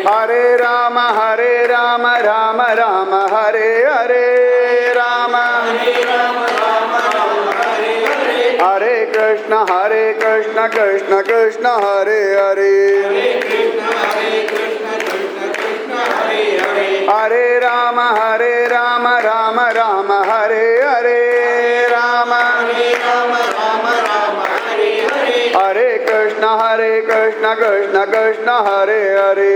Hare Rama Rama Rama Hare Hare Rama Hare Krishna Krishna Krishna Hare Hare Hare Rama Rama Rama Hare Hare Rama Hare Krishna Krishna Krishna Hare Hare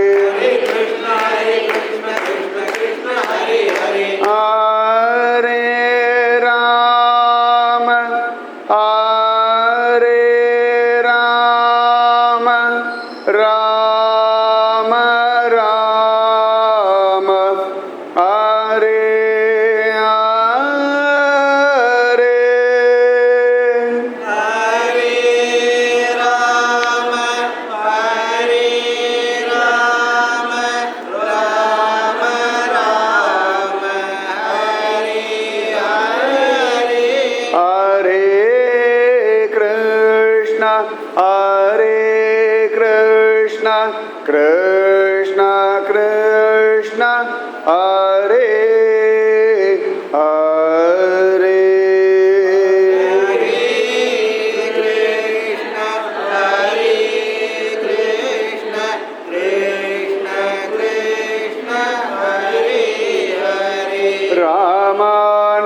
Hare Rama Rama Rama Hare Krishna Krishna Hare Hare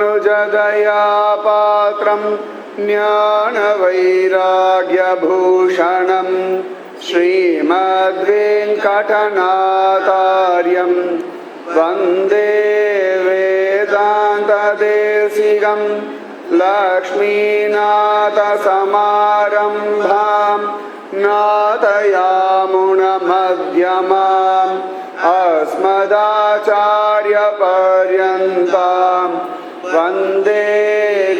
Ramanujadaya Patram Jnana Vairagya Bhushanam Srimad Venkatanathāryam Vande Vedanta Desigam Lakshminatha Samarambham Natayamuna Madhyamam Asmadacharya Paryantam Vande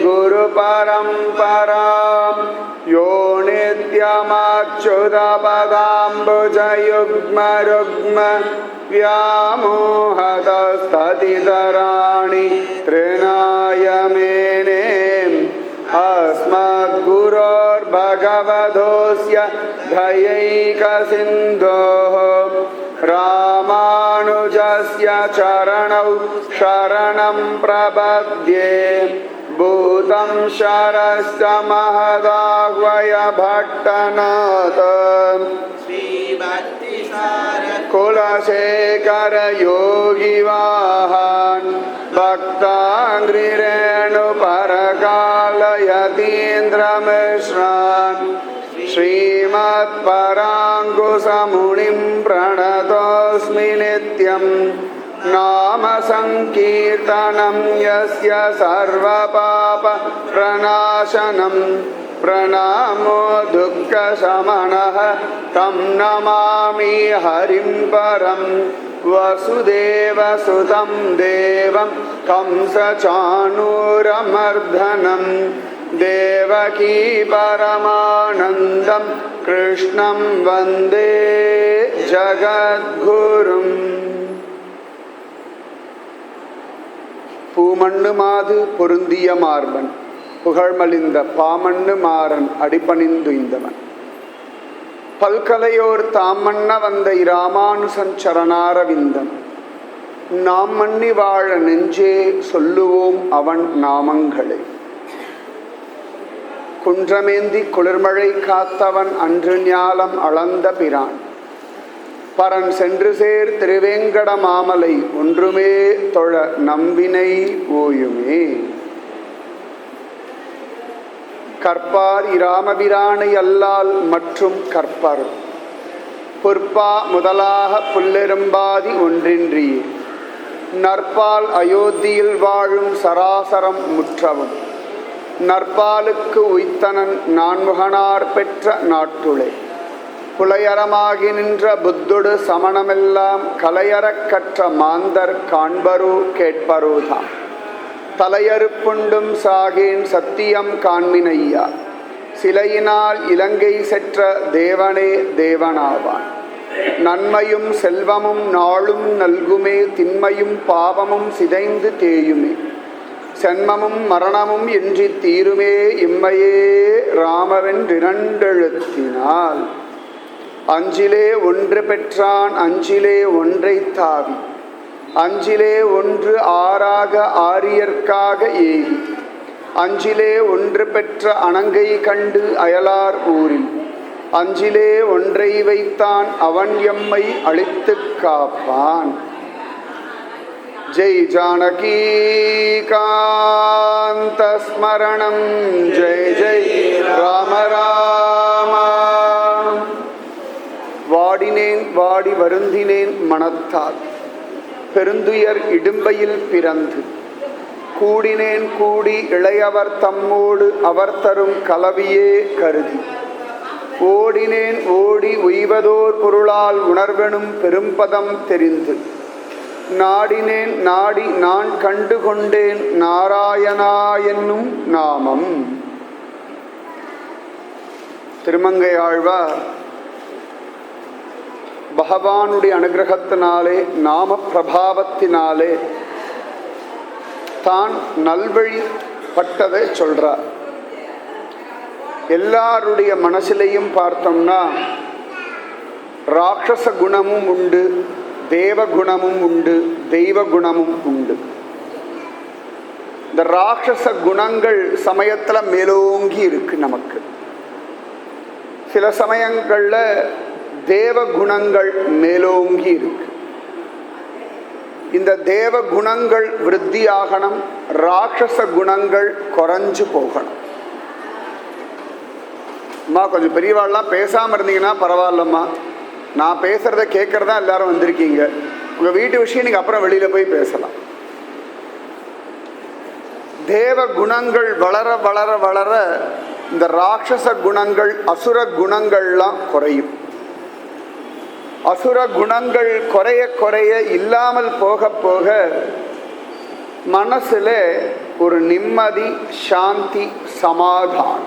Guru Paramparam Yo Nityamachyudapadambujayugma Rugma Vyamohatastatidharani Trinayamene Asmadgurur Bhagavadosya Dhayaika Sindhoho Ramanujasya Charanau Sharanam Prabhadye Bhutam Sharasya Mahadahvaya Bhattanatha Sri Bhakti Sara Kulasekara Yogi Vahan Bhaktangri Renu Parakala Yatindra Mishran Srimad Parankusa Munim Pranatosmi Nityam Nama Sankirtanam Yasya Sarva Papa Pranashanam Pranamo Dukkha Samanaha Tam Namami Harim Param Vasudeva Sutam Devam Kamsa Chanuramardanam Devaki Paramanandam Krishnam Vande Jagadgurum பூமண்ணு மாது பொருந்திய மார்பன் புகழ்மலிந்த பாமண்ணு மாறன் அடிபணிந்துய்ந்தவன் பல்கலையோர் தாமண்ண வந்த இராமானுசன் சரணாரவிந்தம் நாம் மன்னி வாழ நெஞ்சே சொல்லுவோம் அவன் நாமங்களை குன்றமேந்தி குளிர்மழை காத்தவன் அன்று ஞாலம் அளந்த பிரான் பரன் சென்று சேர் திருவேங்கட மாமலை ஒன்றுமே தொழ நம்பினை ஓயுமே கற்பார் இராமபிரானை அல்லால் மற்றும் கற்பர் பொற்பா முதலாக புல்லெரும்பாதி ஒன்றின்றியே நற்பால் அயோத்தியில் வாழும் சராசரம் முற்றவும் நற்பாலுக்கு உய்த்தனன் நான்முகனார் பெற்ற நாட்டுளே புலையரமாகி நின்ற புத்தொடு சமணமெல்லாம் கலையறக் கற்ற மாந்தர் காண்பரோ கேட்பரோதாம் தலையறுப்புண்டும் சாகேன் சத்தியம் காண்மினையா சிலையினால் இலங்கை செற்ற தேவனே தேவனாவான் நன்மையும் செல்வமும் நாளும் நல்குமே திண்மையும் பாவமும் சிதைந்து தேயுமே சென்மமும் மரணமும் என்றி தீருமே இம்மையே ராமவென்றிரண்டெழுத்தினால் அஞ்சிலே ஒன்று பெற்றான் அஞ்சிலே ஒன்றை தாவி அஞ்சிலே ஒன்று ஆறாக ஆரியர்க்காக ஏகி அஞ்சிலே ஒன்று பெற்ற அணங்கை கண்டு அயலார் ஊரில் அஞ்சிலே ஒன்றை வைத்தான் அவன் எம்மை அழித்துக் காப்பான். ஜெய் ஜானகி காந்த ஸ்மரணம் ஜெய் ஜெய் ராம ராம. வாடினேன் வாடி வருந்தினேன் மனத்தால் பெருந்துயர் இடும்பையில் பிறந்து கூடினேன் கூடி இளையவர் தம்மோடு அவர் தரும் கலவியே கருதி ஓடினேன் ஓடி உய்வதோர் பொருளால் உணர்வெனும் பெரும்பதம் தெரிந்து நாடினேன் நாடி நான் கண்டு கொண்டேன் நாராயணா என்னும் நாமம். திருமங்கையாழ்வார் பகவானுடைய அனுகிரகத்தினாலே நாம பிரபாவத்தினாலே தான் நல்வழிப்பட்டதை சொல்றார். எல்லாருடைய மனசிலையும் பார்த்தோம்னா ராட்சச குணமும் உண்டு, தேவ குணமும் உண்டு, தெய்வ குணமும் உண்டு. இந்த ராட்சச குணங்கள் சமயத்துல மேலோங்கி இருக்கு. நமக்கு சில சமயங்கள்ல தேவ குணங்கள் மேலோங்கி இருக்கு. இந்த தேவ குணங்கள் விருத்தி ஆகணும், ராட்சச குணங்கள் குறைஞ்சு போகணும். அம்மா கொஞ்சம் பெரியவாள்லாம் பேசாமல் இருந்தீங்கன்னா பரவாயில்லம்மா, நான் பேசுகிறத கேட்குறதா எல்லாரும் வந்திருக்கீங்க, உங்கள் வீட்டு விஷயம் நீங்கள் அப்புறம் வெளியில் போய் பேசலாம். தேவ குணங்கள் வளர வளர வளர இந்த ராட்சச குணங்கள் அசுர குணங்கள்லாம் குறையும். அசுர குணங்கள் குறைய குறைய இல்லாமல் போக போக மனசுல ஒரு நிம்மதி, சாந்தி, சமாதானம்.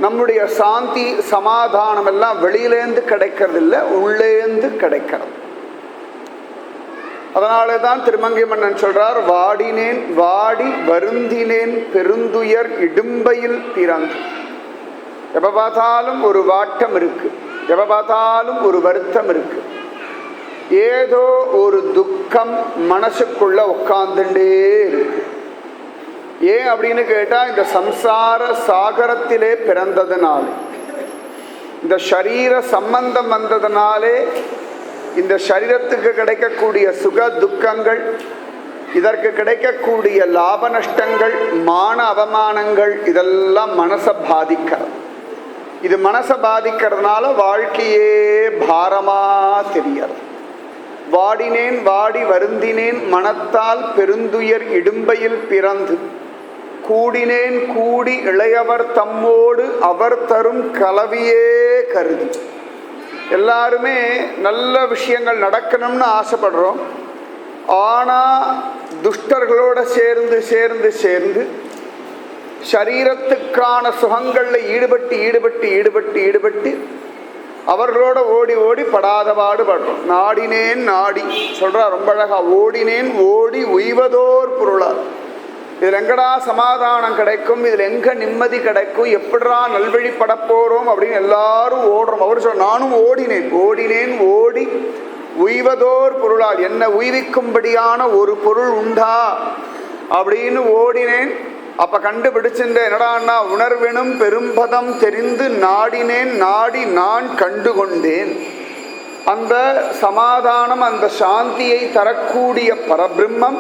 நம்முடைய சாந்தி சமாதானம் எல்லாம் வெளியிலேருந்து கிடைக்கிறது இல்லை, உள்ளேந்து கிடைக்கிறது. அதனால தான் திருமங்கை மன்னன் சொல்றார், வாடினேன் வாடி வருந்தினேன் பெருந்துயர் இடும்பையில் பிறந்து. எப்ப பார்த்தாலும் ஒரு வாட்டம் இருக்கு, எப்ப பார்த்தாலும் ஒரு வருத்தம் இருக்கு, ஏதோ ஒரு துக்கம் மனசுக்குள்ள உட்கார்ந்துட்டே இருக்கு. ஏன் அப்படின்னு கேட்டா, இந்த சம்சார சாகரத்திலே பிறந்ததுனாலே, இந்த சரீர சம்பந்தம் வந்ததுனாலே, இந்த சரீரத்துக்கு கிடைக்கக்கூடிய சுக துக்கங்கள், இதற்கு கிடைக்கக்கூடிய லாப நஷ்டங்கள், மான அவமானங்கள், இதெல்லாம் மனசை பாதிக்கிறது. இது மனசை பாதிக்கிறதுனால வாழ்க்கையே பாரமா தெரியாது. வாடினேன் வாடி வருந்தினேன் மனத்தால் பெருந்துயர் இடும்பையில் பிறந்து கூடினேன் கூடி இளையவர் தம்மோடு அவர் தரும் கலவியே கருதி. எல்லாருமே நல்ல விஷயங்கள் நடக்கணும்னு ஆசைப்படுறோம். ஆனால் துஷ்டர்களோட சேர்ந்து சேர்ந்து சேர்ந்து சரீரத்துக்கான சுகங்களில் ஈடுபட்டு ஈடுபட்டு ஈடுபட்டு ஈடுபட்டு அவர்களோட ஓடி ஓடி படாத பாடுபடுறோம். நாடினேன் நாடி சொல்றா ரொம்ப அழகா, ஓடினேன் ஓடி உய்வதோர் பொருளா. இதில் எங்கடா சமாதானம் கிடைக்கும், இதில் எங்க நிம்மதி கிடைக்கும், எப்படா நல்வழிப்பட போறோம் அப்படின்னு எல்லாரும் ஓடுறோம். அவர் சொல்ற, நானும் ஓடினேன் ஓடினேன் ஓடி உய்வதோர் பொருளால், என்ன உய்விக்கும்படியான ஒரு பொருள் உண்டா அப்படின்னு ஓடினேன். அப்ப கண்டுபிடிச்சின்ற என்னடான்னா, உணர்வெனும் பெரும்பதம் தெரிந்து நாடினேன் நாடி நான் கண்டு கொண்டேன். அந்த சமாதானம், அந்த சாந்தியை தரக்கூடிய பரபிரம்மம்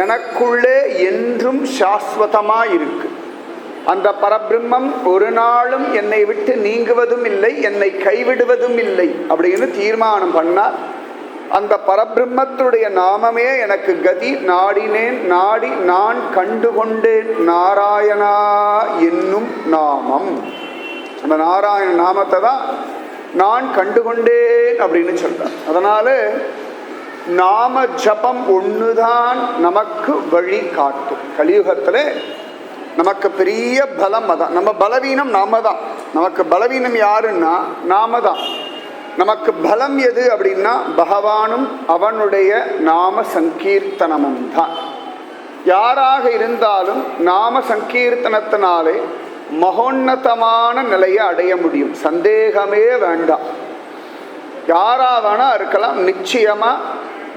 எனக்குள்ளே என்றும் சாஸ்வதமா இருக்கு. அந்த பரபிரம்மம் ஒரு நாளும் என்னை விட்டு நீங்குவதும் இல்லை, என்னை கைவிடுவதும் இல்லை அப்படின்னு தீர்மானம் பண்ணார். அந்த பரபிரம்மத்துடைய நாமமே எனக்கு கதி. நாடினேன் நாடி நான் கண்டு கொண்டேன் நாராயணா என்னும் நாமம். அந்த நாராயண நாமத்தை தான் நான் கண்டுகொண்டேன் அப்படின்னு சொல்றார். அதனால நாம ஜபம் ஒண்ணுதான் நமக்கு வழி காட்டும். கலியுகத்துல நமக்கு பெரிய பலம் அதான். நம்ம பலவீனம் நாம தான். நமக்கு பலவீனம் யாருன்னா நாம தான். நமக்கு பலம் எது அப்படின்னா பகவானும் அவனுடைய நாம சங்கீர்த்தனமும் தான். யாராக இருந்தாலும் நாம சங்கீர்த்தனத்தினாலே மகோன்னதமான நிலையை அடைய முடியும். சந்தேகமே வேண்டாம். யாரா வேணா இருக்கலாம். நிச்சயமா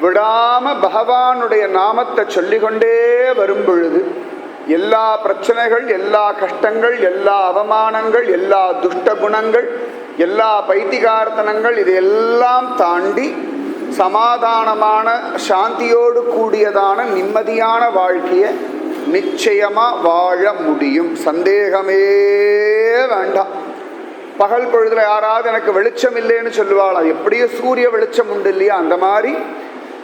விடாம பகவானுடைய நாமத்தை சொல்லிக்கொண்டே வரும் பொழுது எல்லா பிரச்சனைகள், எல்லா கஷ்டங்கள், எல்லா அவமானங்கள், எல்லா துஷ்ட குணங்கள், எல்லா பைத்திகார்த்தனங்கள் இதையெல்லாம் தாண்டி சமாதானமான சாந்தியோடு கூடியதான நிம்மதியான வாழ்க்கையை நிச்சயமா வாழ முடியும். சந்தேகமே வேண்டாம். பகல் பொழுதுல யாராவது எனக்கு வெளிச்சம் இல்லைன்னு சொல்லுவாளா? எப்படியோ சூரிய வெளிச்சம் உண்டு இல்லையா? அந்த மாதிரி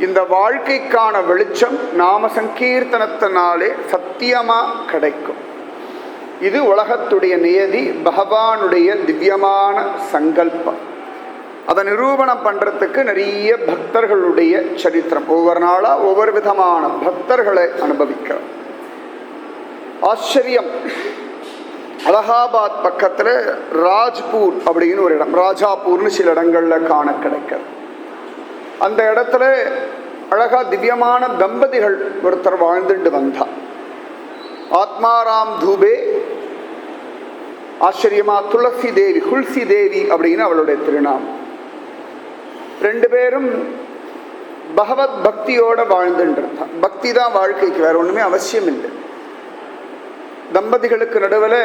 இந்த வாழ்க்கைக்கான வெளிச்சம் நாம சங்கீர்த்தனத்தினாலே சத்தியமா கிடைக்கும். இது உலகத்துடைய நியதி, பகவானுடைய திவ்யமான சங்கல்பம். அதை நிரூபணம் பண்றதுக்கு நிறைய பக்தர்களுடைய சரித்திரம். ஒவ்வொரு நாளா ஒவ்வொரு விதமான பக்தர்களை அனுபவிக்கிறோம். ஆச்சரியம். அலகாபாத் பக்கத்துல ராஜ்பூர் அப்படின்னு ஒரு இடம், ராஜாப்பூர்னு சில இடங்கள்ல காண கிடைக்கிறது. அந்த இடத்துல அழகா திவ்யமான தம்பதிகள் ஒருத்தர் வாழ்ந்துட்டு வந்தா. ஆத்மாராம் தூபே, ஆச்சரியமா துளசி தேவி, குல்சி தேவி அப்படின்னு அவளுடைய திருநாமம். ரெண்டு பேரும் பகவத் பக்தியோட வாழ்ந்துட்டு இருந்தா. பக்தி தான் வாழ்க்கைக்கு, வேற ஒண்ணுமே அவசியம் இல்லை. தம்பதிகளுக்கு நடுவில்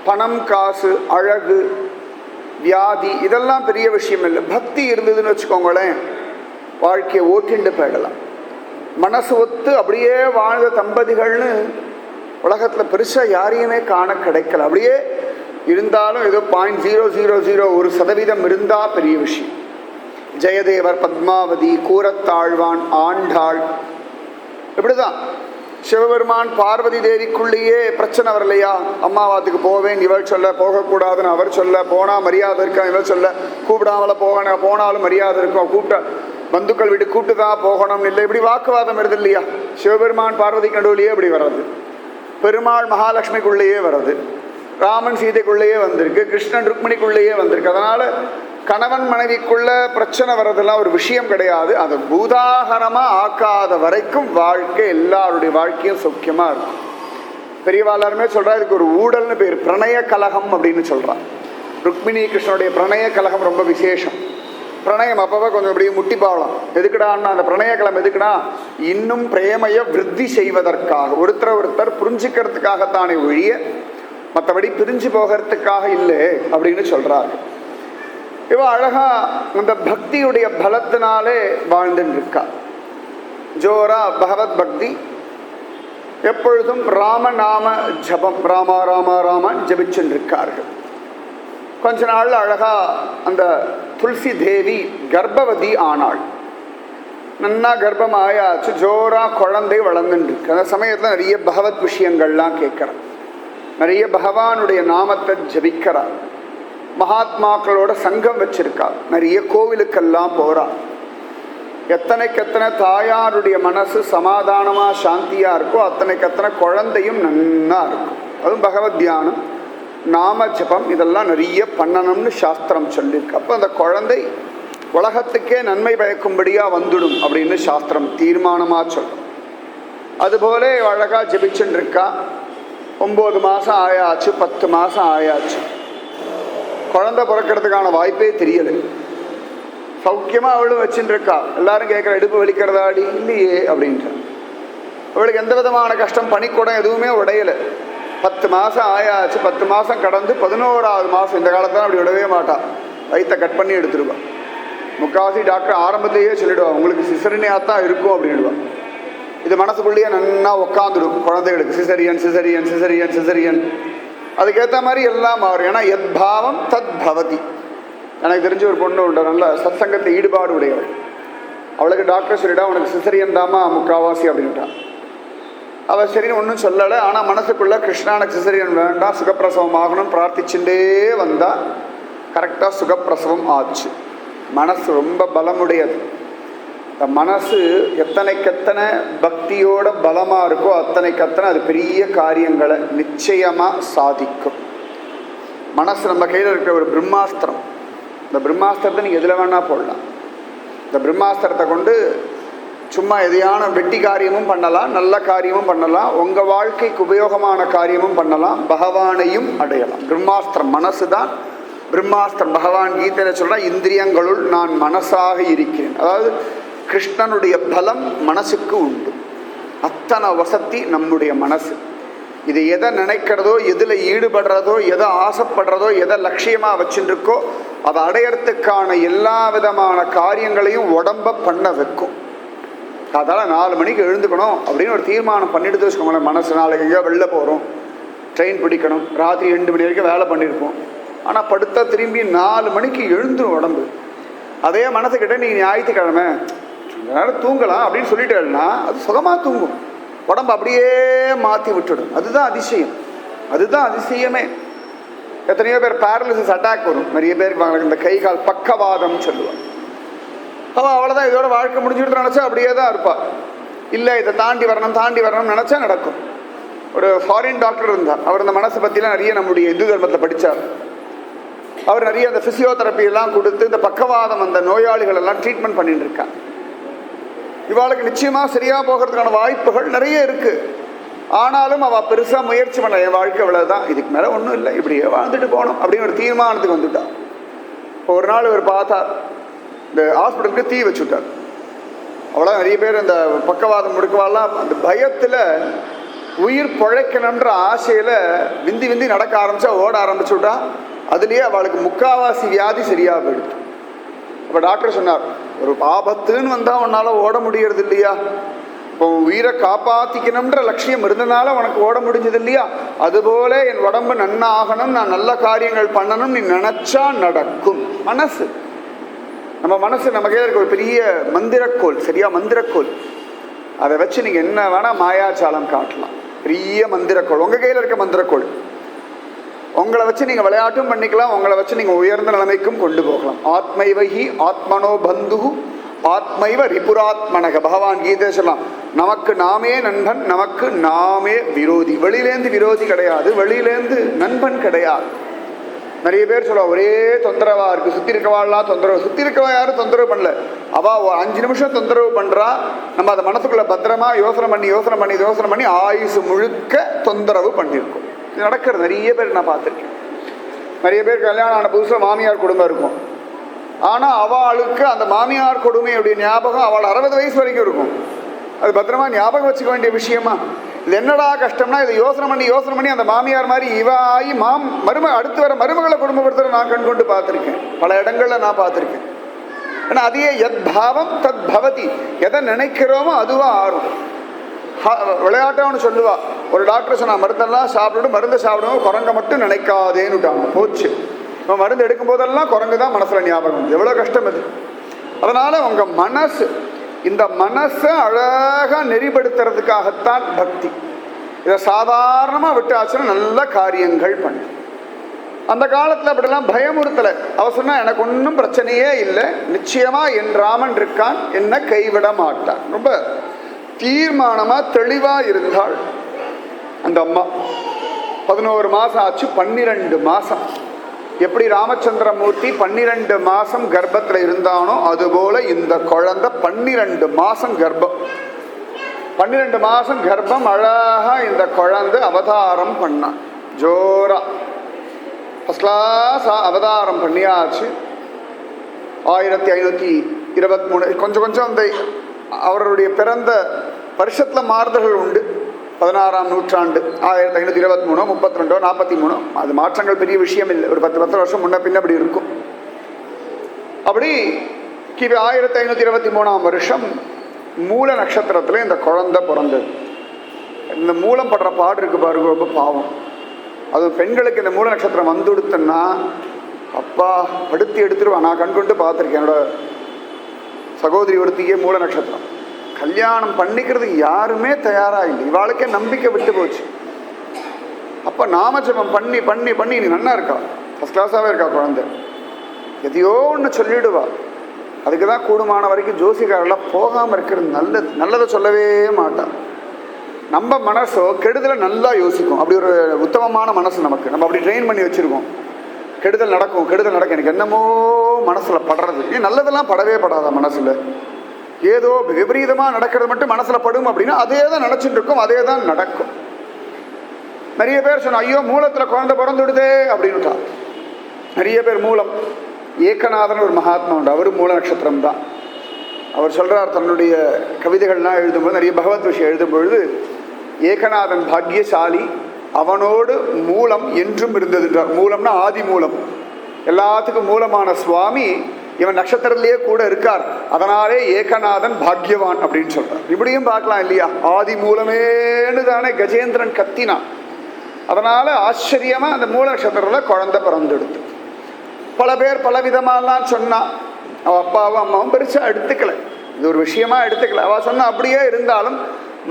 பணம், காசு, அழகு, வியாதி இதெல்லாம் பெரிய விஷயம் இல்லை. பக்தி இருந்ததுன்னு வச்சுக்கோங்களேன், வாழ்க்கையை ஓட்டிண்டு போயிடலாம். மனசு ஒத்து அப்படியே வாழ்ந்த தம்பதிகள்னு உலகத்தில் பெருசாக யாரையுமே காண கிடைக்கல. அப்படியே இருந்தாலும் ஏதோ 0.001% இருந்தால் பெரிய விஷயம். ஜெயதேவர், பத்மாவதி, கூரத்தாழ்வான், ஆண்டாள், இப்படிதான். சிவபெருமான் பார்வதி தேவிக்குள்ளேயே பிரச்சனை வரலையா? அம்மாவாத்துக்கு போவேன் இவள் சொல்ல, போகக்கூடாதுன்னு அவர் சொல்ல, போனால் மரியாதை இருக்கா இவள் சொல்ல, கூப்பிடாமல போகணும், போனாலும் மரியாதை இருக்கும், கூப்பிட்ட பந்துக்கள் வீட்டு கூப்பிட்டு தான் போகணும் இல்லை, இப்படி வாக்குவாதம் வருது இல்லையா? சிவபெருமான் பார்வதி நடுவிலேயே இப்படி வர்றது, பெருமாள் மகாலட்சுமிக்குள்ளேயே வர்றது, ராமன் சீதைக்குள்ளேயே வந்திருக்கு, கிருஷ்ணன் ருக்மிணிக்குள்ளேயே வந்திருக்கு. அதனால கணவன் மனைவிக்குள்ள பிரச்சனை வர்றதெல்லாம் ஒரு விஷயம் கிடையாது. அதை பூதாகரமாக ஆக்காத வரைக்கும் வாழ்க்கை, எல்லாருடைய வாழ்க்கையும் சௌக்கியமா இருக்கும். பெரியவா எல்லாருமே சொல்றா, இதுக்கு ஒரு ஊடல்னு பேர், பிரணய கலகம் அப்படின்னு சொல்றான். ருக்மிணி கிருஷ்ணனுடைய பிரணய கலகம் ரொம்ப விசேஷம். பிரணயம் அப்பவே கொஞ்சம் இப்படி முட்டி பாவலாம். எதுக்குடான்னா அந்த பிரணய கலம் எதுக்குடா? இன்னும் பிரேமைய விருத்தி செய்வதற்காக, ஒருத்தர் புரிஞ்சுக்கிறதுக்காகத்தானே ஒழிய மற்றபடி பிரிஞ்சு போகிறதுக்காக இல்லை அப்படின்னு சொல்றாரு. இவ அழகா அந்த பக்தியுடைய பலத்தினாலே வாழ்ந்துட்டு இருக்கா. ஜோரா பகவத் பக்தி, எப்பொழுதும் ராமநாம ஜபம், ராமா ராமா ராமன் ஜபிச்சுட்டு இருக்கார்கள். கொஞ்ச நாள் அழகா அந்த துளசி தேவி கர்ப்பவதி ஆனாள். நன்னா கர்ப்பம் ஆயாச்சு, ஜோரா குழந்தை வளர்ந்துட்டு இருக்கு. அந்த சமயத்தில் நிறைய பகவத் விஷயங்கள்லாம் கேட்கிறான், நிறைய பகவானுடைய நாமத்தை ஜபிக்கிறார், மகாத்மாக்களோட சங்கம் வச்சிருக்கா, நிறைய கோவிலுக்கெல்லாம் போறா. எத்தனைக்கெத்தனை தாயாருடைய மனசு சமாதானமா சாந்தியா இருக்கோ அத்தனைக்கெத்தனை குழந்தையும் நன்னா இருக்கும். அதுவும் பகவத் தியானம், நாம ஜபம் இதெல்லாம் நிறைய பண்ணணும்னு சாஸ்திரம் சொல்லியிருக்கு. அப்போ அந்த குழந்தை உலகத்துக்கே நன்மை பயக்கும்படியா வந்துடும் அப்படின்னு சாஸ்திரம் தீர்மானமா சொல்லும். அதுபோல அழகா ஜபிச்சுட்டு இருக்கா. 9 மாசம் ஆயாச்சு, 10 மாசம் ஆயாச்சு, குழந்தை பிறக்கிறதுக்கான வாய்ப்பே தெரியலை. சௌக்கியமா அவளும் வச்சுட்டு இருக்கா. எல்லாரும் கேட்குற, இடுப்பு வலிக்கிறதாடி? இல்லையே அப்படின்ற. அவளுக்கு எந்த விதமான கஷ்டம், பனிக்கூடம் எதுவுமே உடையலை. 10 மாசம் ஆயாச்சு, 10 மாசம் கடந்து 11ஆவது மாசம், இந்த காலத்தான் அப்படி விடவே மாட்டா, வயிற்றை கட் பண்ணி எடுத்துருவான். முக்காவாசி டாக்டர் ஆரம்பத்திலேயே சொல்லிடுவா, உங்களுக்கு சிசரினியாக தான் இருக்கும் அப்படின்டுவா. இது மனசுக்குள்ளேயே நன்னா உட்காந்துடும் குழந்தைகளுக்கு, சிசரியன் சிசரியன் சிசரியன் சிசரியன். அதுக்கேற்ற மாதிரி எல்லாம் மாறும். ஏன்னா எத் பாவம் தத் பவதி. எனக்கு தெரிஞ்ச ஒரு பொண்ணு உண்டு, நல்ல சத்சங்கத்தை ஈடுபாடு உடையவள். அவளுக்கு டாக்டர் சொல்லிட்டா, உனக்கு சிசரியன் தாமா முக்காவாசி அப்படின்ட்டான். அவள் சரின்னு ஒன்றும் சொல்லலை. ஆனால் மனசுக்குள்ளே கிருஷ்ணானுக்கு சிசரியன் வேண்டாம், சுகப்பிரசவம் ஆகணும்னு பிரார்த்திச்சுட்டே வந்தால் கரெக்டாக சுகப்பிரசவம் ஆச்சு. மனசு ரொம்ப பலமுடையது. இந்த மனசு எத்தனைக்கெத்தனை பக்தியோட பலமாக இருக்கோ அத்தனைக்கத்தனை அது பெரிய காரியங்களை நிச்சயமாக சாதிக்கும். மனசு நம்ம கையில் இருக்கிற ஒரு பிரம்மாஸ்திரம். இந்த பிரம்மாஸ்திரத்தை நீங்கள் எதில் வேணால் போடலாம். இந்த பிரம்மாஸ்திரத்தை கொண்டு சும்மா எதையான வெட்டி காரியமும் பண்ணலாம், நல்ல காரியமும் பண்ணலாம், உங்கள் வாழ்க்கைக்கு உபயோகமான காரியமும் பண்ணலாம், பகவானையும் அடையலாம். பிரம்மாஸ்திரம் மனசு தான். பிரம்மாஸ்திரம் பகவான் கீதையில் சொல்கிறார், இந்திரியங்களுள் நான் மனசாக இருக்கிறேன். அதாவது கிருஷ்ணனுடைய பலம் மனசுக்கு உண்டு. அத்தனை வசதி நம்முடைய மனசு. இது எதை நினைக்கிறதோ, எதில் ஈடுபடுறதோ, எதை ஆசைப்படுறதோ, எதை லட்சியமாக வச்சுருக்கோ அதை அடையறதுக்கான எல்லா விதமான காரியங்களையும் உடம்ப பண்ண வைக்கும். அதால் 4 மணிக்கு எழுந்துக்கணும் அப்படின்னு ஒரு தீர்மானம் பண்ணிட்டு வச்சுக்கோங்களேன். மனசு நாளைக்கு எங்கேயோ வெளில போகிறோம், ட்ரெயின் பிடிக்கணும், ராத்திரி 2 மணி வரைக்கும் வேலை பண்ணியிருப்போம், ஆனால் படுத்தா திரும்பி 4 மணிக்கு எழுந்துடும் உடம்பு. அதே மனசுக்கிட்ட நீங்கள் ஞாயிற்றுக்கிழமை நேரம் தூங்கலாம் அப்படின்னு சொல்லிட்டேன்னா அது சுகமாக தூங்கும். உடம்பு அப்படியே மாற்றி விட்டுடும். அதுதான் அதிசயம். அதுதான் அதிசயமே. எத்தனையோ பேர் பேரலிசிஸ் அட்டாக் வரும். நிறைய பேருக்கு இந்த கை கால் பக்கவாதம் சொல்லுவாங்க. அவள் அவ்வளோதான், இதோட வாழ்க்கை முடிஞ்சுட்டு நினச்சா அப்படியே தான் இருப்பாள். இல்லை இதை தாண்டி வரணும்னு நினச்சா நடக்கும். ஒரு ஃபாரின் டாக்டர் இருந்தார். அவர் இந்த மனசை பற்றிலாம் நிறைய நம்முடைய இந்து தர்மத்தில் படித்தார். அவர் நிறைய அந்த ஃபிசியோதெரப்பியெல்லாம் கொடுத்து இந்த பக்கவாதம் அந்த நோயாளிகள் எல்லாம் ட்ரீட்மெண்ட் பண்ணிட்டு இருக்காங்க. இவாளுக்கு நிச்சயமாக சரியாக போகிறதுக்கான வாய்ப்புகள் நிறைய இருக்குது. ஆனாலும் அவள் பெருசாக முயற்சி பண்ண, என் வாழ்க்கை இவ்வளோதான், இதுக்கு மேலே ஒன்றும் இல்லை, இப்படியே வாழ்ந்துட்டு போகணும் அப்படின்னு ஒரு தீர்மானத்துக்கு வந்துட்டான். இப்போ ஒரு நாள் இவர் பார்த்தார், இந்த ஹாஸ்பிட்டலுக்கு தீ வச்சுட்டார். அவ்வளோ நிறைய பேர் இந்த பக்கவாதம் முடுக்குவாலாம் அந்த பயத்தில் உயிர் பிழைக்கணுன்ற ஆசையில் விந்தி நடக்க ஆரம்பித்தா, ஓட ஆரம்பிச்சுட்டா. அதுலேயே அவளுக்கு முக்காவாசி வியாதி சரியாக போயிடுது. அப்போ டாக்டர் சொன்னார், ஒரு ஆபத்துன்னு வந்தால் உன்னால் ஓட முடியறது இல்லையா? இப்போ உயிரை காப்பாற்றிக்கணுன்ற லட்சியம் இருந்தனால உனக்கு ஓட முடிஞ்சது இல்லையா? அதுபோல் என் உடம்பு நன்னா ஆகணும், நான் நல்ல காரியங்கள் பண்ணணும், நீ நினச்சா நடக்கும். மனசு, நம்ம மனசு நம்ம கையில் இருக்க ஒரு பெரிய மந்திரக்கோள். சரியா? மந்திரக்கோள். அதை வச்சு நீங்கள் என்ன வேணால் மாயாச்சாலம் காட்டலாம். பெரிய மந்திரக்கோள் உங்கள் கையில் இருக்க மந்திரக்கோள். உங்களை வச்சு நீங்கள் விளையாட்டும் பண்ணிக்கலாம், உங்களை வச்சு நீங்கள் உயர்ந்த நிலைமைக்கும் கொண்டு போகலாம். ஆத்மைவஹி ஆத்மனோ பந்து ஆத்மைவ ரிபுராத்மனக. பகவான் கீதை சொல்லலாம், நமக்கு நாமே நண்பன், நமக்கு நாமே விரோதி. வெளியிலேருந்து விரோதி கிடையாது, வெளியிலேருந்து நண்பன் கிடையாது. நிறைய பேர் சொல்லுவா ஒரே தொந்தரவாக இருக்குது, சுற்றி இருக்கவாள்லாம் தொந்தரவு. சுற்றி இருக்கவா யாரும் தொந்தரவு பண்ணல, அவள் 5 நிமிஷம் தொந்தரவு பண்ணுறா. நம்ம அதை மனசுக்குள்ளே பத்திரமா யோசனை பண்ணி ஆயுசு முழுக்க தொந்தரவு பண்ணியிருக்கோம். இது நடக்கிறது நிறைய பேர் நான் பார்த்துருக்கேன். நிறைய பேர் கல்யாணம் ஆன புதுசில் மாமியார் குடும்பம் இருக்கும். ஆனால் அவளுக்கு அந்த மாமியார் கொடுமையுடைய ஞாபகம் அவள் 60 வயசு வரைக்கும் இருக்கும். அது பத்திரமா ஞாபகம் வச்சுக்க வேண்டிய விஷயமா? இது என்னடா கஷ்டம்னா, இதை யோசனை பண்ணி அந்த மாமியார் மாதிரி ஆகி அடுத்து வர மருமகளை குடும்பப்படுத்துகிற நான் கண் கொண்டு பார்த்துருக்கேன். பல இடங்களில் நான் பார்த்துருக்கேன். ஏன்னா அதையே எத் பாவம் தத் பவதி, எதை நினைக்கிறோமோ அதுவாக ஆறும். விளையாட்டவனு சொல்லுவா, ஒரு டாக்டர் சொன்னா மருந்தெல்லாம் சாப்பிட்டு மருந்தை சாப்பிடுவோம், குரங்கை மட்டும் நினைக்காதேன்னு விட்டாங்க. போச்சு. இப்போ மருந்து எடுக்கும் போதெல்லாம் குரங்கு தான் மனசில் ஞாபகம். எவ்வளோ கஷ்டம் அது. அதனால் உங்கள் மனசு, இந்த மனசை அழகாக நெறிப்படுத்துறதுக்காகத்தான் பக்தி. இதை சாதாரணமாக விட்டாச்சுன்னா நல்ல காரியங்கள் பண்ணு. அந்த காலத்தில் அப்படிலாம் பயமுறுத்தலை. அவ சொன்னா எனக்கு ஒன்றும் பிரச்சனையே இல்லை, நிச்சயமாக என் ராமன் இருக்கான், என்னை கைவிட மாட்டான். ரொம்ப தீர்மானமாக தெளிவாக இருந்தாள் அந்த அம்மா. 11 மாதம் ஆச்சு, 12 மாதம். எப்படி ராமச்சந்திரமூர்த்தி 12 மாதம் கர்ப்பத்தில் இருந்தானோ அதுபோல் இந்த குழந்தை 12 மாதம் கர்ப்பம். 12 மாதம் கர்ப்பம். அழகாக இந்த குழந்தை அவதாரம் பண்ணான். ஜோரா ஃபஸ்ட் கிளாஸாக அவதாரம் பண்ணியாச்சு. 1523 கொஞ்சம் அந்த அவருடைய பிறந்த வருஷத்தில் மாறுதல்கள் உண்டு. 16ஆம் நூற்றாண்டு 1523 32 43, அது மாற்றங்கள் பெரிய விஷயம் இல்லை. ஒரு 10 வருஷம் முன்ன பின்ன அப்படி இருக்கும். அப்படி கிபி 1523ஆம் வருஷம் மூல நட்சத்திரத்தில் இந்த குழந்தை பிறந்தது. இந்த மூலம் படுற பாடு இருக்கு பாருங்க, ரொம்ப பாவம். அது பெண்களுக்கு இந்த மூல நட்சத்திரம் வந்து கொடுத்தன்னா அப்பா படுத்தி எடுத்துருவான். நான் கண்கொண்டு பார்த்துருக்கேன். என்னோட சகோதரி ஒருத்திக்கே மூல நட்சத்திரம். கல்யாணம் பண்ணிக்கிறதுக்கு யாருமே தயாராக இல்லை. இவாளுக்கே நம்பிக்கை விட்டு போச்சு. அப்போ நாமஜபம் பண்ணி பண்ணி பண்ணி நீ நல்லா இருக்கா, ஃபஸ்ட் கிளாஸாகவே இருக்கா குழந்தை. எதையோ ஒன்று சொல்லிவிடுவா. அதுக்கு தான் கூடுமான வரைக்கும் ஜோசிகாரெல்லாம் போகாமல் இருக்கிறது நல்லது. நல்லதை சொல்லவே மாட்டான். நம்ம மனசோ கெடுதலை நல்லா யோசிக்கும். அப்படி ஒரு உத்தமமான மனசு நமக்கு. நம்ம அப்படி ட்ரெயின் பண்ணி வச்சுருக்கோம். கெடுதல் நடக்கும் எனக்கு என்னமோ மனசில் படுறது. நல்லதெல்லாம் படவே படாதா மனசில்? ஏதோ விபரீதமாக நடக்கிறது மட்டும் மனசில் படும் அப்படின்னா அதே தான் நினச்சிட்டு இருக்கும், அதே தான் நடக்கும். நிறைய பேர் சொன்ன ஐயோ மூலத்தில் குழந்தை பிறந்து விடுதே அப்படின்னுட்டா. நிறைய பேர் மூலம் ஏகநாதன் ஒரு மகாத்மா உண்டு, அவர் மூல நட்சத்திரம் தான். அவர் சொல்கிறார் தன்னுடைய கவிதைகள்லாம் எழுதும்போது, நிறைய பகவத் விஷயம் எழுதும்பொழுது, ஏகநாதன் பாக்யசாலி, அவனோடு மூலம் என்றும் இருந்ததுன்றார். மூலம்னா ஆதி மூலம், எல்லாத்துக்கும் மூலமான சுவாமி இவன் நட்சத்திரத்திலேயே கூட இருக்கார், அதனாலே ஏகநாதன் பாக்யவான் அப்படின்னு சொல்றார். இப்படியும் பார்க்கலாம் இல்லையா, ஆதி மூலமேன்னு தானே கஜேந்திரன் கத்தினான். அதனால ஆச்சரியமா அந்த மூல நட்சத்திரத்தில் குழந்தை பிறந்தெடுத்து. பல பேர் பல விதமாலாம் சொன்னா, அவ அப்பாவும் அம்மாவும் பெருசா எடுத்துக்கல, இது ஒரு விஷயமா எடுத்துக்கல. அவ சொன்ன அப்படியே இருந்தாலும்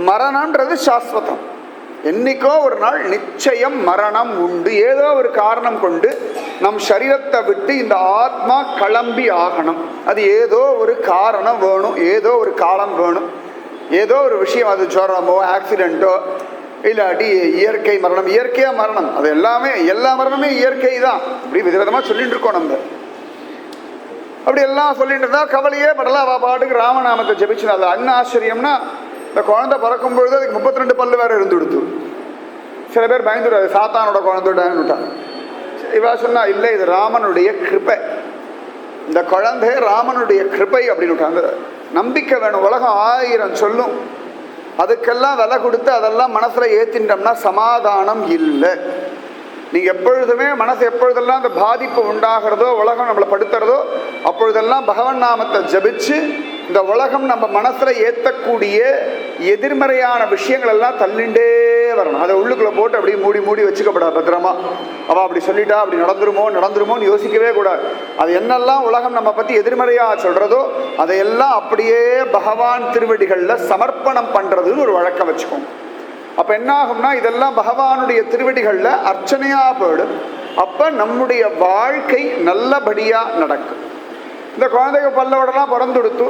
மரணம்ன்றது சாஸ்வதம், என்னைக்கோ ஒரு நாள் நிச்சயம் மரணம் உண்டு. ஏதோ ஒரு காரணம் கொண்டு நம் சரீரத்தை விட்டு இந்த ஆத்மா கிளம்பி ஆகணும். அது ஏதோ ஒரு காரணம் வேணும், ஏதோ ஒரு காலம் வேணும், ஏதோ ஒரு விஷயம். அது ஜுரமோ ஆக்சிடென்ட்டோ இல்லாட்டி இயற்கை மரணம். இயற்கையாக மரணம் அது எல்லாமே, எல்லா மரணமே இயற்கை தான். இப்படி விதவிதமாக சொல்லிட்டு இருக்கோம் நம்ம. அப்படி எல்லாம் சொல்லிட்டு இருந்தா கவலையே படலாம். அவள் பாட்டுக்கு ராமநாமத்தை ஜபிச்சுனா. அது என்ன ஆச்சரியம்னா, இந்த குழந்தை பிறக்கும் பொழுது அதுக்கு 32 பல்லு வேற இருந்து கொடுத்து. சில பேர் பயந்துடாது, சாத்தானோட குழந்தைட்டான். இவா சொன்னா இல்லை, இது ராமனுடைய கிருபை, இந்த குழந்தை ராமனுடைய கிருபை அப்படின்னு. அந்த நம்பிக்கை வேணும். உலகம் 1000 சொல்லும், அதுக்கெல்லாம் விலை கொடுத்து அதெல்லாம் மனசில் ஏற்றின்றோம்னா சமாதானம் இல்லை. நீங்கள் எப்பொழுதுமே மனசு எப்பொழுதெல்லாம் அந்த பாதிப்பு உண்டாகிறதோ, உலகம் நம்மளை படுத்துறதோ, அப்பொழுதெல்லாம் பகவன் நாமத்தை ஜபிச்சு இந்த உலகம் நம்ம மனசில் ஏற்றக்கூடிய எதிர்மறையான விஷயங்கள் எல்லாம் தள்ளிண்டே வரணும். அதை உள்ளுக்குள்ளே போட்டு அப்படியே மூடி மூடி வச்சுக்கப்படாது பத்திரமா. அவள் அப்படி சொல்லிட்டா அப்படி நடந்துருமோன்னு யோசிக்கவே கூடாது. அது என்னெல்லாம் உலகம் நம்ம பற்றி எதிர்மறையாக சொல்கிறதோ அதையெல்லாம் அப்படியே பகவான் திருவடிகளில் சமர்ப்பணம் பண்ணுறதுன்னு ஒரு வழக்கம் வச்சுக்கோங்க. அப்போ என்ன ஆகும்னா, இதெல்லாம் பகவானுடைய திருவடிகளில் அர்ச்சனையாக போயிடும். அப்போ நம்முடைய வாழ்க்கை நல்லபடியாக நடக்கும். இந்த குழந்தைக்கு பல்லோடலாம் பிறந்துடுத்து.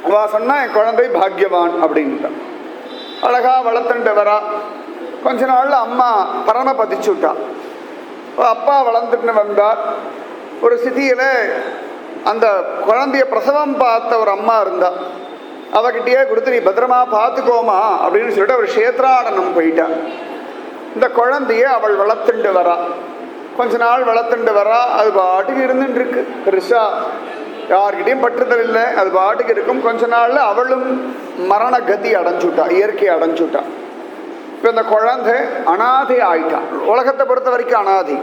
அவள் சொன்னா என் குழந்தை பாக்யவான் அப்படின்ட்டான். அழகா வளர்த்துட்டு வரா. கொஞ்ச நாள்ல அம்மா பரம பதிச்சு விட்டா. அப்பா வளர்ந்துட்டு வந்தார். ஒரு சிதியில அந்த குழந்தைய பிரசவம் பார்த்த ஒரு அம்மா இருந்தா. அவகிட்டயே கொடுத்து நீ பத்திரமா பார்த்துக்கோமா அப்படின்னு சொல்லிட்டு அவர் கஷேத்ராடனம் போயிட்டா. இந்த குழந்தைய அவள் வளர்த்துண்டு வரா. கொஞ்ச நாள் வளர்த்துண்டு வரா. அது பாட்டுக்கு இருந்துட்டு இருக்கு, பெருசா யார்கிட்டையும் பற்றுதல் இல்லை, அது பாட்டுக்கு இருக்கும். கொஞ்ச நாள்ல அவளும் மரண கதி அடைஞ்சுட்டா, இயற்கை அடைஞ்சுட்டா. இப்போ இந்த குழந்தை அனாதை ஆயிட்டான். உலகத்தை பொறுத்த வரைக்கும் அனாதை,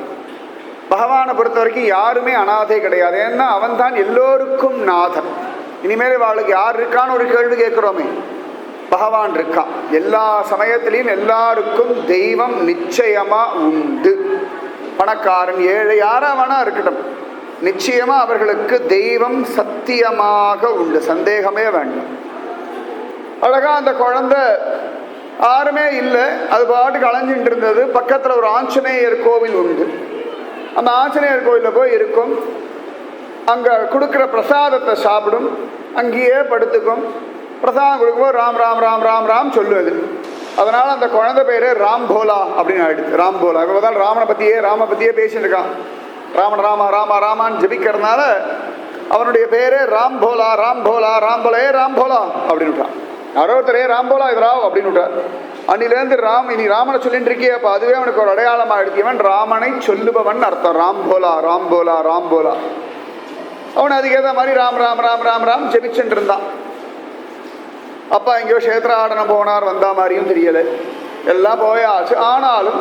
பகவானை பொறுத்த வரைக்கும் யாருமே அனாதை கிடையாது. ஏன்னா அவன் தான் எல்லோருக்கும் நாதன். இனிமேல் அவளுக்கு யார் இருக்கான்னு ஒரு கேள்வி கேட்குறோமே, பகவான் இருக்கான். எல்லா சமயத்திலையும் எல்லாருக்கும் தெய்வம் நிச்சயமா உண்டு. பணக்காரன் ஏழை யாரா வேணா இருக்கட்டும், நிச்சயமா அவர்களுக்கு தெய்வம் சத்தியமாக உண்டு, சந்தேகமே வேண்டாம். அழகா அந்த குழந்தை யாருமே இல்லை, அது பாட்டுக்கு அலைஞ்சிட்டு இருந்தது. பக்கத்தில் ஒரு ஆஞ்சநேயர் கோவில் உண்டு. அந்த ஆஞ்சநேயர் கோவிலில் போய் இருக்கும். அங்கே கொடுக்குற பிரசாதத்தை சாப்பிடும், அங்கேயே படுத்துக்கும். பிரசாதம் கொடுக்கும்போது ராம் ராம் ராம் ராம் ராம் சொல்லுவது. அதனால் அந்த குழந்தை பேர் ராம் போலா அப்படின்னு ஆயிடுச்சு. ராம் போலா. இப்போ தான் ராமனை பற்றியே பேசிட்டு இருக்கான். ராமன் ராமா ராமா ராமான்னு ஜபிக்கிறதுனால அவனுடைய பேரே ராம் போலா ராம் போலா ராம் போலே ராம் போலா அப்படின்னு விட்டான். யாரோ ஒருத்தரே ராம் போலா இது ராவ் அப்படின்னு விட்டார். அன்னிலேருந்து இனி ராமனை சொல்லிட்டு இருக்கியே, அப்போ அதுவே அவனுக்கு ஒரு அடையாளம் ஆயிடுச்சு. இவன் ராமனை சொல்லுபவன் அர்த்தம். ராம் போலா ராம் போலா ராம் போலா. அவன் அதுக்கு ஏற்ற மாதிரி ராம் ராம் ராம் ராம் ராம் ஜெபிச்சுட்டு இருந்தான். அப்பா எங்கேயோ கஷேத்ராடனம் போனார், வந்தா மாதிரியும் தெரியலை. எல்லாம் போயாச்சு. ஆனாலும்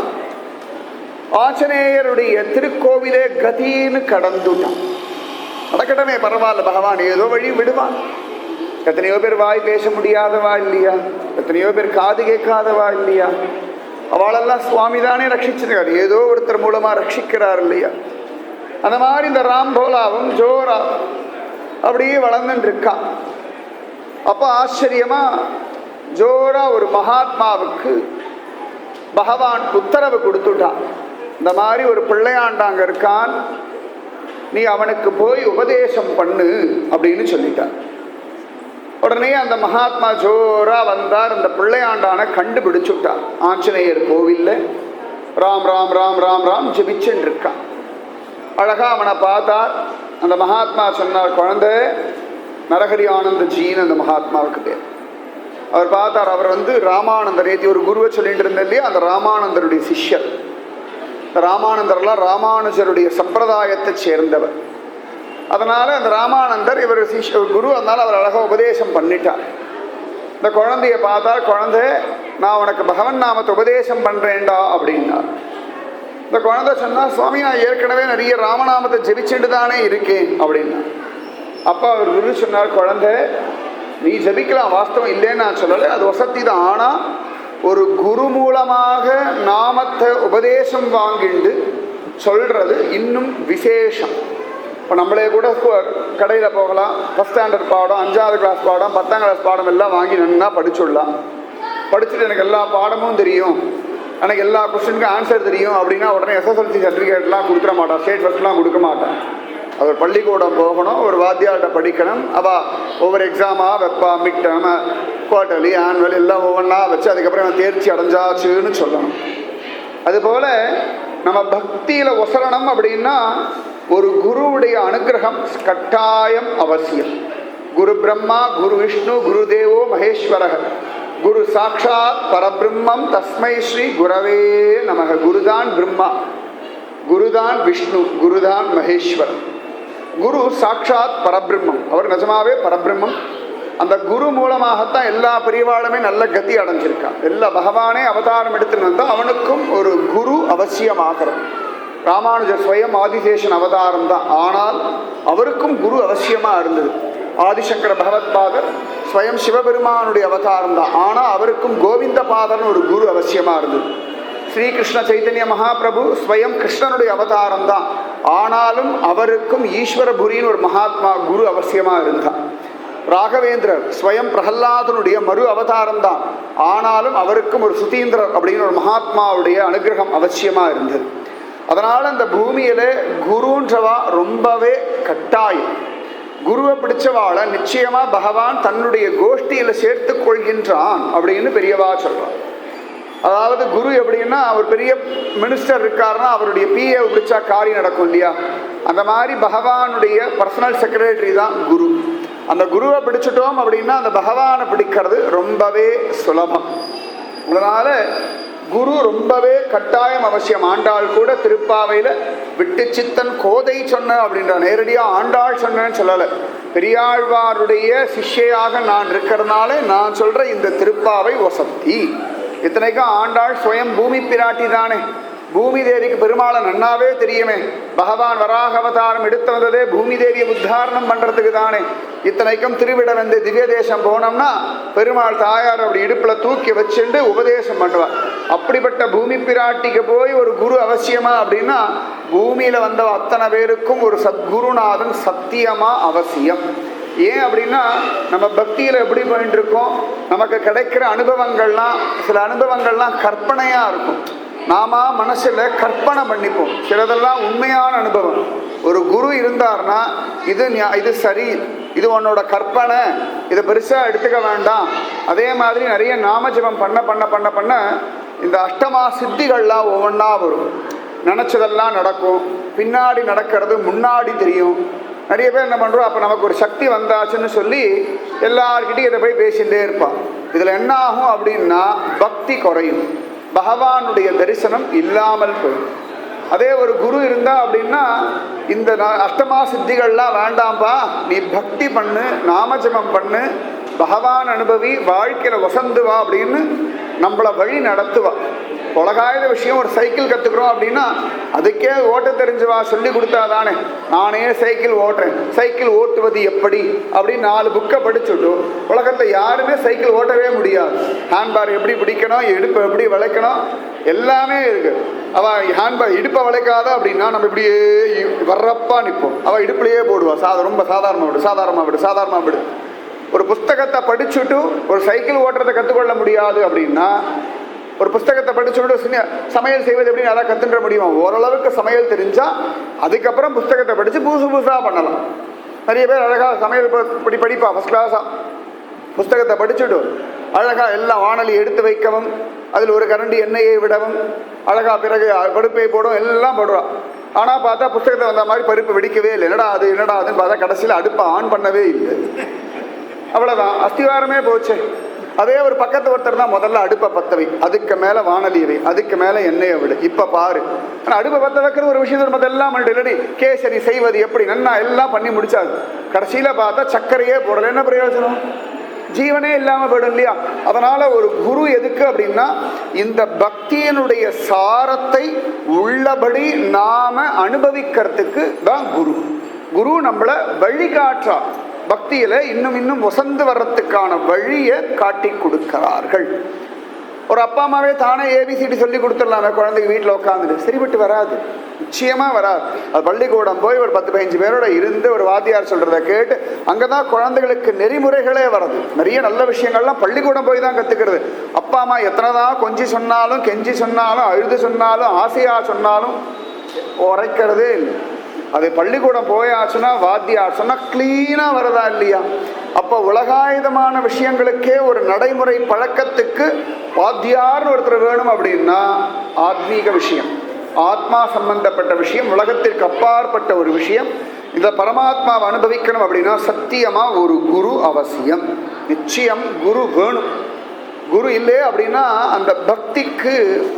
ஆஞ்சநேயருடைய திருக்கோவிலே கதின்னு கடந்துட்டான். நடக்கட்டமே, பரவாயில்ல, பகவான் ஏதோ வழி விடுவான். எத்தனையோ பேர் வாய் பேச முடியாதவா இல்லையா, எத்தனையோ பேர் காது கேட்காதவா இல்லையா, அவளெல்லாம் சுவாமி தானே ரட்சிச்சிருக்காரு, ஏதோ ஒருத்தர் மூலமா ரட்சிக்கிறார் இல்லையா. அந்த மாதிரி இந்த ராம் போலாவும் ஜோரா அப்படியே வளர்ந்துட்டு இருக்கான். அப்போ ஆச்சரியமா ஜோரா ஒரு மகாத்மாவுக்கு பகவான் உத்தரவு கொடுத்துட்டான். இந்த மாதிரி ஒரு பிள்ளையாண்டாங்க இருக்கான், நீ அவனுக்கு போய் உபதேசம் பண்ணு அப்படின்னு சொல்லிட்டான். உடனே அந்த மகாத்மா ஜோரா வந்தார். அந்த பிள்ளையாண்டான கண்டுபிடிச்சுட்டார். ஆஞ்சநேயர் கோவில்ல ராம் ராம் ராம் ராம் ராம் ஜெபிச்சுன்னு இருக்கான். அழகா அவனை பார்த்தார். அந்த மகாத்மா சொன்னார், குழந்தை நரஹரி ஆனந்த ஜீன்னு அந்த மகாத்மாவுக்கு பேர். அவர் பார்த்தார், அவர் ராமானந்தர், ஏற்றி ஒரு குருவை சொல்லிட்டு இருந்த இல்லையா, அந்த ராமானந்தருடைய சிஷ்யர். இந்த ராமானந்தர்லாம் ராமானுஜருடைய சம்பிரதாயத்தை சேர்ந்தவர். அதனால் அந்த ராமானந்தர் இவர் குரு, அதனால் அவர் அழகாக உபதேசம் பண்ணிட்டார். இந்த குழந்தைய பார்த்தால், குழந்தை நான் உனக்கு பகவன் நாமத்தை உபதேசம் பண்ணுறேன்டா அப்படின்னார். இந்த குழந்தை சொன்னால், சுவாமி நான் ஏற்கனவே நிறைய ராமநாமத்தை ஜெபிச்சுட்டு தானே இருக்கேன் அப்படின்னா. அப்போ அவர் குரு சொன்னார், குழந்தை நீ ஜபிக்கலாம், வாஸ்தவம் இல்லைன்னு நான் சொல்லலை, அது வசதி தான். ஆனால் ஒரு குரு மூலமாக நாமத்தை உபதேசம் வாங்கிண்டு சொல்கிறது இன்னும் விசேஷம். இப்போ நம்மளே கூட கடையில் போகலாம், ஃபஸ்ட் ஸ்டாண்டர்ட் பாடம், 5ஆவது கிளாஸ் பாடம், 10ஆம் கிளாஸ் பாடம் எல்லாம் வாங்கி நன்னா படிச்சுடலாம். படிச்சுட்டு எனக்கு எல்லா பாடமும் தெரியும், எனக்கு எல்லா கொஸ்டினுக்கும் ஆன்சர் தெரியும் அப்படின்னா உடனே எஸ்எஸ்எல்சி சர்டிஃபிகேட்லாம் கொடுத்துட மாட்டான், ஸ்டேட் ஃபஸ்ட்லாம் கொடுக்க மாட்டான். அவர் பள்ளிக்கூடம் போகணும், ஒரு வாத்தியார்கிட்ட படிக்கணும். அவள் ஒவ்வொரு எக்ஸாமாக வைப்பா, மிட் டேர்ம், குவார்ட்டர்லி, ஆனுவல் எல்லாம் ஒவ்வொன்றா வச்சு அதுக்கப்புறம் தேர்ச்சி அடைஞ்சாச்சுன்னு சொல்லணும். அதுபோல் நம்ம பக்தியில் ஒசரணும் அப்படின்னா ஒரு குருவுடைய அனுகிரகம் கட்டாயம் அவசியம். குரு பிரம்மா குரு விஷ்ணு குரு தேவோ மகேஸ்வரக குரு சாட்சாத் பரபிரம்மம் தஸ்மை ஸ்ரீ குரவே நமக. குருதான் பிரம்மா, குருதான் விஷ்ணு, குருதான் மகேஸ்வரன். குரு சாட்சாத் பரபிரம்மம், அவர் நிஜமாவே பரபிரம்மம். அந்த குரு மூலமாகத்தான் எல்லா பெரியவாளுமே நல்ல கதி அடைஞ்சிருக்கான். எல்லா பகவானே அவதாரம் எடுத்துன்னு வந்தால் அவனுக்கும் ஒரு குரு அவசியமாகிறது. ராமானுஜர் ஸ்வயம் ஆதிசேஷன் அவதாரம் தான், ஆனால் அவருக்கும் குரு அவசியமாக இருந்தது. ஆதிசங்கர பகவத்பாதர் ஸ்வயம் சிவபெருமானுடைய அவதாரம் தான், ஆனால் அவருக்கும் கோவிந்த பாதர்னு ஒரு குரு அவசியமாக இருந்தது. ஸ்ரீகிருஷ்ண சைத்தன்ய மகாபிரபு ஸ்வயம் கிருஷ்ணனுடைய அவதாரம் தான், ஆனாலும் அவருக்கும் ஈஸ்வரபுரின்னு ஒரு மகாத்மா குரு அவசியமாக இருந்தார். ராகவேந்திரர் ஸ்வயம் பிரகல்லாதனுடைய மறு அவதாரம் தான், ஆனாலும் அவருக்கும் ஒரு சுதீந்திரர் அப்படின்னு ஒரு மகாத்மாவுடைய அனுகிரகம் அவசியமாக இருந்தது. அதனால் அந்த பூமியில் குருன்றவா ரொம்பவே கட்டாயம். குருவை பிடிச்சவாளை நிச்சயமாக பகவான் தன்னுடைய கோஷ்டியில் சேர்த்து கொள்கின்றான் அப்படின்னு பெரியவா சொல்கிறான். அதாவது குரு எப்படின்னா, ஒரு பெரிய மினிஸ்டர் இருக்காருன்னா அவருடைய பிஏ பிடிச்சா காரியம் நடக்கும் இல்லையா, அந்த மாதிரி பகவானுடைய பர்சனல் செக்ரட்டரி தான் குரு. அந்த குருவை பிடிச்சிட்டோம் அப்படின்னா அந்த பகவானை பிடிக்கிறது ரொம்பவே சுலபம். அதனால் குரு ரொம்பவே கட்டாயம் அவசியம். ஆண்டாள் கூட திருப்பாவையில் விட்டு சித்தன் கோதை சொன்ன அப்படின்ற, நேரடியாக ஆண்டாள் சொன்னேன்னு சொல்லலை, பெரியாழ்வாருடைய சிஷ்யையாக நான் இருக்கிறதுனால நான் சொல்கிற இந்த திருப்பாவை வசத்தி. இத்தனைக்கும் ஆண்டாள் ஸ்வயம் பூமி பிராட்டி தானே, பூமி தேவிக்கு பெருமாளை நன்னாவே தெரியுமே. பகவான் வராக அவதாரம் எடுத்து வந்ததே பூமி தேவியை உத்தாரணம் பண்ணுறதுக்கு தானே. இத்தனைக்கும் திருவிடம் வந்து திவ்ய தேசம் போனோம்னா பெருமாள் தாயார் அப்படி இடுப்பில் தூக்கி வச்சுட்டு உபதேசம் பண்ணுவார். அப்படிப்பட்ட பூமி பிராட்டிக்கு போய் ஒரு குரு அவசியமா அப்படின்னா, பூமியில் வந்த அத்தனை பேருக்கும் ஒரு சத்குருநாதன் சத்தியமாக அவசியம். ஏன் அப்படின்னா, நம்ம பக்தியில் எப்படி போயிட்டு இருக்கோம், நமக்கு கிடைக்கிற அனுபவங்கள்லாம் சில அனுபவங்கள்லாம் கற்பனையாக இருக்கும். நாம மனசில் கற்பனை பண்ணிப்போம், சிலதெல்லாம் உண்மையான அனுபவம். ஒரு குரு இருந்தார்னா இது சரி, இது உன்னோட கற்பனை, இதை பெருசாக எடுத்துக்க வேண்டாம். அதே மாதிரி நிறைய நாமஜபம் பண்ண பண்ண பண்ண பண்ண இந்த அஷ்டமா சித்திகள்லாம் ஒவ்வொன்றா வரும். நினச்சதெல்லாம் நடக்கும், பின்னாடி நடக்கிறது முன்னாடி தெரியும். நிறைய பேர் என்ன பண்ணுறோம், அப்போ நமக்கு ஒரு சக்தி வந்தாச்சுன்னு சொல்லி எல்லார்கிட்டையும் இதை போய் பேசிகிட்டே இருப்பான். இதில் என்ன ஆகும் அப்படின்னா பக்தி குறையும், பகவானுடைய தரிசனம் இல்லாமல் போயிடும். அதே ஒரு குரு இருந்தா அப்படின்னா இந்த அஷ்டமா சித்திகள்லாம் வேண்டாம்பா, நீ பக்தி பண்ணு, நாமஜபம் பண்ணு, பகவான் அனுபவி, வாழ்க்கையில் வசந்துவா அப்படின்னு நம்மளை வழி நடத்துவா. உலகாயுத விஷயம், ஒரு சைக்கிள் கற்றுக்குறோம் அப்படின்னா அதுக்கே ஓட்ட தெரிஞ்சவா சொல்லி கொடுத்தா தானே. நானே சைக்கிள் ஓட்டுறேன், சைக்கிள் ஓட்டுவது எப்படி அப்படின்னு 4 புக்கை படிச்சுட்டு உலகத்தில் யாருமே சைக்கிள் ஓட்டவே முடியாது. ஹேண்ட்பார் எப்படி பிடிக்கணும், இடுப்பை எப்படி வளைக்கணும், எல்லாமே இருக்கு. அவள் ஹேண்ட்பார் இடுப்பை வளைக்காத அப்படின்னா நம்ம இப்படியே வர்றப்பா நிற்போம். அவள் இடுப்புலையே போடுவா, ரொம்ப சாதாரணமாக விடு. ஒரு புஸ்தகத்தை படிச்சுட்டு ஒரு சைக்கிள் ஓட்டுறதை கற்றுக்கொள்ள முடியாது அப்படின்னா, ஒரு புஸ்தகத்தை படிச்சுட்டு சமையல் செய்வது எப்படின்னு அதை கற்றுன்ற முடியுமா? ஓரளவுக்கு சமையல் தெரிஞ்சால் அதுக்கப்புறம் புஸ்தகத்தை படித்து புதுசாக பண்ணலாம். நிறைய பேர் அழகாக சமையல் படிப்பா, ஃபஸ்ட் கிளாஸாக புஸ்தகத்தை படிச்சுட்டு அழகாக எல்லாம் வானொலி எடுத்து வைக்கவும், அதில் ஒரு கரண்டி எண்ணெயை விடவும், அழகாக பிறகு படுப்பை போடவும் எல்லாம் போடுவாள். ஆனால் பார்த்தா புத்தகத்தை வந்த மாதிரி பருப்பு வெடிக்கவே இல்லை. என்னடா அதுன்னு பார்த்தா கடைசியில் அடுப்பை ஆன் பண்ணவே இல்லை. அவ்வளோதான், அஸ்திவாரமே போச்சு. அதே ஒரு பக்கத்து ஒருத்தர் தான் முதல்ல அடுப்பை பற்ற வை, அதுக்கு மேலே வானலியை வை, அதுக்கு மேலே எண்ணெயை விடு, இப்போ பாரு. ஆனால் அடுப்பை பற்ற வைக்கிற ஒரு விஷயத்தை மற்றெல்லாம் பண்ணிட்டு இல்லடி கேசரி செய்வது எப்படி நன்னா எல்லாம் பண்ணி முடிச்சாது. கடைசியில் பார்த்தா சர்க்கரையே போடலை, என்ன பிரயோஜனம்? ஜீவனே இல்லாமல் போயிடும் இல்லையா? அதனால ஒரு குரு எதுக்கு அப்படின்னா, இந்த பக்தியினுடைய சாரத்தை உள்ளபடி நாம அனுபவிக்கிறதுக்கு தான் குரு. குரு நம்மளை வழிகாற்றா, பக்தியில இன்னும் வசந்து வர்றதுக்கான வழியை காட்டி கொடுக்கிறார்கள். ஒரு அப்பா அம்மாவே தானே ஏபிசிடி சொல்லி கொடுத்துடலாமே குழந்தைக்கு வீட்டில் உட்காந்துட்டு, சரிபட்டு வராது, நிச்சயமாக வராது. அது பள்ளிக்கூடம் போய் ஒரு 10-15 பேரோட இருந்து ஒரு வாத்தியார் சொல்கிறத கேட்டு அங்கே தான் குழந்தைகளுக்கு நெறிமுறைகளே வருது. நிறைய நல்ல விஷயங்கள்லாம் பள்ளிக்கூடம் போய் தான் கற்றுக்கிறது. அப்பா அம்மா எத்தனை தான் கொஞ்சி சொன்னாலும் கெஞ்சி சொன்னாலும் அழுது சொன்னாலும் ஆசையாக சொன்னாலும் உரைக்கிறதே இல்லை. அது பள்ளிக்கூடம் போயாச்சுன்னா வாத்தியார் சொன்னால் க்ளீனாக வருதா இல்லையா? அப்போ உலகாயுதமான விஷயங்களுக்கே ஒரு நடைமுறை பழக்கத்துக்கு வாத்தியார்னு ஒருத்தர் வேணும் அப்படின்னா ஆத்மீக விஷயம், ஆத்மா சம்பந்தப்பட்ட விஷயம், உலகத்திற்கு அப்பாற்பட்ட ஒரு விஷயம், இந்த பரமாத்மாவை அனுபவிக்கணும் அப்படின்னா சத்தியமாக ஒரு குரு அவசியம். நிச்சயம் குரு வேணும். குரு இல்லை அப்படின்னா அந்த பக்திக்கு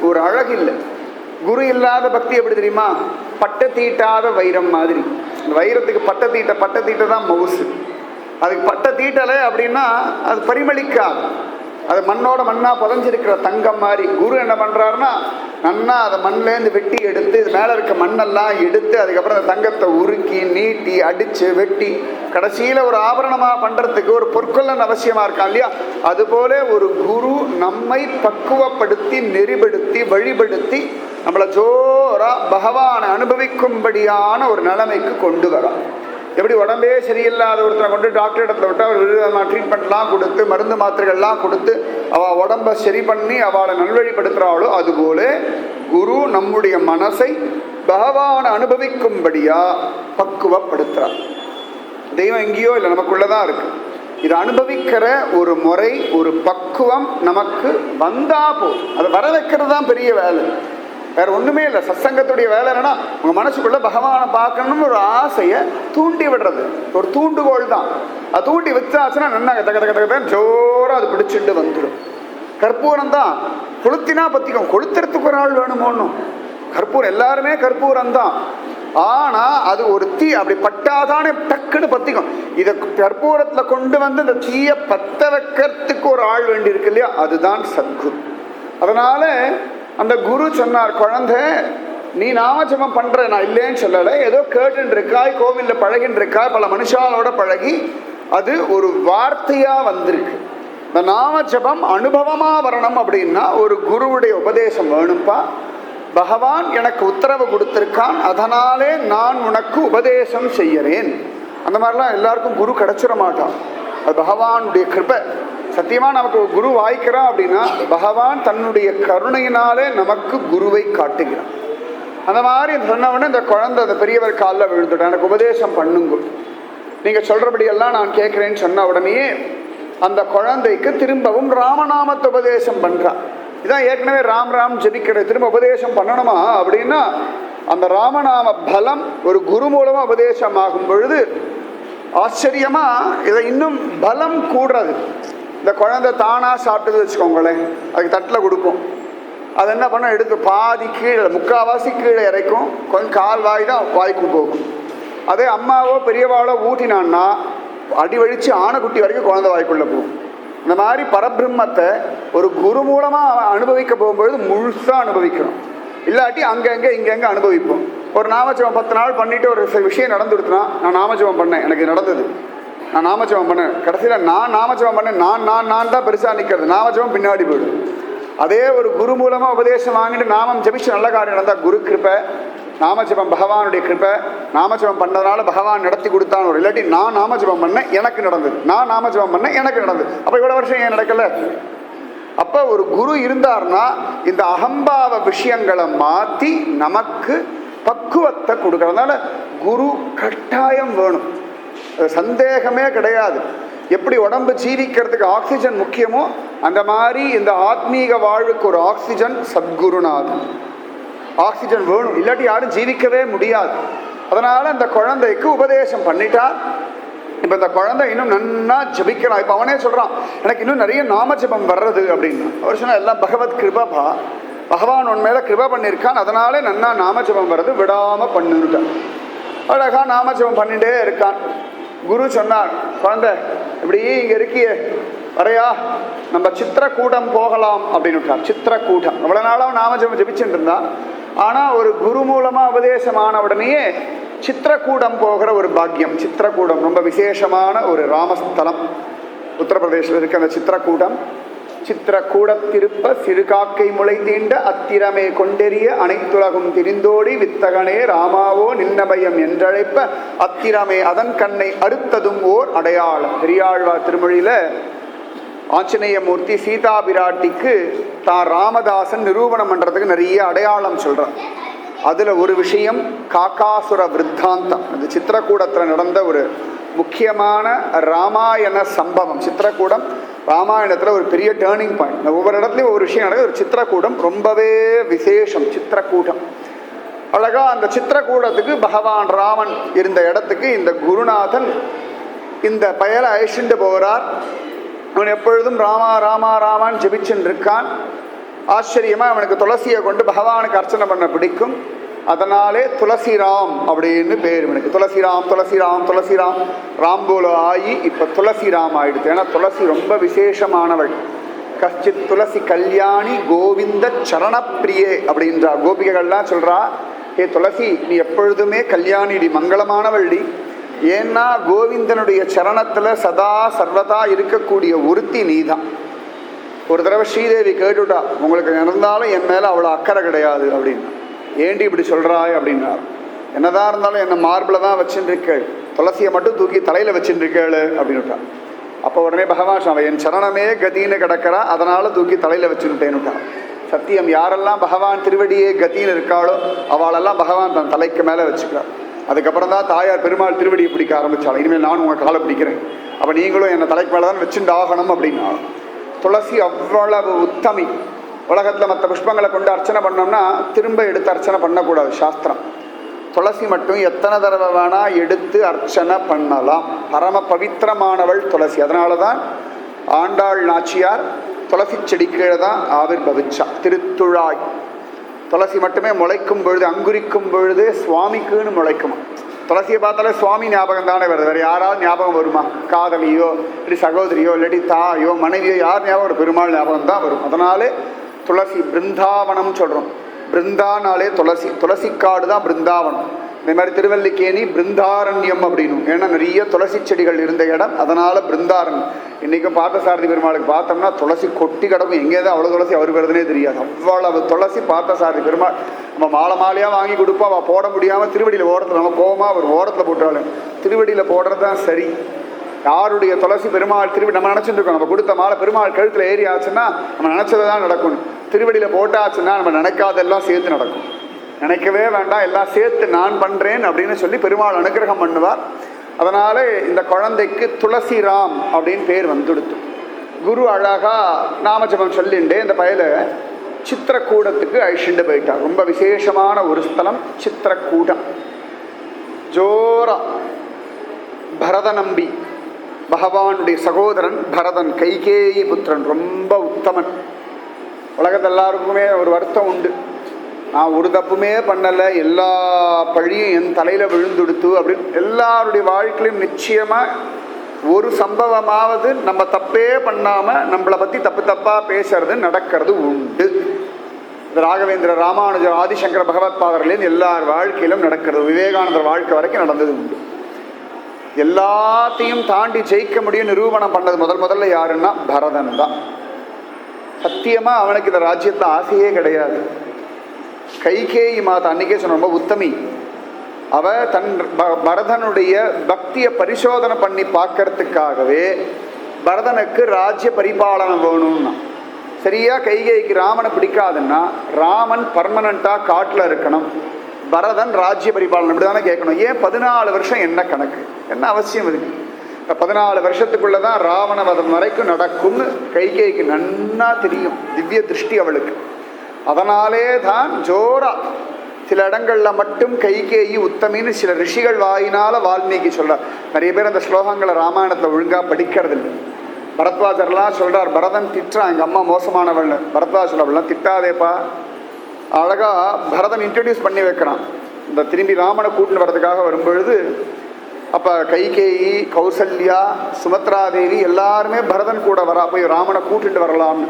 ஒரு அழகு இல்லை. குரு இல்லாத பக்தி எப்படி தெரியுமா? பட்டை தீட்டாத வைரம் மாதிரி. இந்த வைரத்துக்கு பட்டை தீட்ட தான் மவுசு. அதுக்கு பட்டை தீட்டலை அப்படின்னா அது பரிமளிக்காது. அது மண்ணோட மண்ணாக புதஞ்சிருக்கிற தங்கம் மாதிரி. குரு என்ன பண்ணுறாருன்னா, நன்னா அதை மண்லேருந்து வெட்டி எடுத்து இது மேலே இருக்க மண்ணெல்லாம் எடுத்து அதுக்கப்புறம் அந்த தங்கத்தை உருக்கி நீட்டி அடித்து வெட்டி கடைசியில் ஒரு ஆபரணமாக பண்ணுறதுக்கு ஒரு பொற்கொள்ளன் அவசியமாக இருக்கான் இல்லையா? அதுபோல ஒரு குரு நம்மை பக்குவப்படுத்தி நெறிப்படுத்தி வழிபடுத்தி நம்மளை ஜோரா பகவானை அனுபவிக்கும்படியான ஒரு நிலைமைக்கு கொண்டு வரான். எப்படி உடம்பே சரியில்லாத ஒருத்தரை கொண்டு டாக்டர் இடத்துல விட்டு அவர் விதமான ட்ரீட்மெண்ட்லாம் கொடுத்து மருந்து மாத்திரைகள்லாம் கொடுத்து அவள் உடம்பை சரி பண்ணி அவளை நல்வழிப்படுத்துகிறாளோ அதுபோல குரு நம்முடைய மனசை பகவானை அனுபவிக்கும்படியா பக்குவப்படுத்துகிறார். தெய்வம் எங்கேயோ இல்லை, நமக்குள்ளதான் இருக்கு. இதை அனுபவிக்கிற ஒரு முறை, ஒரு பக்குவம் நமக்கு வந்தா போதும். அதை வர வைக்கிறது தான் பெரிய வேலை, வேற ஒண்ணுமே இல்லை. சத்சங்கத்துடைய வேலை என்னன்னா, உங்க மனசுக்குள்ள பகவானை பார்க்கணும்னு ஒரு ஆசையை தூண்டி விடுறது, ஒரு தூண்டுகோள் தான். அது தூண்டி வச்சாச்சுன்னா நல்லா தக ஜோரா அது பிடிச்சிட்டு வந்துடும். கற்பூரம் தான் கொளுத்தினா பத்திக்கும், கொளுத்துறதுக்கு ஒரு ஆள் வேணுமோன்னு. கற்பூரம் எல்லாருமே கற்பூரம் தான், ஆனா அது ஒரு தீ அப்படி பட்டாதானே டக்குன்னு பத்திக்கும். இதை கற்பூரத்துல கொண்டு வந்து இந்த தீய பத்த வைக்கிறதுக்கு ஒரு ஆள் வேண்டி இருக்கு இல்லையா? அதுதான் சத்குரு. அதனால அந்த குரு சொன்னார், குழந்தை நீ நாமஜபம் பண்ற, நான் இல்லைன்னு சொல்லலை, ஏதோ கேட்டுன்னு இருக்காய், கோவில்ல பழகின்னு இருக்காய், பல மனுஷாலோட பழகி அது ஒரு வார்த்தையா வந்திருக்கு. இந்த நாமஜபம் அனுபவமா வரணும் அப்படின்னா ஒரு குருவுடைய உபதேசம் வேணும்பா. பகவான் எனக்கு உத்தரவு கொடுத்திருக்கான், அதனாலே நான் உனக்கு உபதேசம் செய்யறேன். அந்த மாதிரிலாம் எல்லாருக்கும் குரு கிடைச்சிட மாட்டான். அது பகவானுடைய கிருபை. சத்தியமா நமக்கு குரு வாய்க்கிறான் அப்படின்னா பகவான் தன்னுடைய கருணையினாலே நமக்கு குருவை காட்டுகிறான். அந்த மாதிரி சொன்னவொடனே இந்த குழந்தை அந்த பெரியவர் காலில் விழுந்துட்டேன், எனக்கு உபதேசம் பண்ணுங்க, நீங்க சொல்றபடியெல்லாம் நான் கேட்கிறேன்னு சொன்ன உடனேயே அந்த குழந்தைக்கு திரும்பவும் ராமநாமத்தை உபதேசம் பண்றான். இதான் ஏற்கனவே ராம் ராம் ஜபிக்கிற, திரும்ப உபதேசம் பண்ணணுமா அப்படின்னா அந்த ராமநாம பலம் ஒரு குரு மூலமா உபதேசம் ஆகும் பொழுது ஆச்சரியமா இதை இன்னும் பலம் கூடுறது. இந்த குழந்தை தானா சாப்பிட்டது வச்சுக்கோங்களேன், அதுக்கு தட்டில் கொடுக்கும், அது என்ன பண்ண எடுத்து பாதி கீழே முக்கால்வாசி கீழே இறைக்கும், கொஞ்சம் கால் வாய் தான் வாய்க்கும் போகும். அதே அம்மாவோ பெரியவாளோ ஊட்டினான்னா அடி வழித்து ஆனைக்குட்டி வரைக்கும் குழந்தை வாய்க்குள்ளே போகும். இந்த மாதிரி பரபிரம்மத்தை ஒரு குரு மூலமாக அனுபவிக்க போகும்பொழுது முழுசாக அனுபவிக்கணும், இல்லாட்டி அங்கங்கே இங்கங்கே அனுபவிப்போம். ஒரு நாமஜபம் 10 நாள் பண்ணிட்டு ஒரு விஷயம் நடந்துடுத்துனா, நான் நாமஜபம் பண்ணேன், எனக்கு நடந்தது, நான் நாமஜபம் பண்ணேன், கடைசியில் நான் நாமஜபம் பண்ணேன், நான் தான் பெருசாக நிற்கிறது, நாமஜபம் பின்னாடி போயிடும். அதே ஒரு குரு மூலமாக உபதேசம் வாங்கிட்டு நாமம் ஜபிச்சு நல்ல காரியம் நடந்தால் குரு கிருப்பை, நாமஜபம் பகவானுடைய கிருப்பை, நாமஜபம் பண்ணதுனால பகவான் நடத்தி கொடுத்தான்னு ஒரு, இல்லாட்டி நான் நாமஜபம் பண்ணேன் எனக்கு நடந்தது, நான் நாமஜபம் பண்ணேன் எனக்கு நடந்தது, அப்போ இவ்வளோ வருஷம் ஏன் நடக்கலை? அப்போ ஒரு குரு இருந்தார்னா இந்த அகம்பாவ விஷயங்களை மாற்றி நமக்கு பக்குவத்தை கொடுக்கறதுனால குரு கட்டாயம் வேணும், சந்தேகமே கிடையாது. எப்படி உடம்பு ஜீவிக்கிறதுக்கு ஆக்சிஜன் முக்கியமோ அந்த மாதிரி இந்த ஆத்மீக வாழ்வுக்கு ஒரு ஆக்சிஜன் சத்குருநாதன். ஆக்சிஜன் வேணும், இல்லாட்டி யாரும் ஜீவிக்கவே முடியாது. அதனால அந்த குழந்தைக்கு உபதேசம் பண்ணிட்டார். இப்போ இந்த குழந்தை இன்னும் நன்னா ஜபிக்கிறான். இப்போ அவனே சொல்றான், எனக்கு இன்னும் நிறைய நாம ஜபம் வர்றது அப்படின்னு. அவர் சொன்னா, எல்லாம் பகவத் கிருபா, பகவான் உன் மேல கிருபா பண்ணியிருக்கான், அதனாலே நன்னா நாம ஜபம் வர்றது, விடாம பண்ணுட்டான். அழகா நாம ஜபம் பண்ணிட்டே இருக்கான். குரு சொன்னார், குழந்தை இப்படி இங்க இருக்கியே, வரையா நம்ம சித்திரக்கூடம் போகலாம் அப்படின்னு. சித்திரக்கூடம் அவ்வளவு நாளாக நாம ஜபம் ஜபிச்சுட்டு இருந்தான். ஆனா ஒரு குரு மூலமா உபதேசமான உடனேயே சித்திரக்கூடம் போகிற ஒரு பாக்கியம். சித்திரக்கூடம் ரொம்ப விசேஷமான ஒரு ராமஸ்தலம், உத்தரப்பிரதேசில் இருக்க அந்த சித்திரக்கூடம். சித்திரக்கூடத்திருப்ப சிறுகாக்கை முளை தீண்ட அத்திரமே கொண்டெறிய அனைத்துலகும் திரிந்தோடி வித்தகனே ராமாவோ நின்னபயம் என்றழைப்ப அத்திரமே அதன் கண்ணை அறுத்ததும் ஓர் அடையாளம். பெரியாழ்வார் திருமொழியில ஆஞ்சநேயமூர்த்தி சீதா பிராட்டிக்கு தான் ராமதாசன் நிரூபணம் பண்றதுக்கு நிறைய அடையாளம் சொல்றார். அதுல ஒரு விஷயம் காக்காசுர விருத்தாந்தம். அது சித்திரக்கூடத்தில் நடந்த ஒரு முக்கியமான ராமாயண சம்பவம். சித்திரக்கூடம் ராமாயணத்தில் ஒரு பெரிய டேர்னிங் பாயிண்ட். ஒவ்வொரு இடத்துலையும் ஒரு விஷயம் நடக்குது. ஒரு சித்திரக்கூடம் ரொம்பவே விசேஷம். சித்திரக்கூடம் அழகா அந்த சித்திரக்கூடத்துக்கு பகவான் ராமன் இருந்த இடத்துக்கு இந்த குருநாதன் இந்த பயலை அழிச்சுட்டு போகிறார். அவன் எப்பொழுதும் ராமா ராமா ராமான்னு ஜெபிச்சுட்டு இருக்கான். ஆச்சரியமா அவனுக்கு துளசியை கொண்டு பகவானுக்கு அர்ச்சனை பண்ண பிடிக்கும். அதனாலே துளசிராம் அப்படின்னு பேர் இவனுக்கு. துளசிராம் துளசிராம் துளசிராம் ராம்போல ஆகி இப்போ துளசிராம் ஆயிடுது. ஏன்னா துளசி ரொம்ப விசேஷமானவள். கஷ்டித் துளசி கல்யாணி கோவிந்த சரணப்பிரியே அப்படின்றா. கோபிகைகள்லாம் சொல்றா, ஏ துளசி நீ எப்பொழுதுமே கல்யாணிடி, மங்களமானவள்டி. ஏன்னா கோவிந்தனுடைய சரணத்துல சதா சர்வதா இருக்கக்கூடிய ஒருத்தி நீதான். ஒரு தடவை ஸ்ரீதேவி கேட்டுட்டா, உங்களுக்கு நடந்தாலும் என் மேல அவ்வளோ அக்கறை கிடையாது அப்படின்னு. ஏண்டி இப்படி சொல்றாய் அப்படின்னார். என்னதான் இருந்தாலும் என்ன மார்பில் தான் வச்சுருக்கேள், துளசியை மட்டும் தூக்கி தலையில வச்சுருக்கேள் அப்படின்னுட்டா. அப்போ உடனே பகவான் அவன் என் சரணமே கதின்னு கிடக்கிறா, அதனால தூக்கி தலையில வச்சுட்டேன்னுட்டா. சத்தியம், யாரெல்லாம் பகவான் திருவடியே கத்தின்னு இருக்காளோ அவளெல்லாம் பகவான் தன் தலைக்கு மேலே வச்சுக்கிறார். அதுக்கப்புறம் தான் தாயார் பெருமாள் திருவடியை பிடிக்க ஆரம்பிச்சாள். இனிமேல் நானும் உங்கள் காலை பிடிக்கிறேன், அப்போ நீங்களும் என்னை தலைக்கு மேலே தான் வச்சுட்டு ஆகணும் அப்படின்னா. துளசி அவ்வளவு உத்தமி. உலகத்தில் மற்ற புஷ்பங்களை கொண்டு அர்ச்சனை பண்ணோம்னா திரும்ப எடுத்து அர்ச்சனை பண்ணக்கூடாது சாஸ்திரம். துளசி மட்டும் எத்தனை தடவை வேணா எடுத்து அர்ச்சனை பண்ணலாம். பரம பவித்திரமானவள் துளசி. அதனால தான் ஆண்டாள் நாச்சியார் துளசி செடி கீழே தான் ஆவிர்பவிச்சா. திருத்துழாய் துளசி மட்டுமே முளைக்கும் பொழுது, அங்குரிக்கும் பொழுது சுவாமிக்குன்னு முளைக்குமா. துளசியை பார்த்தாலே சுவாமி ஞாபகம் தானே வருது, வேறு யாராவது ஞாபகம் வருமா? காதலியோ இல்லாட்டி சகோதரியோ இல்லாட்டி தாயோ மனைவியோ யார் ஞாபகம் வரும்? பெருமாள் ஞாபகம் தான் வரும். அதனாலே துளசி பிருந்தாவனம் சொல்கிறோம். பிருந்தானாலே துளசி, துளசிக்காடு தான் பிருந்தாவனம். இதே மாதிரி திருவல்லிக்கேணி பிருந்தாரண்யம் அப்படின்னு, ஏன்னா நிறைய துளசி செடிகள் இருந்த இடம், அதனால பிருந்தாரண்யம். இன்றைக்கும் பார்த்தசாரதி பெருமாளுக்கு பார்த்தோம்னா துளசி கொட்டி கிடக்கும். எங்கேதான் அவ்வளோ துளசி அவர் வருதுனே தெரியாது, அவ்வளவு துளசி. பார்த்தசாரதி பெருமாள் நம்ம மாலை மாலையாக வாங்கி கொடுப்பா, அவள் போட முடியாமல் திருவடியில் ஓரத்தில் நம்ம போவோமா, அவர் ஓரத்தில் போட்டுறாள். திருவடியில் போடுறது தான் சரி. யாருடைய துளசி பெருமாள் திருவடி நம்ம நினச்சிட்டு இருக்கோம், நம்ம கொடுத்த மாலை பெருமாள் கழுத்தில் ஏறி ஆச்சுன்னா நம்ம நினச்சது தான் நடக்கும். திருவடியில் போட்டாச்சுன்னா நம்ம நினைக்காதெல்லாம் சேர்த்து நடக்கும். நினைக்கவே வேண்டாம், எல்லாம் சேர்த்து நான் பண்ணுறேன் அப்படின்னு சொல்லி பெருமாள் அனுகிரகம் பண்ணுவார். அதனால இந்த குழந்தைக்கு துளசிராம் அப்படின்னு பேர் வந்துடுத்து. குரு அழகா நாமஜபம் சொல்லிண்டே இந்த பயலை சித்திரக்கூடத்துக்கு அழிச்சுட்டு போயிட்டார். ரொம்ப விசேஷமான ஒரு ஸ்தலம் சித்திரக்கூடம். ஜோரா பரதநம்பி, பகவானுடைய சகோதரன் பரதன், கைகேயி புத்திரன், ரொம்ப உத்தமன். உலகத்தில் எல்லாருக்குமே ஒரு வருத்தம் உண்டு, நான் ஒரு தப்புமே பண்ணலை, எல்லா பழியும் என் தலையில் விழுந்துடுத்து அப்படின்னு. எல்லாருடைய வாழ்க்கையிலும் நிச்சயமாக ஒரு சம்பவமாவது நம்ம தப்பே பண்ணாமல் நம்மளை பற்றி தப்பு தப்பாக பேசுறது நடக்கிறது உண்டு. ராகவேந்திர ராமானுஜர் ஆதிசங்கர பகவத் பாதர்லேருந்து எல்லார் வாழ்க்கையிலும் நடக்கிறது. விவேகானந்தர் வாழ்க்கை வரைக்கும் நடந்தது உண்டு. எல்லாத்தையும் தாண்டி ஜெயிக்க முடியும் நிரூபணம் பண்ணது முதல்ல யாருன்னா பரதன் தான். சத்தியமாக அவனுக்கு இந்த ராஜ்யத்தில் ஆசையே கிடையாது. கைகேயி மாதா அன்னைக்கே சொன்ன ரொம்ப உத்தமி. அவ தன் பரதனுடைய பக்தியை பரிசோதனை பண்ணி பார்க்கறதுக்காகவே பரதனுக்கு ராஜ்ய பரிபாலனம் வேணும்னா. சரியா கைகேயிக்கு ராமனை பிடிக்காதுன்னா ராமன் பர்மனண்டா காட்டில் இருக்கணும், பரதன் ராஜ்ய பரிபாலனம் இப்படி தானே கேட்கணும். ஏன் 14 வருஷம் என்ன கணக்கு, என்ன அவசியம் இருக்கு? 14 வருஷத்துக்குள்ளதான் ராவணவதம் வரைக்கும் நடக்கும்னு கைகேயிக்கு நன்னா தெரியும், திவ்ய திருஷ்டி அவளுக்கு. அதனாலே தான் ஜோரா சில இடங்களில் மட்டும் கைகேயி உத்தமின்னு சில ரிஷிகள் வாயினால வால்மீகி சொல்றார். நிறைய பேர் அந்த ஸ்லோகங்களை ராமாயணத்தில் ஒழுங்காக படிக்கிறது இல்லை. பரத்வாஜர்லாம் சொல்றார், பரதன் திட்டுறான் எங்கள் அம்மா மோசமானவள்னு. பரத்வாஜ் சொல்ல திட்டாதேப்பா. அழகா பரதன் இன்ட்ரடியூஸ் பண்ணி வைக்கிறான். இந்த திரும்பி ராமனை கூட்டின்னு வர்றதுக்காக வரும்பொழுது அப்போ கைகேயி, கௌசல்யா, சுமத்ராதேவி எல்லாருமே பரதன் கூட வரா, போய் ராமனை கூட்டிட்டு வரலாம்னு.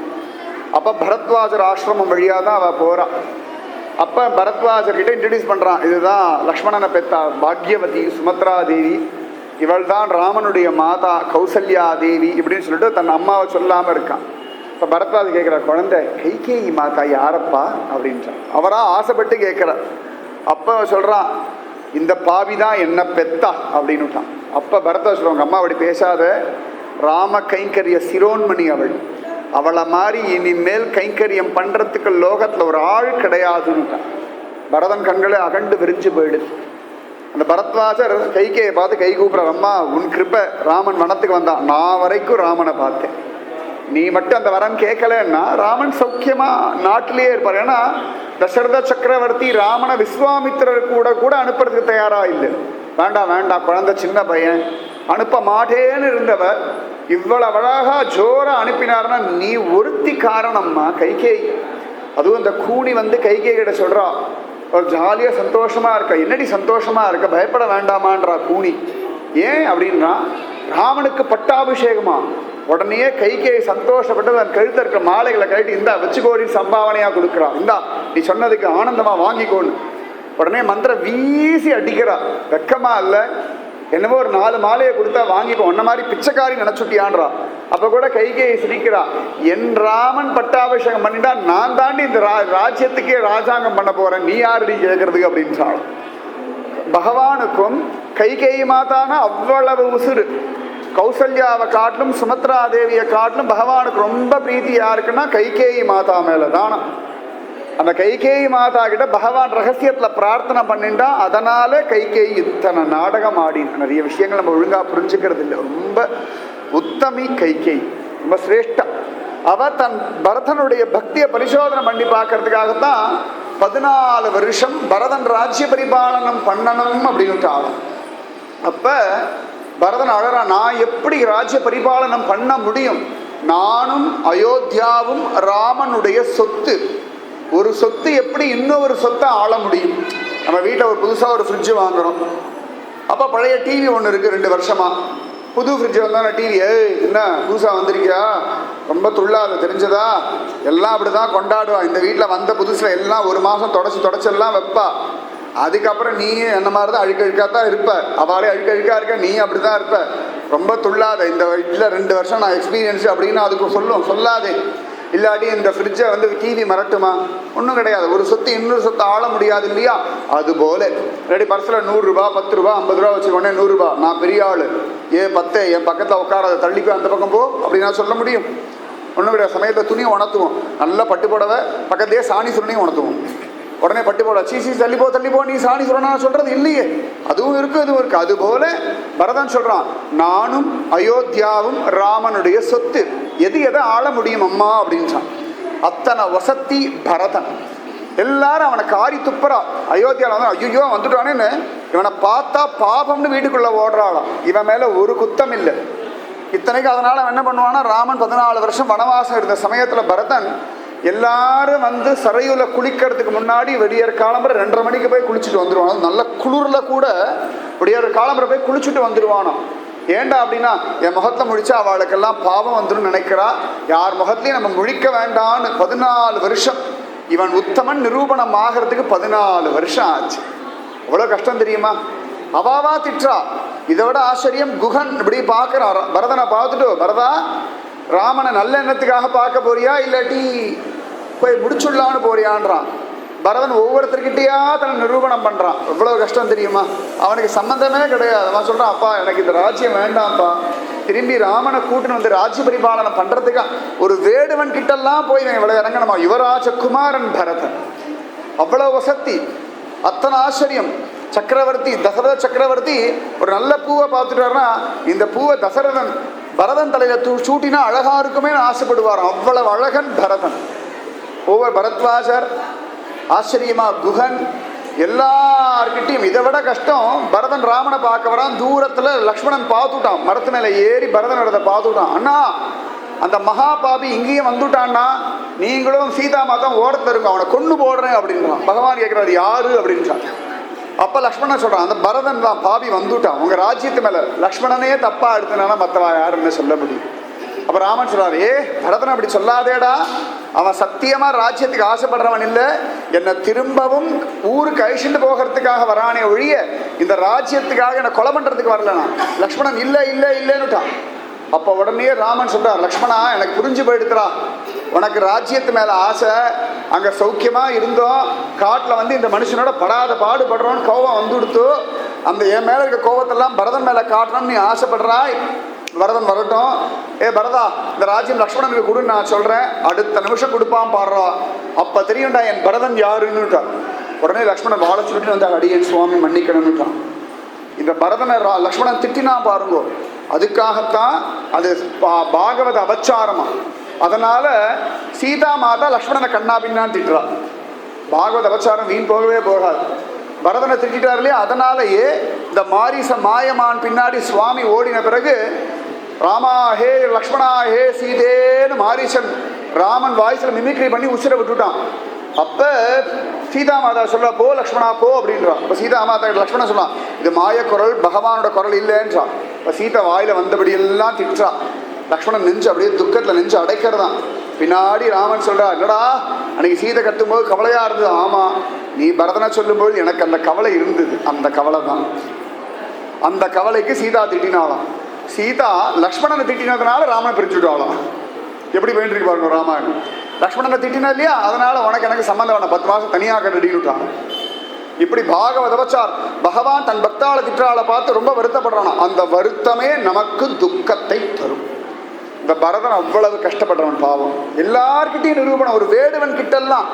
அப்போ பரத்வாஜர் ஆசிரமம் வழியாக தான் அவள் போகிறா. அப்போ பரத்வாஜர்கிட்ட இன்ட்ரடியூஸ் பண்ணுறான், இதுதான் லக்ஷ்மணனை பெத்தா பாக்யவதி சுமத்ராதேவி, இவள் தான் ராமனுடைய மாதா கௌசல்யா தேவி இப்படின்னு சொல்லிட்டு தன் அம்மாவை சொல்லாமல் இருக்கான். இப்போ பரத்வாஜ் கேட்குற, குழந்தை கைகேயி மாதா யாரப்பா அப்படின்றான். அவராக ஆசைப்பட்டு கேட்குறார். அப்போ சொல்கிறான், இந்த பாவி தான் என்ன பெத்தா அப்படின்னுட்டான். அப்போ பரத்வாஜ் சொல்லுவாங்க, அம்மா அப்படி பேசாத, ராம கைங்கரிய சிரோன்மணி அவள், அவளை மாதிரி இனிமேல் கைங்கரியம் பண்ணுறதுக்கு லோகத்தில் ஒரு ஆள் கிடையாதுன்னுட்டான். பரதன் கண்களை அகண்டு விரிஞ்சு போயிடுது. அந்த பரத்வாஜர் கைகேயை பார்த்து கை கூப்பிட்ற, அம்மா உன் கிருப்பை ராமன் வனத்துக்கு வந்தான், நான் வரைக்கும் ராமனை பார்த்தேன், நீ மட்டும் அந்த வரம் கேட்கலன்னா ராமன் சௌக்கியமா நாட்டிலேயே இருப்பார். ஏன்னா தசரத சக்கரவர்த்தி ராமனை விஸ்வாமித்திரர் கூட அனுப்புறதுக்கு தயாரா இல்லை. வேண்டாம் வேண்டாம், குழந்தை சின்ன பையன், அனுப்ப மாட்டேன்னு இருந்தவர் இவ்வளவு அழகா ஜோரா அனுப்பினார்னா நீ ஒருத்தி காரணம்மா கைகேயி. அதுவும் இந்த கூனி வந்து கைகேயி கிட்ட சொல்றா, ஒரு ஜாலியா சந்தோஷமா இருக்க, என்னடி சந்தோஷமா இருக்க, பயப்பட வேண்டாமான்றா கூனி. ஏன் அப்படின்னா ராமனுக்கு பட்டாபிஷேகமா. உடனே கைகேயி சந்தோஷப்பட்டு தன் கழுத்த இருக்கிற மாலைகளை கழட்டி, இந்தா வச்சுக்கோடி சம்பாவனையா கொடுக்குறான், இந்தா நீ சொன்னதுக்கு ஆனந்தமா வாங்கிக்கோன்னு. உடனே மந்திரம் வீசி அடிக்கிறா. வெக்கமா இல்ல, என்னவோ ஒரு 4 மாலையை கொடுத்தா வாங்கிக்கோ, உன்ன மாதிரி பிச்சைக்காரி நினைச்சுட்டியான்றா. அப்ப கூட கைகேயி சிரிக்கிறா, என் ராமன் பட்டாபிஷேகம் பண்ணிட்டா நான் தாண்டி இந்த ராஜ்யத்துக்கே ராஜாங்கம் பண்ண போறேன், நீ யாருடி கேட்கறதுக்கு அப்படின்றாள். பகவானுக்கும் கைகேயி மாதானா அவ்வளவு உசுறு. கௌசல்யாவை காட்டிலும் சுமத்ரா தேவியை காட்டிலும் பகவானுக்கு ரொம்ப பிரீத்தி யாருக்குன்னா கைகேயி மாதா மேல தானா. அந்த கைகேயி மாதா கிட்ட பகவான் ரகசியத்துல பிரார்த்தனை பண்ணிட்டா, அதனால கைகேயி இத்தனை நாடகம் ஆடி. நிறைய விஷயங்கள் நம்ம ஒழுங்கா புரிஞ்சுக்கிறது இல்லை. ரொம்ப உத்தமி கைகேயி, ரொம்ப சிரேஷ்டா. அவ தன் பரதனுடைய பக்தியை பரிசோதனை பண்ணி பார்க்கறதுக்காகத்தான் 14 வருஷம் பரதன் ராஜ்ய பரிபாலனம் பண்ணணும் அப்படின்னு. அப்ப பரதன் அழறா, நான் எப்படி ராஜ்ய பரிபாலனம் பண்ண முடியும், நானும் அயோத்தியாவும் ராமனுடைய சொத்து, ஒரு சொத்து எப்படி இன்னொரு சொத்தை ஆள முடியும். நம்ம வீட்டில் ஒரு புதுசாக ஒரு ஃப்ரிட்ஜு வாங்குறோம். அப்போ பழைய டிவி ஒன்று இருக்குது 2 வருஷமா, புது ஃப்ரிட்ஜ் வந்தால் டிவி, என்ன புதுசாக வந்திருக்கியா, ரொம்ப துள்ளாது தெரிஞ்சதா, எல்லாம் அப்படி தான் கொண்டாடுவா. இந்த வீட்டில் வந்த புதுசில் எல்லாம் 1 மாதம் தொடச்செல்லாம் வைப்பா. அதுக்கப்புறம் நீ என்ன மாதிரி தான் அழுக்கழுக்காத்தான் இருப்ப, அவளே அழுக்கழுக்கா இருக்க, நீ அப்படி தான் இருப்ப, ரொம்ப துள்ளாத, இந்த வீட்டில் 2 வருஷம் நான் எக்ஸ்பீரியன்ஸு அப்படின்னு அதுக்கு சொல்லாதே. இல்லாட்டி இந்த ஃப்ரிட்ஜை வந்து டிவி மறட்டுமா, ஒன்றும் கிடையாது. ஒரு சொத்து இன்னொரு சொத்து ஆள முடியாது இல்லையா. அதுபோல ரெடி பர்ஸில் 100 ரூபா 10 ரூபா 50 ரூபா வச்சுக்கோனே 100 ரூபா, நான் பெரிய ஆள், 10 என் பக்கத்தில் உட்காராத, தள்ளி போய் அந்த பக்கம் போ அப்படின்னு நான் சொல்ல முடியும். ஒன்றும் கிடையாது. சமயத்தில் துணியை உணர்த்துவோம், நல்லா பட்டு புடவை பக்கத்துலேயே சாணி சுருணையும் உணர்த்துவோம். உடனே பட்டு போட சீசி தள்ளிப்போ நீ சாணி சொல்றா சொல்றது இல்லையே, அதுவும் இருக்கு இதுவும் இருக்கு. அதுபோல பரதன் சொல்றான், நானும் அயோத்தியாவும் ராமனுடைய சொத்து, எதை ஆள முடியும் அம்மா அப்படின்றான். அத்தனை வசத்தி பரதன். எல்லாரும் அவனை காரி துப்புறா. அயோத்தியாவில் வந்து ஐயோ வந்துட்டானேன்னு இவனை பார்த்தா பாபம்னு வீட்டுக்குள்ள ஓடுறாளாம். இவன் மேல ஒரு குத்தம் இல்லை. இத்தனைக்கு அதனால அவன் என்ன பண்ணுவான்னா, ராமன் 14 வருஷம் வனவாசம் இருந்த சமயத்துல பரதன் எல்லாரும் வந்து சரையுல குளிக்கிறதுக்கு முன்னாடி விடியற் காலம்பரை 2:30 மணிக்கு போய் குளிச்சுட்டு வந்துடுவானோ. நல்ல குளிர்ல கூட விடியற் காலம்பரை போய் குளிச்சுட்டு வந்துடுவானோ. ஏண்டா அப்படின்னா, என் முகத்துல முழிச்சா அவளுக்கெல்லாம் பாவம் வந்துடும் நினைக்கிறா, யார் முகத்திலையும் நம்ம முழிக்க வேண்டான்னு 14 வருஷம். இவன் உத்தமன் நிரூபணம் ஆகிறதுக்கு 14 வருஷம் ஆச்சு. அவ்வளோ கஷ்டம் தெரியுமா. அவாவா திட்டா. இதை விட ஆச்சரியம், குகன் இப்படி பார்க்குறான் பரதனை பார்த்துட்டு, பரதா ராமனை நல்ல எண்ணத்துக்காக பார்க்க போறியா இல்லாட்டி போய் முடிச்சுடலான்னு போறியான்றான். பரதன் ஒவ்வொருத்தர்கிட்டயா தன்னை நிரூபணம் பண்றான். எவ்வளவு கஷ்டம் தெரியுமா. அவனுக்கு சம்பந்தமே கிடையாது. அவன் சொல்றான், அப்பா எனக்கு இந்த ராஜ்யம் வேண்டாம்ப்பா, திரும்பி ராமனை கூட்டின்னு வந்து ராஜ்ய பரிபாலனம் பண்றதுக்கா ஒரு வேடுவன் கிட்டெல்லாம் போய் இவ்வளவு இறங்கணுமா. யுவராஜ குமாரன் பரதன், அவ்வளவு வசதி, அத்தனை ஆச்சரியம். சக்கரவர்த்தி தசரத சக்கரவர்த்தி ஒரு நல்ல பூவை பார்த்துட்டாருன்னா, இந்த பூவை தசரதன் பரதன் தலையில சூட்டினா அழகா இருக்குமே ஆசைப்படுவார். அவ்வளவு அழகன் பரதன். ஒவ்வொரு பரத்வாஜர் ஆச்சரியமா, குகன் எல்லார்கிட்டையும் இதை விட கஷ்டம். பரதன் ராமனை பார்க்க வரான், தூரத்துல லக்ஷ்மணன் பார்த்துட்டான், மரத்து மேல ஏறி பரதன் இடத்தை பார்த்துட்டான். அண்ணா அந்த மகாபாபி இங்கேயும் வந்துட்டான்னா நீங்களும் சீதா மாதா ஓரத்தருங்க, அவனை கொண்டு போடுறேன் அப்படின்றான். பகவான் கேட்கிறாரு யாரு அப்படின்றான். அப்ப லக்ஷ்மணன் சொல்றான் அந்த பரதன் தான் பாபி வந்துட்டான் உங்க ராஜ்யத்து மேல. லக்ஷ்மணனே தப்பா எடுத்தனால மற்றவா யாருன்னு சொல்ல முடியும். அப்ப ராமன் சொல்றாரு ஏ பரதன் அப்படி சொல்லாதேடா, அவன் சத்தியமா ராஜ்யத்துக்கு ஆசைப்படுறவன் இல்லை, என்னை திரும்பவும் ஊருக்கு அழிச்சுட்டு போகிறதுக்காக வரானே ஒழிய இந்த ராஜ்யத்துக்காக என்னை கொலை பண்றதுக்கு வரலனா. லக்ஷ்மணன் இல்லை இல்லை இல்லைன்னுட்டான். அப்ப உடனே ராமன் சொல்றார் லக்ஷ்மணா எனக்கு புரிஞ்சு போயிடுத்துறா, உனக்கு ராஜ்யத்து மேல ஆசை, அங்க சௌக்கியமா இருந்தோம், காட்டுல வந்து இந்த மனுஷனோட படாத பாடுபடுறோன்னு கோபம் வந்து கொடுத்து அந்த என் மேல இருக்க கோபத்தெல்லாம் பரதன் மேல காட்டணும்னு நீ ஆசைப்படுறாய். பரதன் வரட்டும், ஏ பரதா இந்த ராஜ்யம் லக்ஷ்மணனுக்கு கொடுன்னு நான் சொல்றேன், அடுத்த நிமிஷம் கொடுப்பான் பாடுறா, அப்ப தெரியும்டா என் பரதன் யாருன்னுட்டான். உடனே லக்ஷ்மணன் வாழ சொல்லிட்டு வந்து அடியேன் சுவாமி மன்னிக்கணும்னுட்டான். இந்த பரதனை லக்ஷ்மணன் திட்டினா பாருங்க, அதுக்காகத்தான் அது பாகவத அபச்சாரமா. அதனால சீதா மாதா லக்ஷ்மணனை கண்ணா பின்னான்னு திட்டுறா. பாகவத அபச்சாரம் வீண் போகவே போகாது. பரதனை திட்டார் இல்லையா, அதனாலேயே இந்த மாரிச மாயமான் பின்னாடி சுவாமி ஓடின பிறகு ராமா ஹே லக்ஷ்மணா ஹே சீதேன்னு மாரீசன் ராமன் வாய்ஸ்ல மிமிக்ரி பண்ணி உசிரை விட்டுட்டான். அப்ப சீதா மாதா சொல்ல போ லக்ஷ்மணா போ அப்படின்றான். இப்போ சீதா மாதா லக்ஷ்மணன் சொன்னான் இது மாய குரல் பகவானோட குரல் இல்லைன்றான். இப்போ சீதா வாயில வந்தபடி எல்லாம் திட்டா. லக்ஷ்மணன் நெஞ்சு அப்படியே துக்கத்துல நெஞ்சு அடைக்கிறதான். பின்னாடி ராமன் சொல்றா என்னடா அன்னைக்கு சீதை கட்டும்போது கவலையா இருந்தது. ஆமா நீ பரதனை சொல்லும்போது எனக்கு அந்த கவலை இருந்தது, அந்த கவலை தான். அந்த கவலைக்கு சீதா திட்டினாலாம். சீதா லக்ஷ்மணனை திட்டினதுனால ராமனை பிரிச்சுட்டாலாம். எப்படி போயிட்டு இருக்கு பாருங்க ராமாயணம். லக்ஷ்மணனை திட்டினா இல்லையா, அதனால உனக்கு எனக்கு சம்பந்தம் வேணாம், 10 மாசம் தனியாக கட்டிட்டாங்க. இப்படி பாகவதவச்சார் பகவான் தன் பக்தாள திட்டாளை பார்த்து ரொம்ப வருத்தப்படுறானா. அந்த வருத்தமே நமக்கு துக்கத்தை தரும். இந்த பரதன் அவ்வளவு கஷ்டப்படுறவன் பாவம். எல்லார்கிட்டையும் நிரூபணம். ஒரு வேடுவன் கிட்டெல்லாம்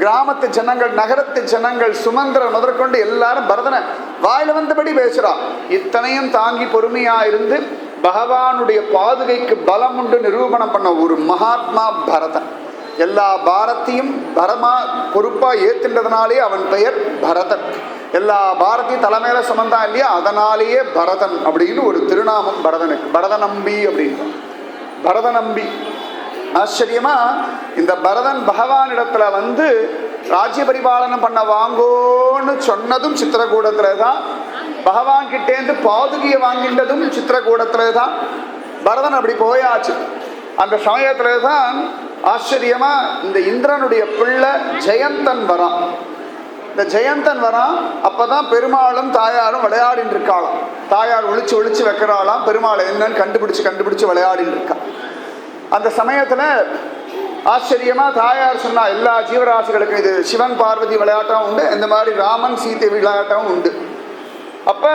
கிராமத்து ஜனங்கள் நகரத்து ஜனங்கள் சுமந்திரன் முதற்கொண்டு எல்லாரும் பரதனை வாயில வந்தபடி பேசுறா. இத்தனையும் தாங்கி பொறுமையா இருந்து பகவானுடைய பாதுகைக்கு பலம் உண்டு நிரூபணம் பண்ண ஒரு மகாத்மா பரதன். எல்லா பாரத்தையும் பரமா பொறுப்பா ஏத்துன்றதுனாலே அவன் பெயர் பரதன். எல்லா பாரத்தையும் தலைமையில சுமந்தான் இல்லையா, அதனாலேயே பரதன் அப்படின்னு ஒரு திருநாமம் பரதனுக்கு. பரதநம்பி அப்படின்னு பரதநம்பி. ஆச்சரியமா இந்த பரதன் பகவானிடத்துல வந்து ராஜ்ய பரிபாலனம் பண்ண வாங்கோன்னு சொன்னதும் சித்திரகூடத்துல தான். பகவான் கிட்டேந்து பாதுகையை வாங்கின்றதும் சித்திரகூடத்துல தான். பரதன் அப்படி போயாச்சு. அந்த சமயத்துல தான் ஆச்சரியமா இந்த இந்திரனுடைய பிள்ளை ஜெயந்தன் வரான். இந்த ஜெயந்தன் வரான். அப்பதான் பெருமாளும் தாயாரும் விளையாடின்னு இருக்காளாம். தாயார் ஒளிச்சு ஒளிச்சு வைக்கிறாளாம், பெருமாள் என்னன்னு கண்டுபிடிச்சு விளையாடின்னு இருக்கா. அந்த சமயத்துல ஆச்சரியமா தாயார் சொன்னா எல்லா ஜீவராசிகளுக்கும் இது சிவன் பார்வதி விளையாட்டம் உண்டு, இந்த மாதிரி ராமன் சீதை விளையாட்டம் உண்டு. அப்ப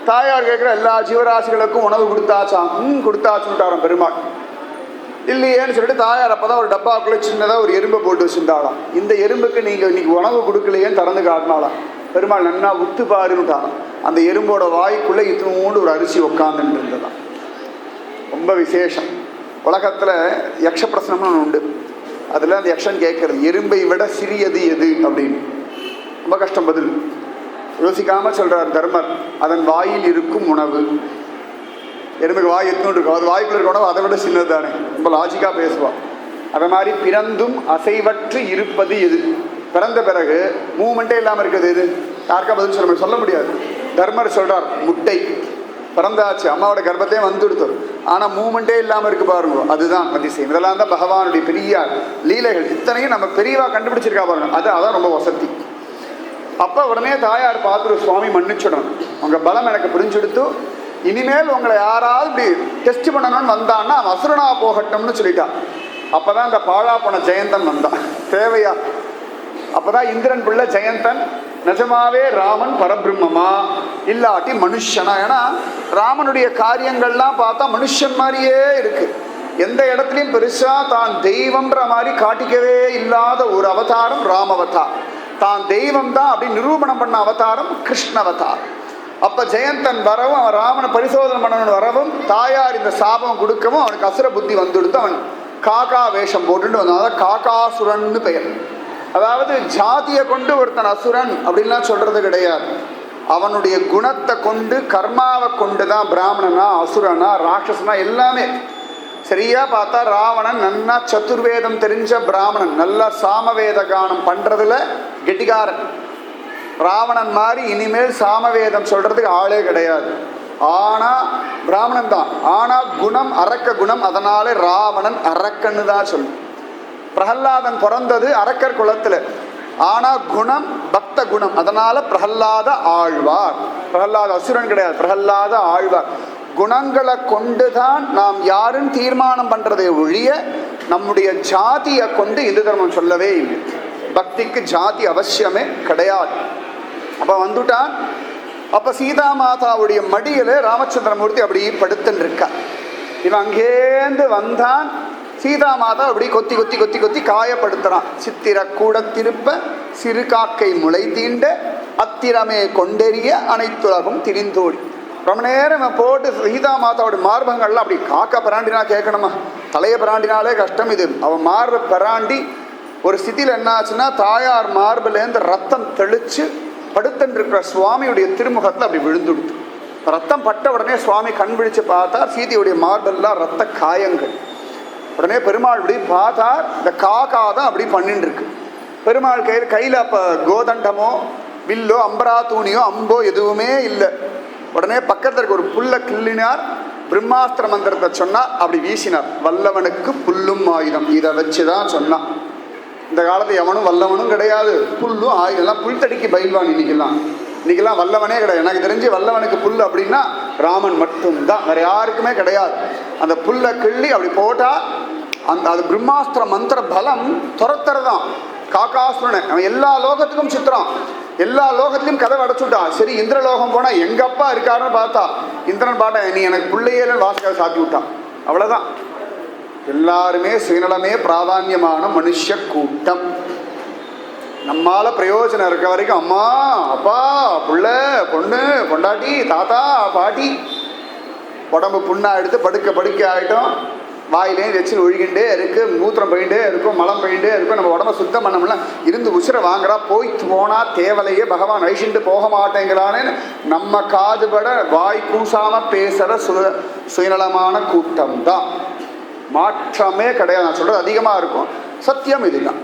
தாயார் கேட்கிற எல்லா ஜீவராசிகளுக்கும் உணவு கொடுத்தாச்சாம். கொடுத்தாச்சுட்டாராம் பெருமாள். இல்லையேன்னு சொல்லிட்டு தாயார் அப்பதான் ஒரு டப்பாக்குள்ள சின்னதா ஒரு எறும்பை போட்டு வச்சிருந்தாளாம். இந்த எறும்புக்கு நீங்க இன்னைக்கு உணவு கொடுக்கலையேன்னு திறந்து காட்டினாலாம். பெருமாள் நன்னா உத்து பாருன்னுட்டாராம். அந்த எறும்போட வாய்க்குள்ள இத்தனோண்டு ஒரு அரிசி உட்காந்துட்டு இருந்ததாம். ரொம்ப விசேஷம். உலகத்துல யக்ஷ பிரசனம்னு உண்டு. அதுல அந்த யக்ஷன் கேட்கறது எறும்பை விட சிறியது எது அப்படின்னு. ரொம்ப கஷ்டம் பதில். யோசிக்காம சொல்றார் தர்மர், அதன் வாயில் இருக்கும் உணவு. எறும்புக்கு வாய் எத்தனோடு இருக்கும், அது வாய்க்குள்ள இருக்க உணவு அதை விட சின்னது தானே. ரொம்ப லாஜிக்கா பேசுவான். அதை மாதிரி பிறந்தும் அசைவற்று இருப்பது எது? பிறந்த பிறகு மூமெண்டே இல்லாம இருக்கிறது எது? யாருக்கா பதில் சொல்ல முடியாது. தர்மர் சொல்றார் முட்டை. பிறந்தாச்சு, அம்மாவோட கர்ப்பத்தையே வந்துடுத்தோம், ஆனா மூமெண்டே இல்லாம இருக்கு பாருங்க, அதுதான் அதிசயம். இதெல்லாம் தான் பகவானுடைய பெரிய லீலைகள். இத்தனையும் நம்ம பெரியவா கண்டுபிடிச்சிருக்கா பாருங்க, அதான் ரொம்ப வசதி. அப்ப உடனே தாயார் பார்த்துட்டு சுவாமி மன்னிச்சிடணும், உங்க பலம் எனக்கு புரிஞ்செடுத்து இனிமேல் உங்களை யாராவது இப்படி டெஸ்ட் பண்ணணும்னு வந்தான்னா அசுரனா போகட்டும்னு சொல்லிட்டா. அப்பதான் இந்த பாழா போன ஜெயந்தன் வந்தான். தேவையா? அப்பதான் இந்திரன் பிள்ளை ஜெயந்தன் நிஜமாவே ராமன் பரபிரம்மமா இல்லாட்டி மனுஷனா? ஏன்னா ராமனுடைய காரியங்கள்லாம் பார்த்தா மனுஷன் மாதிரியே இருக்கு. எந்த இடத்துலையும் பெருசா தான் தெய்வம்ன்ற மாதிரி காட்டிக்கவே இல்லாத ஒரு அவதாரம் ராமவதார். தான் தெய்வம் தான் அப்படின்னு நிரூபணம் பண்ண அவதாரம் கிருஷ்ணவதார். அப்ப ஜெயந்தன் வரவும் அவன் ராமனை பரிசோதனை பண்ணவன் வரவும் தாயார் இந்த சாபம் கொடுக்கவும் அவனுக்கு அசுர புத்தி வந்துடுத்து அவன் காக்கா வேஷம் போட்டுட்டு வந்தான். காக்காசுரன்னு பெயர். அதாவது ஜாதியை கொண்டு ஒருத்தன் அசுரன் அப்படின்லாம் சொல்றது கிடையாது. அவனுடைய குணத்தை கொண்டு, கர்மாவை கொண்டு தான் பிராமணனா, அசுரனா, ராட்சசனா எல்லாமே. சரியா பார்த்தா ராவணன் நன்னா சதுர்வேதம் தெரிஞ்ச பிராமணன், நல்லா சாமவேத கானம் பண்றதுல கெட்டிகாரன். ராவணன் மாதிரி இனிமேல் சாமவேதம் சொல்றதுக்கு ஆளே கிடையாது. ஆனா பிராமணன் தான், ஆனா குணம் அரக்க குணம், அதனால ராவணன் அரக்கன்னு தான் சொல்லும். பிரகல்லாதன் பிறந்தது அரக்கர் குலத்துல, ஆனா குணம் பக்த குணம், அதனால பிரகல்லாத ஆழ்வார். பிரகல்லாத அசுரன் கிடையாது, பிரகல்லாத ஆழ்வார். குணங்களை கொண்டுதான் நாம் யாருன்னு தீர்மானம் பண்றதை ஒழிய நம்முடைய ஜாதியை கொண்டு இந்து தர்மம் சொல்லவே இல்லை. பக்திக்கு ஜாதி அவசியமே கிடையாது. அப்ப வந்துட்டான். அப்ப சீதா மாதாவுடைய மடியில ராமச்சந்திரமூர்த்தி அப்படி படுத்துன்னு இருக்கா. இவன் அங்கேந்து வந்தான். சீதா மாதா அப்படி கொத்தி கொத்தி கொத்தி கொத்தி காயப்படுத்துறான். சித்திர கூட திருப்ப சிறு காக்கை முளை தீண்ட அத்திரமே கொண்டெறிய அனைத்துலகும் திரிந்தோடி. ரொம்ப நேரம் போட்டு சீதா மாதாவோட மார்பங்கள்லாம் அப்படி காக்கா பிராண்டினா கேட்கணுமா, தலையை பிராண்டினாலே கஷ்டம். இது அவன் மார்பை பிராண்டி ஒரு ஸ்திதியில் என்ன ஆச்சுன்னா, தாயார் மார்பிலேருந்து ரத்தம் தெளிச்சு படுத்துன்னு இருக்கிற சுவாமியுடைய திருமுகத்தில் அப்படி விழுந்துடுத்து. ரத்தம் பட்ட உடனே சுவாமி கண் விழிச்சு பார்த்தா சீதையுடைய மார்பெல்லாம் ரத்த காயங்கள். உடனே பெருமாள் இப்படி பார்த்தா இந்த காக்கா தான் அப்படி பண்ணிட்டு இருக்கு. பெருமாள் கையில் அப்போ கோதண்டமோ வில்லோ அம்பரா தூணியோ அம்போ எதுவுமே இல்லை. உடனே பக்கத்தில் இருக்க ஒரு புல்லை கிள்ளினார். பிரம்மாஸ்திர மந்திரத்தை சொன்னார், அப்படி வீசினார். வல்லவனுக்கு புல்லும் ஆயுதம், இதை வச்சுதான் சொன்னான். இந்த காலத்து எவனும் வல்லவனும் கிடையாது, புல்லும் ஆயுதம்லாம் புல்தடிக்கு பயில்வான். இன்னைக்கெல்லாம் வல்லவனே கிடையாது. எனக்கு தெரிஞ்சு வல்லவனுக்கு புல் அப்படின்னா ராமன் மட்டும்தான், வேற யாருக்குமே கிடையாது. அந்த புல்லை கிள்ளி அப்படி போட்டா அது பிரம்மாஸ்திர மந்திர பலம் துரத்துறதான். காக்காசுரனை அவன் எல்லா லோகத்துக்கும் சுத்துறான், எல்லா லோகத்திலையும் கதவை அடைச்சுட்டான். சரி, இந்திரலோகம் போனா எங்க அப்பா இருக்காருன்னு பார்த்தா இந்திரன் பாட்டா நீ எனக்கு பிள்ளையே வாசகை சாத்தி விட்டான். அவ்வளவுதான். எல்லாருமே சுயநலமே பிராதான்யமான மனுஷ கூட்டம். நம்மால பிரயோஜனம் இருக்க வரைக்கும் அம்மா அப்பா புள்ள பொண்ணு பொண்டாட்டி தாத்தா பாட்டி உடம்பு புண்ணா எடுத்து படுக்க படுக்க ஆகிட்டோம். வாயிலே வச்சு ஒழுகிண்டே இருக்கு, மூத்திரம் போயிட்டே இருக்கும், மலம் போயிட்டே இருக்கும். நம்ம உடம்ப சுத்தம் பண்ணோம்னா இருந்து உசுரை வாங்குறா. போய்த்து போனா தேவலையே பகவான் அழிச்சுட்டு போக மாட்டேங்கிறான்னு நம்ம காதுபட வாய் கூசாம பேசுற சுயநலமான கூட்டம் தான். மாற்றமே கிடையாது. நான் சொல்றது அதிகமா இருக்கும். சத்தியம் இதுதான்,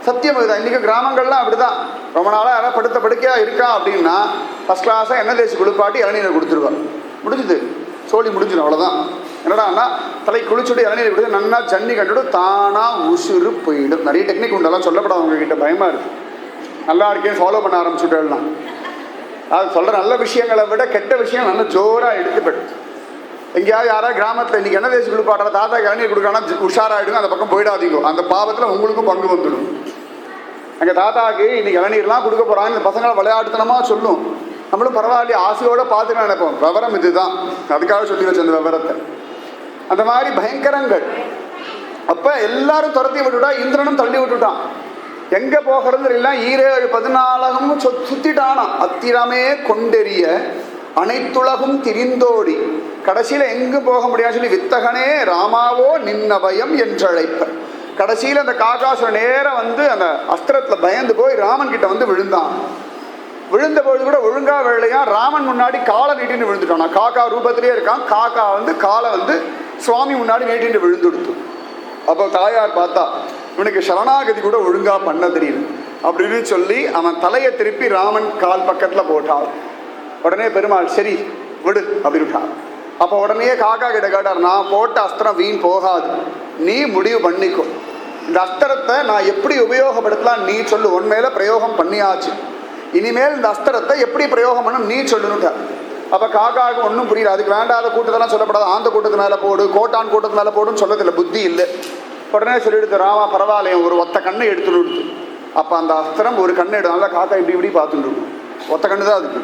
சத்தியம் இதுதான். இன்னைக்கு கிராமங்கள்லாம் அப்படிதான். ரொம்ப நாளாக யாராவது படுத்த படுக்கையா இருக்கா அப்படின்னா ஃபர்ஸ்ட் கிளாஸாக எண்ணெய் தேய்ச்சி குளிப்பாட்டி இளநீர் கொடுத்துருவாங்க. முடிஞ்சுது, சோழி முடிஞ்சிடும், அவ்வளோதான். என்னடான்னா தலை குளிச்சுட்டு இளநீர் கொடுத்து நன்னா ஜன்னி கண்டுடும், தானா உசுறு போயிடும். நிறைய டெக்னிக் உண்டெல்லாம் சொல்லப்படாது உங்ககிட்ட, பயமா இருக்கு. நல்லா இருக்கேன் ஃபாலோ பண்ண ஆரம்பிச்சுட்டேன்னா அது சொல்ற நல்ல விஷயங்களை விட கெட்ட விஷயம் நல்லா ஜோராக எடுத்துப்பட்டு. எங்கேயாவது யாராவது கிராமத்தில் இன்னைக்கு எண்ணெய் தேய்ச்சி குளிப்பாடுற தாத்தா இளநீர் கொடுக்கணும், உஷாராயிடுங்க, அந்த பக்கம் போயிடாதீங்க. அந்த பாவத்தில் உங்களுக்கும் பங்கு வந்துடும். எங்கள் தாத்தாவுக்கு இன்னைக்கு இளநீர்லாம் கொடுக்க போகிறாங்க, இந்த பசங்களை விளையாட்டுத்தனமா சொல்லும். நம்மளும் பரவாயில்லையே ஆசையோட பார்த்துட்டு நினைப்போம். விவரம் இதுதான், அதுக்காக சொல்லி வச்ச அந்த விவரத்தை. அந்த மாதிரி பயங்கரங்கள். அப்ப எல்லாரும் துரத்தி விட்டுட்டா, இந்திரனும் தள்ளி விட்டுட்டான். எங்க போகிறது எல்லாம் 7-14 சுத்திட்டானா. அத்திரமே கொண்டெறிய அனைத்துலகும் திரிந்தோடி. கடைசியில எங்கு போக முடியாது சொல்லி வித்தகனே ராமாவோ நின்னபயம் என்றழைப்ப. கடைசியில் அந்த காக்காசுரன் நேரம் வந்து அந்த அஸ்திரத்துல பயந்து போய் ராமன் கிட்ட வந்து விழுந்தான். விழுந்த பொழுது கூட ஒழுங்கா வேலையா ராமன் முன்னாடி காலை நீட்டின்னு விழுந்துட்டான். காக்கா ரூபத்திலே இருக்கான். காக்கா வந்து காலை வந்து சுவாமி முன்னாடி நீட்டின்னு விழுந்துடுத்து. அப்போ தாயார் பார்த்தா இவனுக்கு சரணாகதி கூட ஒழுங்கா பண்ண தெரியல அப்படின்னு சொல்லி அவன் தலையை திருப்பி ராமன் கால் பக்கத்துல போட்டாள். உடனே பெருமாள் சரி விடு அப்படின்ட்டான். அப்போ உடனே காக்கா கிட்ட கேட்டார், நான் போட்ட அஸ்திரம் வீண் போகாது, நீ முடிவு பண்ணிக்கோ. இந்த அஸ்திரத்தை நான் எப்படி உபயோகப்படுத்தலாம் நீ சொல்லு. உண்மையில பிரயோகம் பண்ணியாச்சு, இனிமேல் இந்த அஸ்திரத்தை எப்படி பிரயோகம் பண்ணணும் நீ சொல்லுன்னுட்டார். அப்போ காக்காவுக்கு ஒன்றும் புரியல. அதுக்கு வேண்டாத கூட்டத்தெல்லாம் சொல்லப்படாது. ஆந்த கூட்டத்து மேலே போடு, கோட்டான் கூட்டத்து மேலே போடுன்னு சொல்லதில்லை, புத்தி இல்லை. உடனே சொல்லிடுது ராமா பரவாயில்லையே ஒரு ஒத்த கண்ணை எடுத்துடுது. அப்போ அந்த அஸ்திரம் ஒரு கண்ணை எடுத்தால காக்கா இப்படி இப்படி பார்த்துட்டு இருக்கும். ஒத்த கண்ணு தான் அதுக்கு,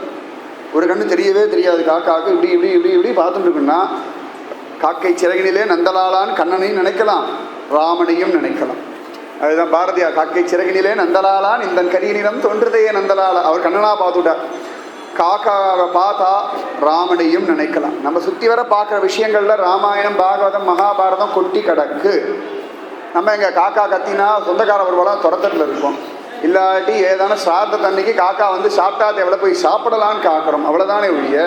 ஒரு கண்ணு தெரியவே தெரியாது காக்காவுக்கு. இப்படி இப்படி இப்படி இப்படி பார்த்துட்டு இருக்குன்னா காக்கை சிறகினிலே நந்தலாலான்னு கண்ணனையும் நினைக்கலாம், ராமனையும் நினைக்கலாம். அதுதான் பாரதியார் காக்கை சிறகினிலே நந்தலாலான் இந்த கரியனிடம் தோன்றுதையே நந்தலாலா. அவர் கண்ணனா பார்த்துட்டார். காக்காவை பார்த்தா ராமனையும் நினைக்கலாம். நம்ம சுற்றி வர பார்க்குற விஷயங்கள்ல ராமாயணம் பாகவதம் மகாபாரதம் கொட்டி கிடக்கு. நம்ம எங்கள் காக்கா கத்தினா சொந்தக்கார ஒருவெல்லாம் துரத்தட்டில் இருக்கும், இல்லாட்டி ஏதான சார்த்த தண்ணிக்கு காக்கா வந்து சாப்பிட்டா எவ்வளோ போய் சாப்பிடலான்னு காக்கிறோம், அவ்வளோதானே ஒழிய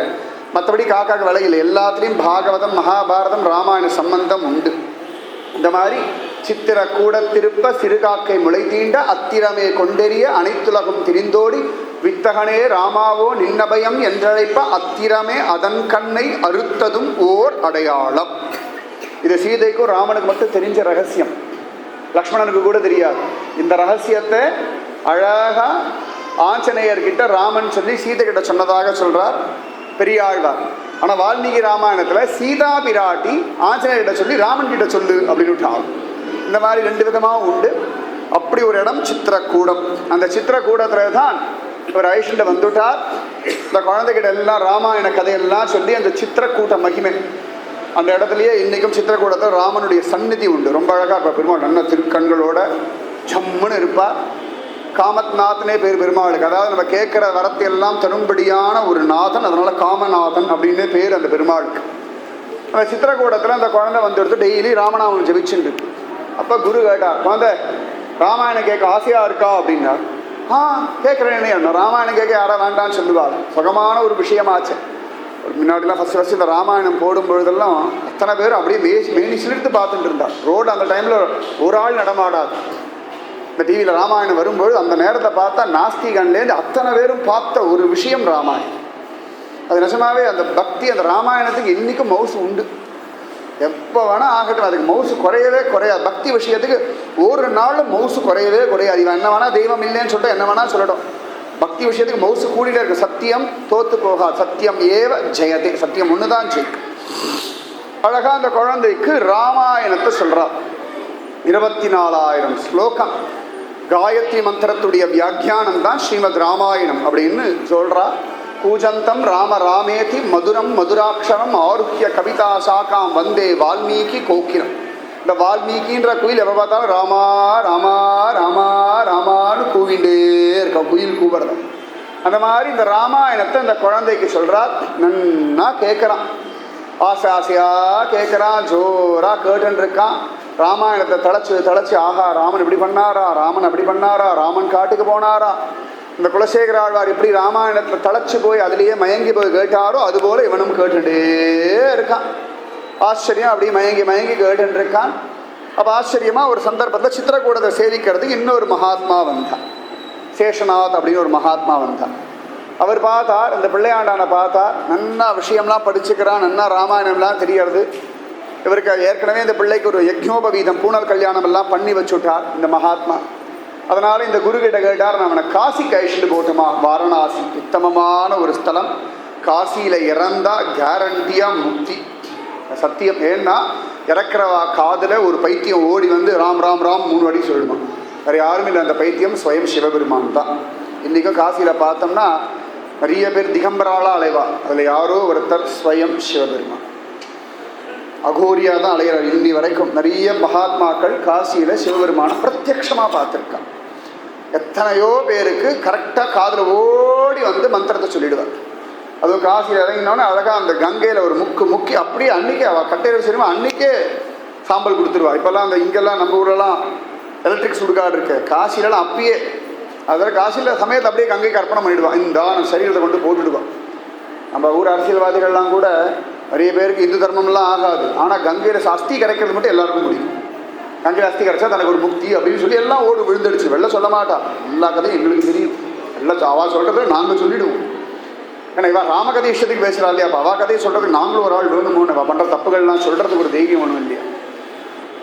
மற்றபடி காக்காக்கு விலை இல்லை. எல்லாத்துலேயும் பாகவதம் மகாபாரதம் ராமாயண சம்பந்தம் உண்டு. இந்த மாதிரி சித்திர கூட திருப்ப சிறுகாக்கை முளை தீண்ட அத்திரமே கொண்டெறிய அனைத்துலகம் திரிந்தோடி வித்தகனே ராமாவோ நின்னபயம் என்றழைப்ப அத்திரமே அதன் கண்ணை அறுத்ததும் ஓர் அடையாளம். இது சீதைக்கும் ராமனுக்கு மட்டும் தெரிஞ்ச ரகசியம், லக்ஷ்மணனுக்கு கூட தெரியாது. இந்த ரகசியத்தை அழகா ஆஞ்சநேயர்கிட்ட ராமன் சொல்லி சீதை கிட்ட சொன்னதாக சொல்றார் பெரியாழ்வார். ஆனால் வால்மீகி ராமாயணத்தில் சீதா பிராட்டி ஆஞ்சநேயர்கிட்ட சொல்லி ராமன் கிட்ட சொல்லு அப்படின்னு விட்டாள். இந்த மாதிரி 2 விதமாக உண்டு. அப்படி ஒரு இடம் சித்திரக்கூடம். அந்த சித்திரக்கூடத்தில் தான் ஒரு ஐஷண்ட வந்துட்டார். இந்த குழந்தைகிட்ட எல்லாம் ராமாயண கதையெல்லாம் சொல்லி அந்த சித்திரக்கூட்ட மகிமை அந்த இடத்துலையே இன்றைக்கும் சித்திரக்கூடத்தில் ராமனுடைய சந்நிதி உண்டு. ரொம்ப அழகாக இருப்பார் பெருமாள், நல்ல திருக்கண்களோட ஜம்முன்னு இருப்பார். காமத்நாத்னே பேர் பெருமாளுக்கு. அதாவது நம்ம கேட்குற வரத்தை எல்லாம் தரும்படியான ஒரு நாதன், அதனால் காமநாதன் அப்படின்னு பேர் அந்த பெருமாளுக்கு. அந்த சித்திரக்கூடத்தில் அந்த குழந்தை வந்துடுத்து டெய்லி ராமநாமன் ஜெபிச்சுட்டு. அப்போ குரு கேட்டார், குழந்தை ராமாயணம் கேட்க ஆசையாக இருக்கா அப்படின்னார். கேட்குறேனே, ராமாயணம் கேட்க யாரா வேண்டான்னு சொல்லுவாள். சுகமான ஒரு விஷயமாச்சு. முன்னாடிலாம் ஃபஸ்ட்டு இந்த ராமாயணம் போடும் பொழுதெல்லாம் அத்தனை பேர் அப்படியே மேனி சிலிர்த்து பார்த்துட்டு இருந்தார். ரோடு அந்த டைமில் ஒரு ஆள் நடமாடாது. இந்த டிவியில் ராமாயணம் வரும்பொழுது அந்த நேரத்தை பார்த்தா நாஸ்திகன்லேருந்து அத்தனை பேரும் பார்த்த ஒரு விஷயம் ராமாயணம். அது நிஜமாவே அந்த பக்தி, அந்த ராமாயணத்துக்கு இன்றைக்கும் மவுசு உண்டு. எப்போ வேணால் ஆகட்டும், அதுக்கு மவுசு குறையவே குறையாது. பக்தி விஷயத்துக்கு ஒரு நாளும் மவுசு குறையவே குறையாது. இவன் என்ன வேணால் தெய்வம் இல்லைன்னு சொல்லிட்டு என்ன வேணால் சொல்லட்டும், பக்தி விஷயத்துக்கு மவுசு கூடியில் இருக்கு. சத்தியம் தோத்து போகாது, சத்தியம் ஏவ ஜெயதே, சத்தியம் ஒன்று தான் ஜெயிக்கும். அழகாக அந்த குழந்தைக்கு ராமாயணத்தை சொல்கிறார். 24,000 ஸ்லோகம் காயத்ரி மந்திரத்துடைய வியாக்கியானம் தான் ஸ்ரீமத் ராமாயணம் அப்படின்னு சொல்கிறா. கூஜந்தம் ராம ராமேதி மதுரம் மதுராட்சரம் ஆருக்கிய கவிதா சாக்காம் வந்தே வால்மீகி கோக்கிரம். இந்த வால்மீகின்ற குயில் எப்போ பார்த்தாலும் ராமா ராமா ராமா ராமான்னு கூவிண்டே இருக்க, குயில் கூவுறது. அந்த மாதிரி இந்த ராமாயணத்தை இந்த குழந்தைக்கு சொல்கிறார். நன்னா கேட்குறான், ஆசை ஆசையாக கேட்குறான், ஜோராக கேட்டுருக்கான். ராமாயணத்தை தழைச்சி ஆஹா ராமன் இப்படி பண்ணாரா, ராமன் அப்படி பண்ணாரா, ராமன் காட்டுக்கு போனாரா, இந்த குலசேகர ஆழ்வார் இப்படி ராமாயணத்தில் தழைச்சி போய் அதுலேயே மயங்கி போய் கேட்டாரோ அதுபோல் இவனும் கேட்டுட்டே இருக்கான். ஆச்சரியம், அப்படி மயங்கி மயங்கி கேட்டுருக்கான். அப்போ ஆச்சரியமாக ஒரு சந்தர்ப்பத்தில் சித்திரக்கூடத்தை சேவிக்கிறதுக்கு இன்னொரு மகாத்மா வந்தான். சேஷநாத் அப்படின்னு ஒரு மகாத்மா வந்தான். அவர் பார்த்தார், இந்த பிள்ளையாண்டானை பார்த்தார். நன்னா விஷயம்லாம் படிச்சுக்கிறான், நன்னா ராமாயணம்லாம் தெரியறது. இவருக்கு ஏற்கனவே இந்த பிள்ளைக்கு ஒரு யஜ்ஞோபவீதம் பூனல் கல்யாணம் எல்லாம் பண்ணி வச்சுட்டார் இந்த மகாத்மா. அதனால் இந்த குரு கிட்ட கேட்டார், நான் அவனை காசிக்கு அழிச்சுட்டு போட்டுமா. வாரணாசி உத்தமமான ஒரு ஸ்தலம், காசியில் இறந்தா கேரண்டியாக முக்தி சத்தியம். ஏன்னா இறக்குறவா காதில் ஒரு பைத்தியம் ஓடி வந்து ராம் ராம் ராம் 3 வாட்டி சொல்லுமா. வேறு யாரும் இல்லை, அந்த பைத்தியம் ஸ்வயம் சிவபெருமான் தான். இன்றைக்கும் காசியில் பார்த்தோம்னா நிறைய பேர் திகம்பராளாக அலைவா, அதில் யாரோ ஒருத்தர் ஸ்வயம் சிவபெருமான் அகோரியாக தான் அலைகிறார். இன்னி வரைக்கும் நிறைய மகாத்மாக்கள் காசியில் சிவபெருமானை பிரத்யக்ஷமாக பார்த்துருக்காங்க. எத்தனையோ பேருக்கு கரெக்டாக காதில் ஓடி வந்து மந்திரத்தை சொல்லிடுவார். அதுவும் காசியில் இறங்கினோடனே அழகாக அந்த கங்கையில் ஒரு முக்கி அப்படியே அன்றைக்கே அவள் கட்டையில் சரிமா அன்றைக்கே சாம்பல் கொடுத்துருவா. இப்போல்லாம் அந்த இங்கெல்லாம் நம்ம ஊரெல்லாம் எலக்ட்ரிக் சுடுகாடு இருக்கு, காசிலலாம் அப்பயே அதில் காசியில் சமயத்தை அப்படியே கங்கைக்கு அர்ப்பணம் பண்ணிவிடுவான். இந்த நம்ம சரீரத்தை கொண்டு போட்டுடுவான். நம்ம ஊர் அரசியல்வாதிகள்லாம் கூட நிறைய பேருக்கு இந்து தர்மம்லாம் ஆகாது, ஆனால் கங்கையில் அஸ்தி கரைக்கிறது மட்டும் எல்லாருக்கும் முடியும். கங்கையில் அஸ்தி கரைச்சா தனக்கு ஒரு முக்தி அப்படின்னு சொல்லி எல்லாம் ஓடு விழுந்துடுச்சு. வெளில சொல்ல மாட்டா, எல்லா கதையும் எங்களுக்கு தெரியும். எல்லாம் அவா சொல்கிறது நாங்கள் சொல்லிவிடுவோம். ஏன்னா இவா ராமகதை இஷ்டத்துக்கு பேசுகிறா இல்லையா, அப்போ அவா கதையை சொல்கிறதுக்கு நாங்களும் ஒரு ஆள் வேணுமோன்னு அவள் பண்ணுற தப்புகள்லாம் சொல்கிறதுக்கு ஒரு தைரியம் ஒன்றும் இல்லையா.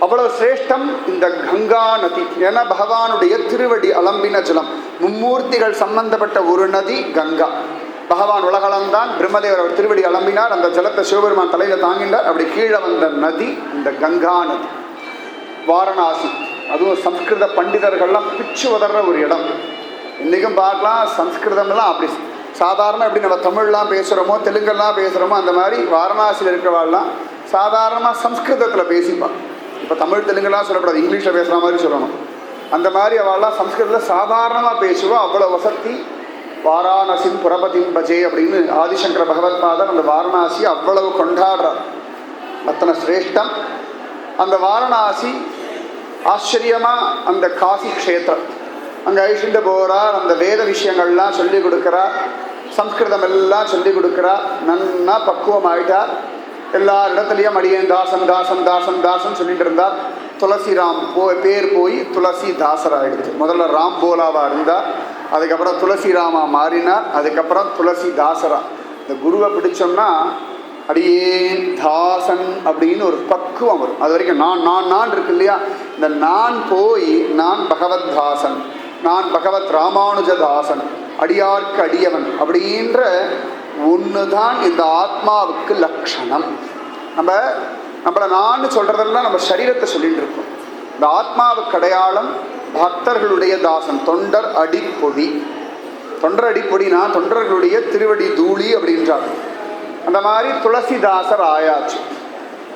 அவ்வளவு சிரேஷ்டம் இந்த கங்கா நதி. ஏன்னா பகவானுடைய திருவடி அலம்பின ஜலம், மும்மூர்த்திகள் சம்பந்தப்பட்ட ஒரு நதி கங்கா. பகவான் உலகளந்தான், பிரம்மதேவர் அவர் திருவடி அலம்பினார், அந்த ஜலத்தை சிவபெருமான் தலையில் தாங்கினார். அப்படி கீழே வந்த நதி இந்த கங்கா நதி. வாரணாசி அதுவும் சம்ஸ்கிருத பண்டிதர்கள்லாம் பிச்சு உதற ஒரு இடம். இன்றைக்கும் பார்க்கலாம், சம்ஸ்கிருதம்லாம் அப்படி சாதாரண எப்படி நம்ம தமிழ்லாம் பேசுகிறோமோ தெலுங்கெல்லாம் பேசுகிறோமோ அந்த மாதிரி வாரணாசியில் இருக்கிறவாள்லாம் சாதாரணமாக சம்ஸ்கிருதத்தில் பேசிப்பாள். இப்போ தமிழ் தெலுங்குலாம் சொல்லக்கூடாது, இங்கிலீஷில் பேசுகிற மாதிரி சொல்லணும். அந்த மாதிரி அவள்லாம் சம்ஸ்கிருதத்தில் சாதாரணமாக பேசுவோம். அவ்வளோ வசதி. வாரணாசின் புரபதின் பஜே அப்படின்னு ஆதிசங்கர பகவத்பாதர் அந்த வாரணாசி அவ்வளவு கொண்டாடுறார். அத்தனை சிரேஷ்டம் அந்த வாரணாசி. ஆச்சரியமாக அந்த காசி க்ஷேத்திரம் அங்கே ஐஷிண்டு போகிறார். அந்த வேத விஷயங்கள்லாம் சொல்லி கொடுக்குறார், சம்ஸ்கிருதம் எல்லாம் சொல்லி கொடுக்குறார். நன்னா பக்குவம் ஆகிட்டார். எல்லா இடத்துலையும் அடியேன் தாசன் தாசன் தாசன் தாசன் சொல்லிட்டு இருந்தார். துளசிராம் பேர் போய் துளசி தாசர் ஆகிடுச்சு. முதல்ல ராம் போலாவாக இருந்தார், அதுக்கப்புறம் துளசிராமா மாறினார், அதுக்கப்புறம் துளசி தாசரா. இந்த குருவை பிடிச்சோம்னா அடியேன் தாசன் அப்படின்னு ஒரு பக்குவம் வரும். அது வரைக்கும் நான் நான் நான் இருக்கு இல்லையா, இந்த நான் போய் நான் பகவத் தாசன், நான் பகவத் ராமானுஜதாசன், அடியார்க்கு அடியவன் அப்படின்ற ஒன்று தான் இந்த ஆத்மாவுக்கு லட்சணம். நம்மளை நான் சொல்கிறதெல்லாம் நம்ம சரீரத்தை சொல்லிட்டு இருக்கோம். இந்த ஆத்மாவுக்கு அடையாளம் பக்தர்களுடைய தாசன், தொண்டர் அடிப்பொடி. தொண்டர் அடிப்பொடினா தொண்டர்களுடைய திருவடி தூளி அப்படின்றார். அந்த மாதிரி துளசிதாசர் ஆயாச்சு.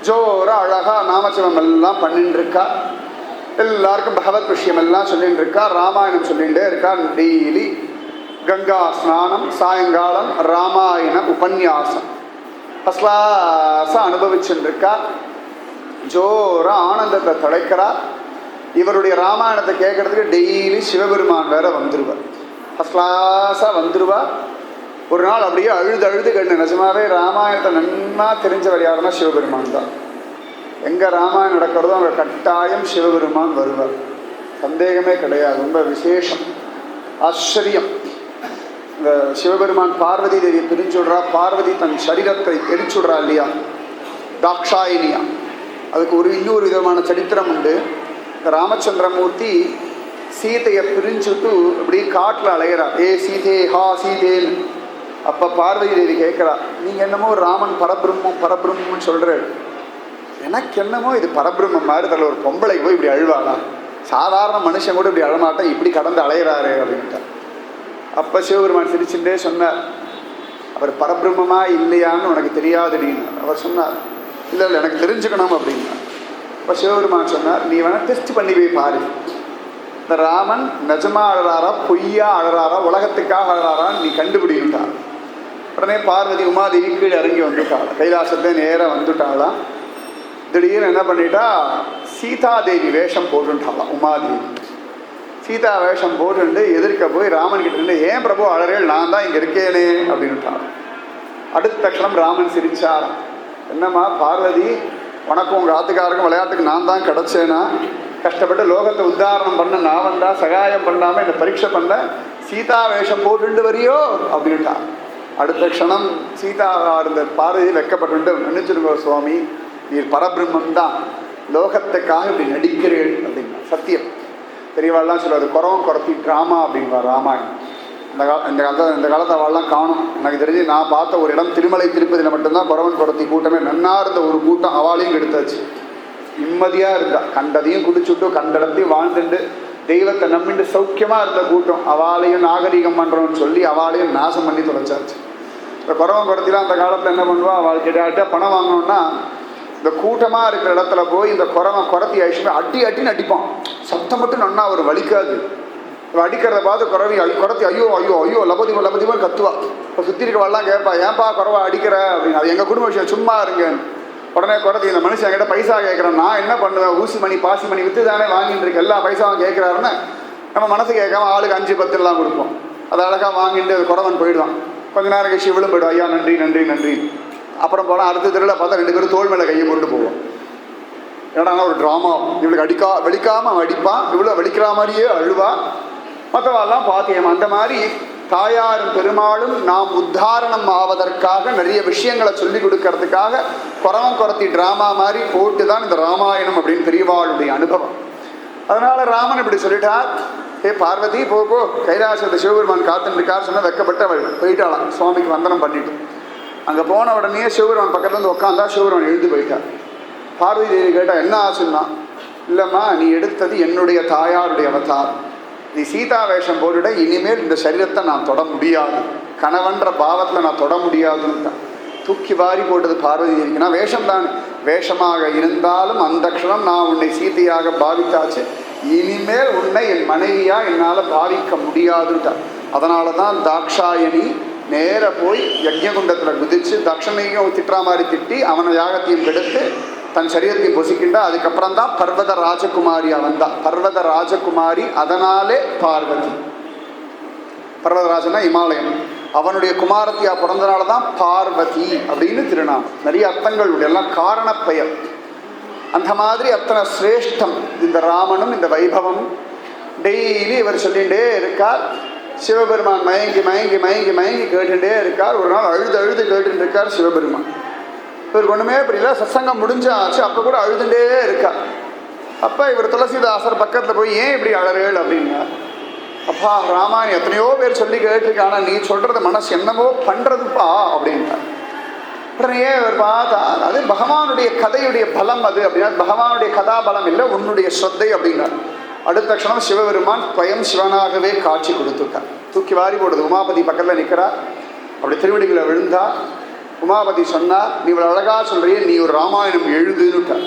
ஜோர அழகா நாமசிவம் எல்லாம் பண்ணிட்டு இருக்கா. எல்லாருக்கும் பகவத் விஷயம் எல்லாம் சொல்லிட்டு இருக்கா. ராமாயணம் சொல்லிகிட்டே இருக்கா. டெய்லி கங்கா ஸ்நானம், சாயங்காலம் ராமாயண உபன்யாசம் ஃபஸ்ட்லாஸாக அனுபவிச்சுட்டு இருக்கா. ஜோர ஆனந்தத்தை தலைக்கிறா. இவருடைய ராமாயணத்தை கேட்கறதுக்கு டெய்லி சிவபெருமான் வேற வந்துடுவார். ஃபஸ்ட் கிளாஸாக வந்துடுவா. ஒரு நாள் அப்படியே அழுது அழுது கண்டு நிஜமாவே ராமாயணத்தை நன்னா தெரிஞ்சவர் யாருன்னா சிவபெருமான் தான். எங்கே ராமாயணம் நடக்கிறதோ அங்கே கட்டாயம் சிவபெருமான் வருவார், சந்தேகமே கிடையாது. ரொம்ப விசேஷம், ஆச்சரியம். இந்த சிவபெருமான் பார்வதி தேவியை பிரிச்சுடுறா. பார்வதி தன் சரீரத்தை எரிச்சுடுறா இல்லையா, தாக்ஷாயினியா. அதுக்கு இன்னொரு விதமான சரித்திரம் உண்டு. ராமச்சந்திரமூர்த்தி சீதையை பிரிஞ்சுட்டு இப்படி காட்டில் அலைகிறார். ஏ சீதே ஹா சீதேன்னு. அப்போ பார்வதி தேவி கேட்குறா, நீங்கள் என்னமோ ராமன் பரபிரம்மம் பரபிரம்மன்னு சொல்கிறாரு, எனக்கு என்னமோ இது பரபிரம்மம் மாதிரி தள்ள ஒரு பொம்பளை போய் இப்படி அழுவாளா, சாதாரண மனுஷன் கூட இப்படி அழமாட்டேன், இப்படி கடந்து அலையிறாரு அப்படின்ட்டா. அப்போ சிவபெருமான் சிரிச்சுட்டே சொன்னார், அவர் பரபிரம்மமா இல்லையான்னு உனக்கு தெரியாதுடின்னு. அவர் சொன்னார், இல்லை இல்லை எனக்கு தெரிஞ்சுக்கணும் அப்படின்னா. இப்போ சிவபெருமான் சொன்னார், நீ வேணால் டெஸ்ட் பண்ணி போய் பாரு, இந்த ராமன் நிஜமா அழறாரா பொய்யா அழறாரா உலகத்துக்காக அழறாரான்னு நீ கண்டுபிடிக்கிட்டான். உடனே பார்வதி உமாதேவி கீழே இறங்கி வந்துட்டாள், கைலாசத்தை நேராக வந்துட்டாளாம். திடீர்னு என்ன பண்ணிட்டா, சீதாதேவி வேஷம் போட்டுட்டாளாம். உமாதேவி சீதா வேஷம் போட்டுண்டு எதிர்க்க போய் ராமன் கிட்ட இருந்து, ஏன் பிரபு அழறேள், நான் தான் இங்கே இருக்கேனே அப்படின்னுட்டாள். அடுத்த க்ஷணம் ராமன் சிரிச்சார். என்னம்மா பார்வதி, உனக்கும் உங்கள் ஆத்துக்காருக்கும் விளையாட்டுக்கு நான் தான் கிடச்சேனா, கஷ்டப்பட்டு லோகத்தை உத்தாரணம் பண்ண நான் வந்தா சகாயம் பண்ணாமல் என்னை பரீட்சை பண்ண சீதா வேஷம் போட்டுண்டு வரியோ அப்படின்ட்டா. அடுத்த க்ஷணம் சீதா இருந்த பார்வதி வெக்கப்பட்டு, நினைச்சிருங்க சுவாமி, நீர் பரபிரம்மன் தான், லோகத்துக்காக இப்படி நடிக்கிறேன் அப்படின்னா. சத்தியம் பெரியவாள்லாம் சொல்லுவார், குறவன் குறத்தி ட்ராமா அப்படின்வார் ராமாயணம். இந்த காலத்தை அவள்லாம் காணும். எனக்கு தெரிஞ்சு நான் பார்த்த ஒரு இடம் திருமலை திருப்பதியில் மட்டும்தான் குறவன் குறத்தி கூட்டமே நன்னா இருந்த ஒரு கூட்டம். அவளையும் எடுத்தாச்சு, நிம்மதியாக இருந்தா, கண்டதையும் குடிச்சுட்டு கண்டடத்தையும் வாழ்ந்துட்டு தெய்வத்தை நம்பிட்டு சௌக்கியமாக இருந்த கூட்டம். அவளையும் நாகரிகம் பண்ணுறோன்னு சொல்லி அவளையும் நாசம் பண்ணி தொலைச்சாச்சு. இந்த குறவன் குறத்திலாம் அந்த காலத்தில் என்ன பண்ணுவா, அவள் கிட்ட பணம் வாங்கணும்னா இந்த கூட்டமாக இருக்கிற இடத்துல போய் இந்த குறவன் குறத்தி ஆயிடுச்சுமே அடி அட்டின்னு அடிப்பான். சத்தம் மட்டும் நன்னா ஒரு வலிக்காது. அடிக்கிறத பார்த்து குறத்தி ஐயோ ஐயோ ஐயோ லபதிமோ லபதிமோ கத்துவா. இப்போ சுற்றி இருக்கவாள்லாம் கேட்பா, ஏன்பா குறவா அடிக்கிற அப்படின்னு. அது எங்கள் குடும்ப விஷயம், சும்மா இருங்கன்னு. உடனே குறத்தி, இந்த மனுஷன் என்கிட்ட பைசா கேட்குறேன், நான் என்ன பண்ணுவேன், ஊசி மணி பாசி மணி விற்று தானே வாங்கிட்டு இருக்கு, எல்லா பைசாவும் கேட்குறாருன்னு நம்ம மனசு கேட்காம ஆளுக்கு 5 10 கொடுப்போம். அதை அழகாக வாங்கிட்டு அது குறவன் போயிடுவான். கொஞ்ச நேரம் கழிச்சு இவளும் போய்டும், ஐயா நன்றி நன்றி நன்றி. அப்புறம் போனால் அடுத்த தெருவில் பார்த்தா 2 பேரும் தோல் மேலே கையை கொண்டு போவோம். ஏன்னா ஒரு ட்ராமா, இவளுக்கு வெளிக்காமல் அவன் அடிப்பான், இவ்வளோ வெளிக்கிற மாதிரியே அழுவா, மற்றவாள்லாம் பாத்தியம். அந்த மாதிரி தாயாரும் பெருமாளும் நாம் உத்தாரணம் ஆவதற்காக நிறைய விஷயங்களை சொல்லி கொடுக்கறதுக்காக குறவன் குறத்தி ட்ராமா மாதிரி போட்டு தான் இந்த ராமாயணம் அப்படின்னு பெரியவாளுடைய அனுபவம். அதனால ராமன் இப்படி சொல்லிட்டார், ஏ பார்வதி போ போ, கைலாசத்தை சிவபெருமான் காத்துட்டு இருக்கார் சொன்னால் வெக்கப்பட்டு அவள் போயிட்டாளாம். சுவாமிக்கு வந்தனம் பண்ணிட்டு அங்கே போன உடனே சிவபெருமான் பக்கத்துல இருந்து உட்காந்தா சிவபெருமான் எழுந்து போயிட்டார். பார்வதி தேவி கேட்டால் என்ன ஆச்சுன்னா, இல்லைம்மா நீ எடுத்தது என்னுடைய தாயாருடைய அவதாரம், நீ சீதா வேஷம் போட்டுட, இனிமேல் இந்த சரீரத்தை நான் தொட முடியாது, கணவன்ற பாவத்தில் நான் தொட முடியாதுன்னு தான் தூக்கி வாரி போட்டது பார்வதி தேவிக்கு. நான் வேஷம் தான், வேஷமாக இருந்தாலும் அந்த க்ஷணம் நான் உன்னை சீதையாக பாவித்தாச்சு, இனிமேல் உன்னை என் மனைவியா என்னால் பாவிக்க முடியாதுன்ட்டார். அதனால தான் தாக்ஷாயணி நேர போய் யஜ்ஞகுண்டத்தில் குதித்து தக்ஷனையும் திட்டுற மாதிரி திட்டி அவனை யாகத்தையும் கெடுத்து தன் சரீரத்தையும் பொசிக்கின்றா. அதுக்கப்புறம் தான் பர்வத ராஜகுமாரியா வந்தா. பர்வத ராஜகுமாரி, அதனாலே பார்வதி. பர்வதராஜனா இமாலயம், அவனுடைய குமாரத்தியா பிறந்தனால தான் பார்வதி அப்படின்னு திருநாமம். நிறைய அர்த்தங்கள் உண்டு, எல்லாம் காரண பெயர். அந்த மாதிரி அத்தனை சிரேஷ்டம் இந்த ராமனும் இந்த வைபவமும். டெய்லி இவர் சொல்லிகிட்டே இருக்கார். சிவபெருமான் மயங்கி மயங்கி மயங்கி மயங்கி கேட்டுட்டே இருக்கார். ஒரு நாள் அழுது அழுது கேட்டுட்டு இருக்கார் சிவபெருமான். இவருக்கு ஒன்றுமே புரியல. சத்சங்கம் முடிஞ்சாச்சு, அப்போ கூட அழுதுண்டே இருக்கார். அப்போ இவர் துளசிதாசர் பக்கத்தில் போய் ஏன் இப்படி அழறேள் அப்படின்னா, அப்பா ராமாயணம் எத்தனையோ பேர் சொல்லி கேட்டிருக்கானா, நீ சொல்கிறது மனசு என்னமோ பண்ணுறதுப்பா அப்படின்ட்டார். உடனே இவர் பார்த்தா அது பகவானுடைய கதையுடைய பலம் அது அப்படின்னா, பகவானுடைய கதாபலம் இல்லை, உன்னுடைய ஸ்ரத்தை அப்படின்னார். அடுத்த க்ஷணம் சிவபெருமான் ஸ்வயம் சிவனாகவே காட்சி கொடுத்துட்டார். தூக்கி வாரி போடுது. உமாபதி பக்கத்தில் நிற்கிறார். அப்படி திருவடிகளை விழுந்தா. உமாபதி சொன்னார், நீ இவ்வளோ அழகா சொல்றியே, நீ ஒரு ராமாயணம் எழுதுன்னுட்டார்.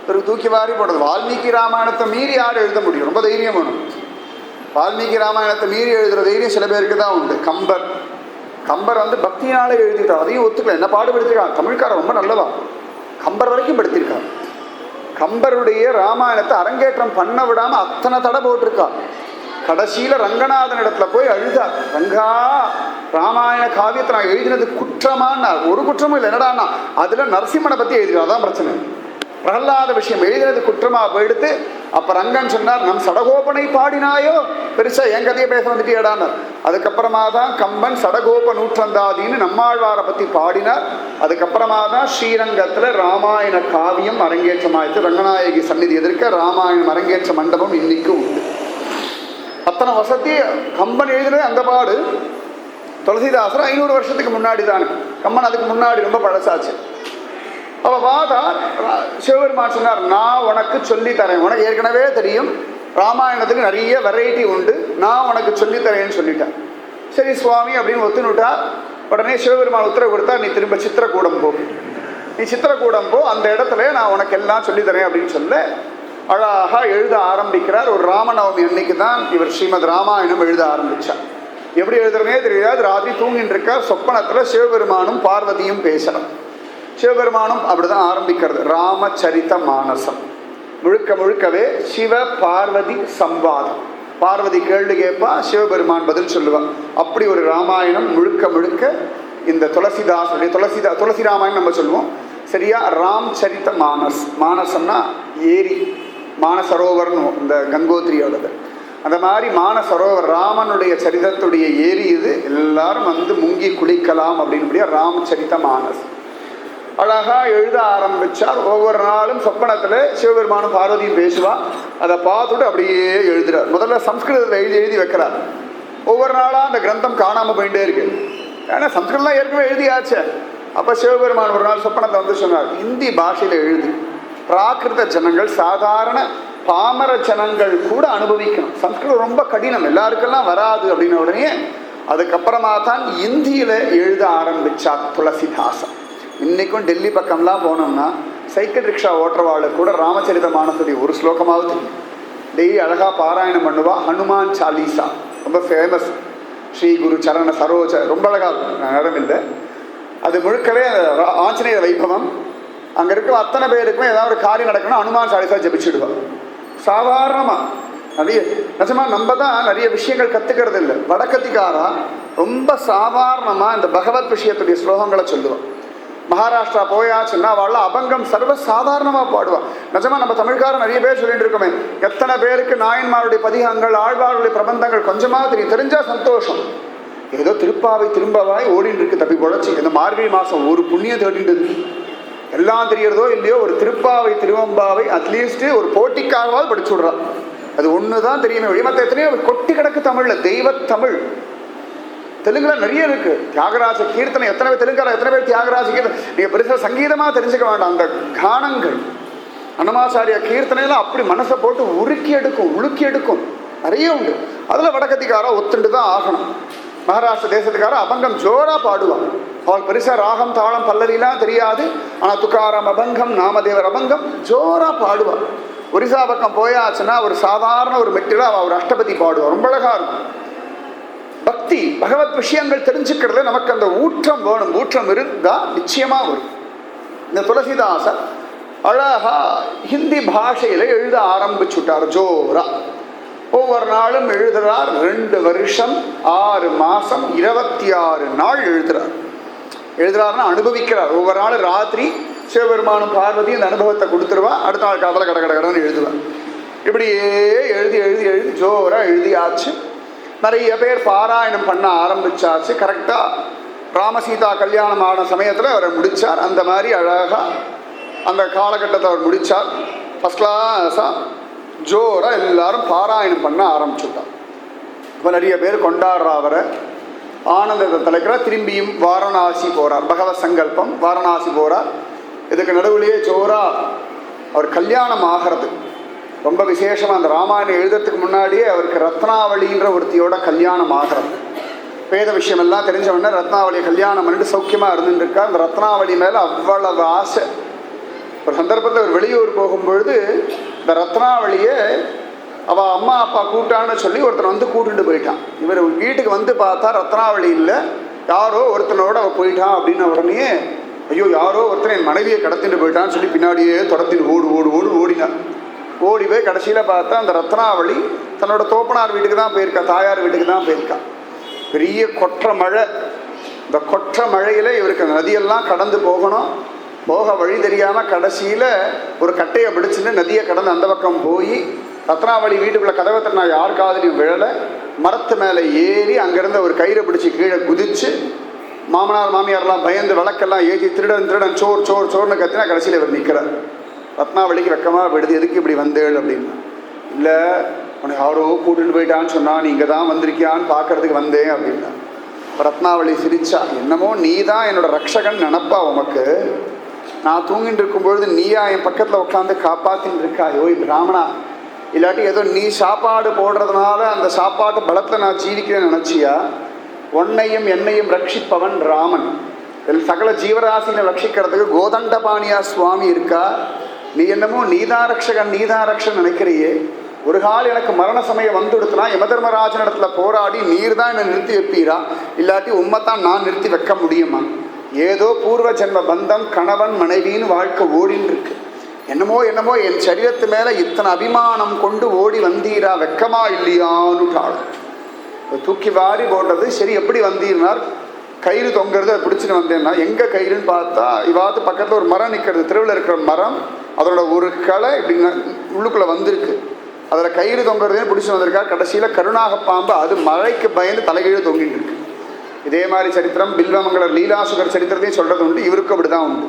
பிறகு தூக்கி வாரி போடுறது. வால்மீகி ராமாயணத்தை மீறி யார் எழுத முடியும்? ரொம்ப தைரியம் வேணும். வால்மீகி ராமாயணத்தை மீறி எழுதுகிற தைரியம் சில பேருக்கு தான் உண்டு. கம்பர் பக்தினாலே எழுதிட்டார். அதையும் ஒத்துக்கல. என்ன பாடுபடுத்திருக்கான் தமிழ்காரர், ரொம்ப நல்லவா. கம்பர் வரைக்கும் படுத்திருக்கார். கம்பருடைய ராமாயணத்தை அரங்கேற்றம் பண்ண விடாமல் அத்தனை தடை போட்டிருக்கா. கடைசியில் ரங்கநாதன் இடத்துல போய் அழுதார். ரங்கா, ராமாயண காவியத்தை நான் எழுதினது குற்றமானா? ஒரு குற்றமும் இல்லை. என்னடான்னா அதில் நரசிம்மனை பற்றி எழுதிடும், அதான் பிரச்சனை. பிரகலாத விஷயம் எழுதினது குற்றமா போயிடுத்து. அப்போ ரங்கன் சொன்னார், நம் சடகோபனை பாடினாயோ, பெருசா என் கதையை பேச வந்துட்டு ஏடானார். அதுக்கப்புறமா தான் கம்பன் சடகோப நூற்றந்தாதின்னு நம்மாழ்வாரை பற்றி பாடினார். அதுக்கப்புறமா தான் ஸ்ரீரங்கத்தில் ராமாயண காவியம் அரங்கேற்றமாயிடுச்சு. ரங்கநாயகி சந்நிதி எதிர்க்க ராமாயணம் அரங்கேற்ற மண்டபம் இன்னைக்கும் உண்டு. அத்தனை வசதி கம்பன் எழுதினது. அந்த பாடு துளசிதாசர் 500 வருஷத்துக்கு முன்னாடி தானே. கம்பன் அதுக்கு முன்னாடி ரொம்ப பழசாச்சு. அவ பார்த்தா சிவபெருமான் சொன்னார், நான் உனக்கு சொல்லித்தரேன். உனக்கு ஏற்கனவே தெரியும் ராமாயணத்துக்கு நிறைய வெரைட்டி உண்டு, நான் உனக்கு சொல்லித்தரேன்னு சொல்லிட்டேன். சரி சுவாமி அப்படின்னு ஒத்துனுட்டா. உடனே சிவபெருமான் உத்தரவு கொடுத்தா, நீ திரும்ப சித்திரக்கூடம் போ. நீ சித்திரக்கூடம் போ, அந்த இடத்துல நான் உனக்கு எல்லாம் சொல்லித்தரேன் அப்படின்னு சொல்ல அழகாக எழுத ஆரம்பிக்கிறார். ஒரு ராமநவமி அன்னைக்கு தான் இவர் ஸ்ரீமத் ராமாயணம் எழுத ஆரம்பித்தார். எப்படி எழுதுறனே தெரியாது. ராத்திரி தூங்கின்னு இருக்கார். சொப்பனத்தில் சிவபெருமானும் பார்வதியும் பேசுகிறார். சிவபெருமானும் அப்படிதான் ஆரம்பிக்கிறது. ராமச்சரித மானசம் முழுக்க முழுக்கவே சிவ பார்வதி சம்வாதம். பார்வதி கேள்வி கேட்பா, சிவபெருமான் பதில் சொல்லுவான். அப்படி ஒரு ராமாயணம் முழுக்க முழுக்க இந்த துளசிதாசுடைய துளசி ராமாயணம் நம்ம சொல்லுவோம். சரியா? ராம் சரித மானஸ். மானசம்னா ஏரி, மானசரோவர்னு இந்த கங்கோத்திரியோடது. அந்த மாதிரி மானசரோவர் ராமனுடைய சரிதத்துடைய ஏரி இது. எல்லாரும் முங்கி குளிக்கலாம் அப்படின்படியா ராமச்சரித மானஸ் அழகா எழுத ஆரம்பிச்சார். ஒவ்வொரு நாளும் சொப்பனத்தில் சிவபெருமானும் பார்வதியும் பேசுவா. அதை பார்த்துட்டு அப்படியே எழுதுறார். முதல்ல சம்ஸ்கிருதத்தில் எழுதி வைக்கிறார். ஒவ்வொரு நாளாக அந்த கிரந்தம் காணாமல் போயிட்டே இருக்கு. ஏன்னா சம்ஸ்கிருதம்லாம் ஏற்கனவே எழுதியாச்சே. அப்போ சிவபெருமான் ஒரு நாள் சொப்பனத்தை சொன்னார், ஹிந்தி பாஷையில் எழுது. பிராகிருத ஜனங்கள், சாதாரண பாமர ஜனங்கள் கூட அனுபவிக்கணும். சம்ஸ்கிருதம் ரொம்ப கடினம், எல்லாருக்கெல்லாம் வராது அப்படின்ன உடனே அதுக்கப்புறமா தான் இந்தியில் எழுத ஆரம்பித்தார் துளசிதாசன். இன்றைக்கும் டெல்லி பக்கம்லாம் போனோம்னா சைக்கிள் ரிக்ஷா ஓட்டுறவாளுக்கு கூட ராமச்சரித மானசுடைய ஒரு ஸ்லோகமாவது தெரியும். டெய்லி அழகாக பாராயணம் பண்ணுவா. ஹனுமான் சாலீசா ரொம்ப ஃபேமஸ். ஸ்ரீ குரு சரண சரோஜ ரொம்ப அழகாக நேரம் இல்லை. அது முழுக்கவே ஆஞ்சநேய வைபவம். அங்கே இருக்கிற அத்தனை பேருக்குமே ஏதாவது ஒரு காரியம் நடக்கணும், ஹனுமான் சாலிசா ஜபிச்சுடுவாள். சாதாரணமாக நிறைய நிஜமாக நம்ம தான் நிறைய விஷயங்கள் கற்றுக்கிறது இல்லை. வடக்கத்திக்காரா ரொம்ப சாதாரணமாக இந்த பகவத் விஷயத்துடைய ஸ்லோகங்களை சொல்லுவாள். மகாராஷ்டிரா போயாச்சுன்னா அவள் அபங்கம் சர்வ சாதாரணமாக பாடுவாள். நிஜமாக நம்ம தமிழ்காரன் நிறைய பேர் சொல்லிட்டு இருக்கோமே, எத்தனை பேருக்கு நாயன்மாருடைய பதிகங்கள், ஆழ்வாருடைய பிரபந்தங்கள் கொஞ்சமாக தெரியும். தெரிஞ்சால் சந்தோஷம். ஏதோ திருப்பாவை திரும்பவாய் ஓடின்னு இருக்கு தப்பி பொழைச்சி. இந்த மார்கழி மாதம் ஒரு புண்ணியம் தேடிட்டு எல்லாம் தெரியறதோ இல்லையோ, ஒரு திருப்பாவை திருவம்பாவை அட்லீஸ்ட் ஒரு போட்டிக்காகவாது படிச்சு விடுறான். அது ஒன்று தான் தெரியுமே. மற்ற எத்தனையோ கொட்டி கிடக்கு தமிழில். தெய்வத்தமிழ் தெலுங்குல நிறைய இருக்கு. தியாகராஜ கீர்த்தனை எத்தனை பேர் தெலுங்கார, எத்தனை பேர் தியாகராஜ கீர்த்தனை. நீங்கள் பெருசாக சங்கீதமாக தெரிஞ்சுக்க வேண்டாம். அந்த கானங்கள் அன்னமாச்சாரிய கீர்த்தனையெல்லாம் அப்படி மனசை போட்டு உருக்கி எடுக்கும், உலுக்கி எடுக்கும். நிறைய உண்டு. அதில் வடக்கத்திக்காரா ஒத்துண்டு தான் ஆகணும். மகாராஷ்டிர தேசத்துக்கார அபங்கம் ஜோராக பாடுவான். அவள் பெருசாக ராகம் தாளம் பல்லவிலாம் தெரியாது. ஆனால் துக்காராம் அபங்கம், நாமதேவர் அபங்கம் ஜோராக பாடுவாள். ஒரிசா பக்கம் போயாச்சுன்னா ஒரு சாதாரண ஒரு மெட்டில் அவள் ஒரு அஷ்டபதி பாடுவாள். ரொம்ப அழகாக இருக்கும். பக்தி பகவத் விஷயங்கள் தெரிஞ்சுக்கிறதுல நமக்கு அந்த ஊற்றம் வேணும். ஊற்றம் இருந்தால் நிச்சயமாக வரும். இந்த துளசிதாசர் அழகா ஹிந்தி பாஷையில் எழுத ஆரம்பிச்சுட்டார் ஜோரா. ஒவ்வொரு நாளும் எழுதுறார். 2 வருஷம் 6 மாசம் 26 நாள் எழுதுறார். எழுதுறாருன்னா அனுபவிக்கிறார். ஒவ்வொரு நாள் ராத்திரி சிவபெருமானும் பார்வதி இந்த அனுபவத்தை கொடுத்துருவா. அடுத்த நாள் காதல கடன்னு எழுதுவார். இப்படியே எழுதி எழுதி எழுதி ஜோரா எழுதியாச்சு. நிறைய பேர் பாராயணம் பண்ண ஆரம்பிச்சாச்சு. கரெக்டாக ராமசீதா கல்யாணம் ஆன சமயத்தில் அவர் முடித்தார். அந்த மாதிரி அழகாக அந்த காலகட்டத்தை அவர் முடித்தார். ஃபஸ்ட் கிளாஸாக ஜோராக எல்லாரும் பாராயணம் பண்ண ஆரம்பிச்சுட்டார். இப்போ நிறைய பேர் கொண்டாடுற அவரை ஆனந்தத்தை தலைக்கிறார். திரும்பியும் வாரணாசி போகிறார். பகவத் சங்கல்பம் வாரணாசி போகிறார். இதுக்கு நடுவுலேயே ஜோரா அவர் கல்யாணம் ஆகிறது ரொம்ப விசேஷமாக. அந்த ராமாயணம் எழுதுறதுக்கு முன்னாடியே அவருக்கு ரத்னாவளின்ற ஒருத்தியோட கல்யாணம் ஆகிறது. வேத விஷயம் எல்லாம் தெரிஞ்சவொடனே ரத்னாவளியை கல்யாணம் பண்ணிட்டு சௌக்கியமாக இருந்துருக்கா. அந்த ரத்னாவளி மேலே அவ்வளவு ஆசை. ஒரு சந்தர்ப்பத்தில் அவர் வெளியூர் போகும்பொழுது இந்த ரத்னாவளியை அவள் அம்மா அப்பா கூட்டான்னு சொல்லி ஒருத்தர் வந்து கூட்டிட்டு போயிட்டான். இவர் வீட்டுக்கு வந்து பார்த்தா ரத்னாவளி இல்லை, யாரோ ஒருத்தனோட அவள் போயிட்டான். அப்படின்னு உடனே ஐயோ யாரோ ஒருத்தர் என் மனைவியை கடத்திட்டு போயிட்டான்னு சொல்லி பின்னாடியே தொடர்த்திட்டு ஓடினார். ஓடி போய் கடைசியில் பார்த்தா அந்த ரத்னாவளி தன்னோட தோப்பனார் வீட்டுக்கு தான் போயிருக்கா, தாயார் வீட்டுக்கு தான் போயிருக்கா. பெரிய கொற்ற மழை. இந்த கொற்ற மழையில் இவருக்கு நதியெல்லாம் கடந்து போகணும். போக வழி தெரியாமல் கடைசியில் ஒரு கட்டையை பிடிச்சிட்டு நதியை கடந்து அந்த பக்கம் போய் ரத்னாவளி வீட்டுக்குள்ளே கதவை தட்டினா யார் காதலையும் விழலை. மரத்து மேலே ஏறி அங்கேருந்து ஒரு கயிறை பிடிச்சி கீழே குதிச்சு மாமனார் மாமியார்லாம் பயந்து விளக்கெல்லாம் ஏற்றி திருடன் சோர்னு கத்தினா கடைசியில் இவர் நிற்கிறார். ரத்னாவளிக்கு வெக்கமாக விடுது, எதுக்கு இப்படி வந்தேள் அப்படின்னா. இல்லை உன்னை யாரோ கூட்டிட்டு போயிட்டான்னு சொன்னால் நீ இங்கே தான் வந்திருக்கியான்னு பார்க்கறதுக்கு வந்தேன் அப்படின்னா. ரத்னாவளி சிரிச்சா, என்னமோ நீ தான் என்னோட ரக்ஷகன் நினப்பா. உமக்கு நான் தூங்கிட்டு இருக்கும்பொழுது நீயா என் பக்கத்தில் உட்காந்து காப்பாற்றின்னு இருக்கா. ஓய் பிராமணா, இல்லாட்டி ஏதோ நீ சாப்பாடு போடுறதுனால அந்த சாப்பாட்டு பலத்தில் நான் ஜீவிக்கிறேன்னு நினச்சியா? உன்னையும் என்னையும் ரட்சிப்பவன் ராமன். சகல ஜீவராசினை ரட்சிக்கிறதுக்கு கோதண்டபாணியா சுவாமி இருக்கா. நீ என்னமோ நீதான் ரக்ஷகன் நினைக்கிறியே. ஒரு கால் எனக்கு மரண சமயம் வந்துடுத்துனா யமதர்மராஜன் இடத்துல போராடி நீர் தான் என்னை நிறுத்தி வைப்பீரா, இல்லாட்டி உண்மைத்தான் நான் நிறுத்தி வைக்க முடியுமா? ஏதோ பூர்வ ஜென்ம பந்தம், கணவன் மனைவின்னு வாழ்க்கை ஓடின்னு இருக்கு. என்னமோ என் சரீரத்து மேலே இத்தனை அபிமானம் கொண்டு ஓடி வந்தீரா, வெக்கமா இல்லையான்னு தூக்கி வாரி போடுறது. சரி, எப்படி வந்தீர்னார்? கயிறு தொங்குறது அதை பிடிச்சிட்டு வந்தேன்னா. எங்கே கயிறுன்னு பார்த்தா இவாத்து பக்கத்தில் ஒரு மரம் நிற்கிறது. தெருவில் இருக்கிற மரம், அதோட ஒரு களை இப்படி உள்ளுக்குள்ளே வந்திருக்கு. அதில் கயிறு தொங்குறதே பிடிச்சி வந்திருக்கா. கடைசியில் கருணாக பாம்பு அது மழைக்கு பயந்து தலைகீழே தொங்கிட்டு இருக்கு. இதே மாதிரி சரித்திரம் பில்வமங்கலர் லீலாசுகர் சரித்திரத்தையும் சொல்கிறது உண்டு. இவருக்கு அப்படி தான் உண்டு.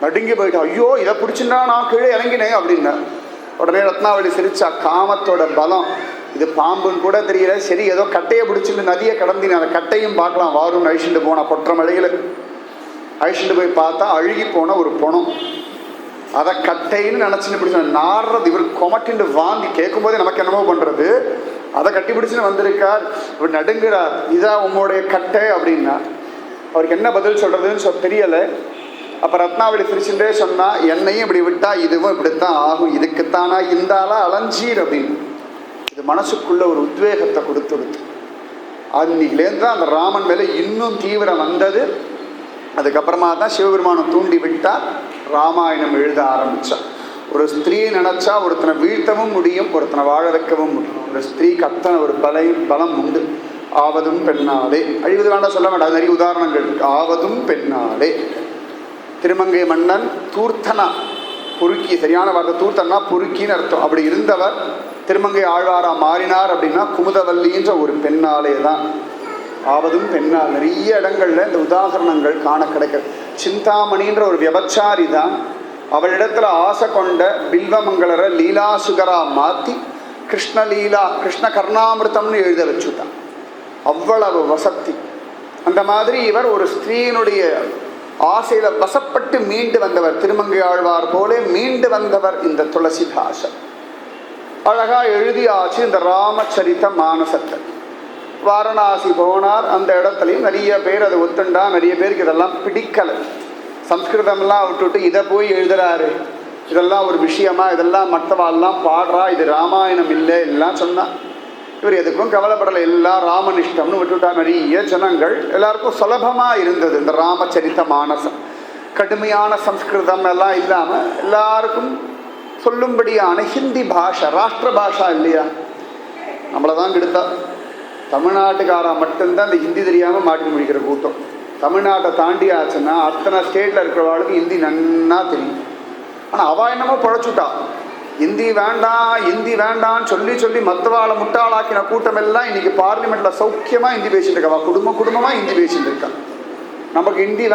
நடுங்கி போயிட்டா, ஐயோ இதை பிடிச்சின்னா நான் கீழே இறங்கினேன் அப்படின்னா. உடனே ரத்னாவளி சிரிச்சா, காமத்தோட பலம் இது பாம்புன்னு கூட தெரியல. சரி, ஏதோ கட்டையை பிடிச்சிட்டு நதியை கடந்தின, அந்த கட்டையும் பார்க்கலாம் வாருன்னு அழிச்சுட்டு போனா. கொற்ற மலையில் அழிச்சுட்டு போய் பார்த்தா அழுகி போன ஒரு பொணம். அதை கட்டைன்னு நினச்சின்னு பிடிச்ச நாடுறது. இவர் கொமட்டின்னு வாங்கி கேட்கும் போதே நமக்கு என்னமோ பண்ணுறது. அதை கட்டி பிடிச்சின்னு வந்திருக்கார். இவர் நடுங்கிறார், இதான் உங்களுடைய கட்டை அப்படின்னா. அவருக்கு என்ன பதில் சொல்கிறதுன்னு தெரியலை. அப்போ ரத்னாவளி சிரிச்சுட்டே சொன்னால், என்னையும் இப்படி விட்டால் இதுவும் இப்படித்தான் ஆகும், இதுக்குத்தானா இந்த ஆளா அலஞ்சீர் அப்படின்னு. இது மனசுக்குள்ள ஒரு உத்வேகத்தை கொடுத்துடுது. அன்னைக்குலேருந்து தான் அந்த ராமன் மேலே இன்னும் தீவிரம் வந்தது. அதுக்கப்புறமா தான் சிவபெருமானம் தூண்டி விட்டால் ராமாயணம் எழுத ஆரம்பித்தான். ஒரு ஸ்திரீ நினச்சா ஒருத்தனை வீழ்த்தவும் முடியும், ஒருத்தனை வாழ வைக்கவும் முடியும். ஒரு ஸ்திரீக்கு அத்தனை ஒரு பலம் உண்டு. ஆவதும் பெண்ணாலே, அழிவது வேண்டாம் சொல்ல வேண்டாம், நிறைய உதாரணங்கள் இருக்கு. ஆவதும் பெண்ணாலே. திருமங்கை மன்னன் தூர்த்தனா, பொறுக்கி, சரியான வார்த்தை தூர்த்தனா பொறுக்கின்னு அர்த்தம். அப்படி இருந்தவர் திருமங்கை ஆழ்வாரா மாறினார் அப்படின்னா குமுதவல்லின்ற ஒரு பெண்ணாலே தான். ஆவதும் பெண்ணால். நிறைய இடங்கள்ல இந்த உதாரணங்கள் காண கிடைக்கிறது. சிந்தாமணின்ற ஒரு விபச்சாரி தான் அவளிடத்துல ஆசை கொண்ட பில்வமங்கலரை லீலாசுகரா மாற்றி கிருஷ்ணலீலா கிருஷ்ண கர்ணாமிருத்தம்னு எழுத வச்சுட்டான். அவ்வளவு வசத்தி. அந்த மாதிரி இவர் ஒரு ஸ்திரீனுடைய ஆசையில வசப்பட்டு மீண்டு வந்தவர். திருமங்கை ஆழ்வார் போல மீண்டு வந்தவர் இந்த துளசிதாசன். அழகா எழுதியாச்சு இந்த ராமச்சரித்த மானசத்தை. வாரணாசி போனார். அந்த இடத்துலையும் நிறைய பேர் அதை ஒத்துண்டா. நிறைய பேருக்கு இதெல்லாம் பிடிக்கலை. சம்ஸ்கிருதம்லாம் விட்டுட்டு இதை போய் எழுதுறாரு, இதெல்லாம் ஒரு விஷயமா, இதெல்லாம் மற்றவாள்லாம் பாடுறா, இது ராமாயணம் இல்லை எல்லாம் சொன்னான். இவர் எதுக்கும் கவலைப்படலை, எல்லாம் ராமனிஷ்டம்னு விட்டுட்டா. நிறைய ஜனங்கள் எல்லாருக்கும் சுலபமாக இருந்தது இந்த ராமச்சரித்த மானசம். கடுமையான சம்ஸ்கிருதம் எல்லாம் இல்லாமல் எல்லாருக்கும் சொல்லும்படியான ஹிந்தி பாஷை, ராஷ்டிர பாஷா இல்லையா? நம்மளை தான் கெடுத்தா. தமிழ்நாட்டுக்காரா மட்டும்தான் இந்த ஹிந்தி தெரியாமல் மாட்டி முடிக்கிற கூட்டம். தமிழ்நாட்டை தாண்டி ஆச்சுன்னா அத்தனை ஸ்டேட்டில் இருக்கிறவாளுக்கு ஹிந்தி நன்னா தெரியும். ஆனால் அவள் என்னமோ பழச்சுட்டா, ஹிந்தி வேண்டாம் ஹிந்தி வேண்டான்னு சொல்லி சொல்லி மற்றவாளை முட்டாளாக்கின கூட்டம் எல்லாம் இன்னைக்கு பார்லிமெண்ட்டில் சௌக்கியமாக ஹிந்தி பேசிட்டு இருக்கா. குடும்பமாக ஹிந்தி பேசிட்டு இருக்கா. நமக்கு ஹிந்தி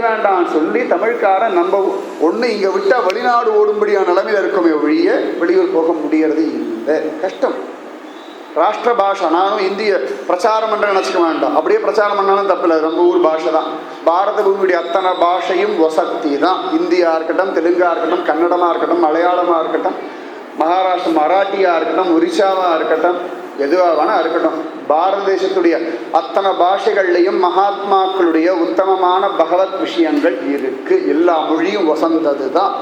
வேண்டாம்னு சொல்லி தமிழ்காரன் நம்ம ஒன்று இங்கே விட்டால் வெளிநாடு ஓடும்படியான நிலைமையில் இருக்கோமே ஒழிய வெளியூர் போக முடியறது இல்லை, கஷ்டம். ராஷ்டிர பாஷை. நானும் இந்திய பிரச்சாரம் பண்ணுற நினச்சிக்க வேண்டாம், அப்படியே பிரச்சாரம் பண்ணாலும் தப்பில்லை, நம்ம ஊர் பாஷை தான். பாரத பூமியுடைய அத்தனை பாஷையும் வசக்தி தான். இந்தியா இருக்கட்டும், தெலுங்கா இருக்கட்டும், கன்னடமாக இருக்கட்டும், மலையாளமாக இருக்கட்டும், மகாராஷ்டிர மராட்டியாக இருக்கட்டும், ஒரிசாவாக இருக்கட்டும், எதுவாக வேணால் இருக்கட்டும், பாரத தேசத்துடைய அத்தனை பாஷைகள்லையும் மகாத்மாக்களுடைய உத்தமமான பகவத் விஷயங்கள் இருக்கு. எல்லா மொழியும் வசந்தது தான்.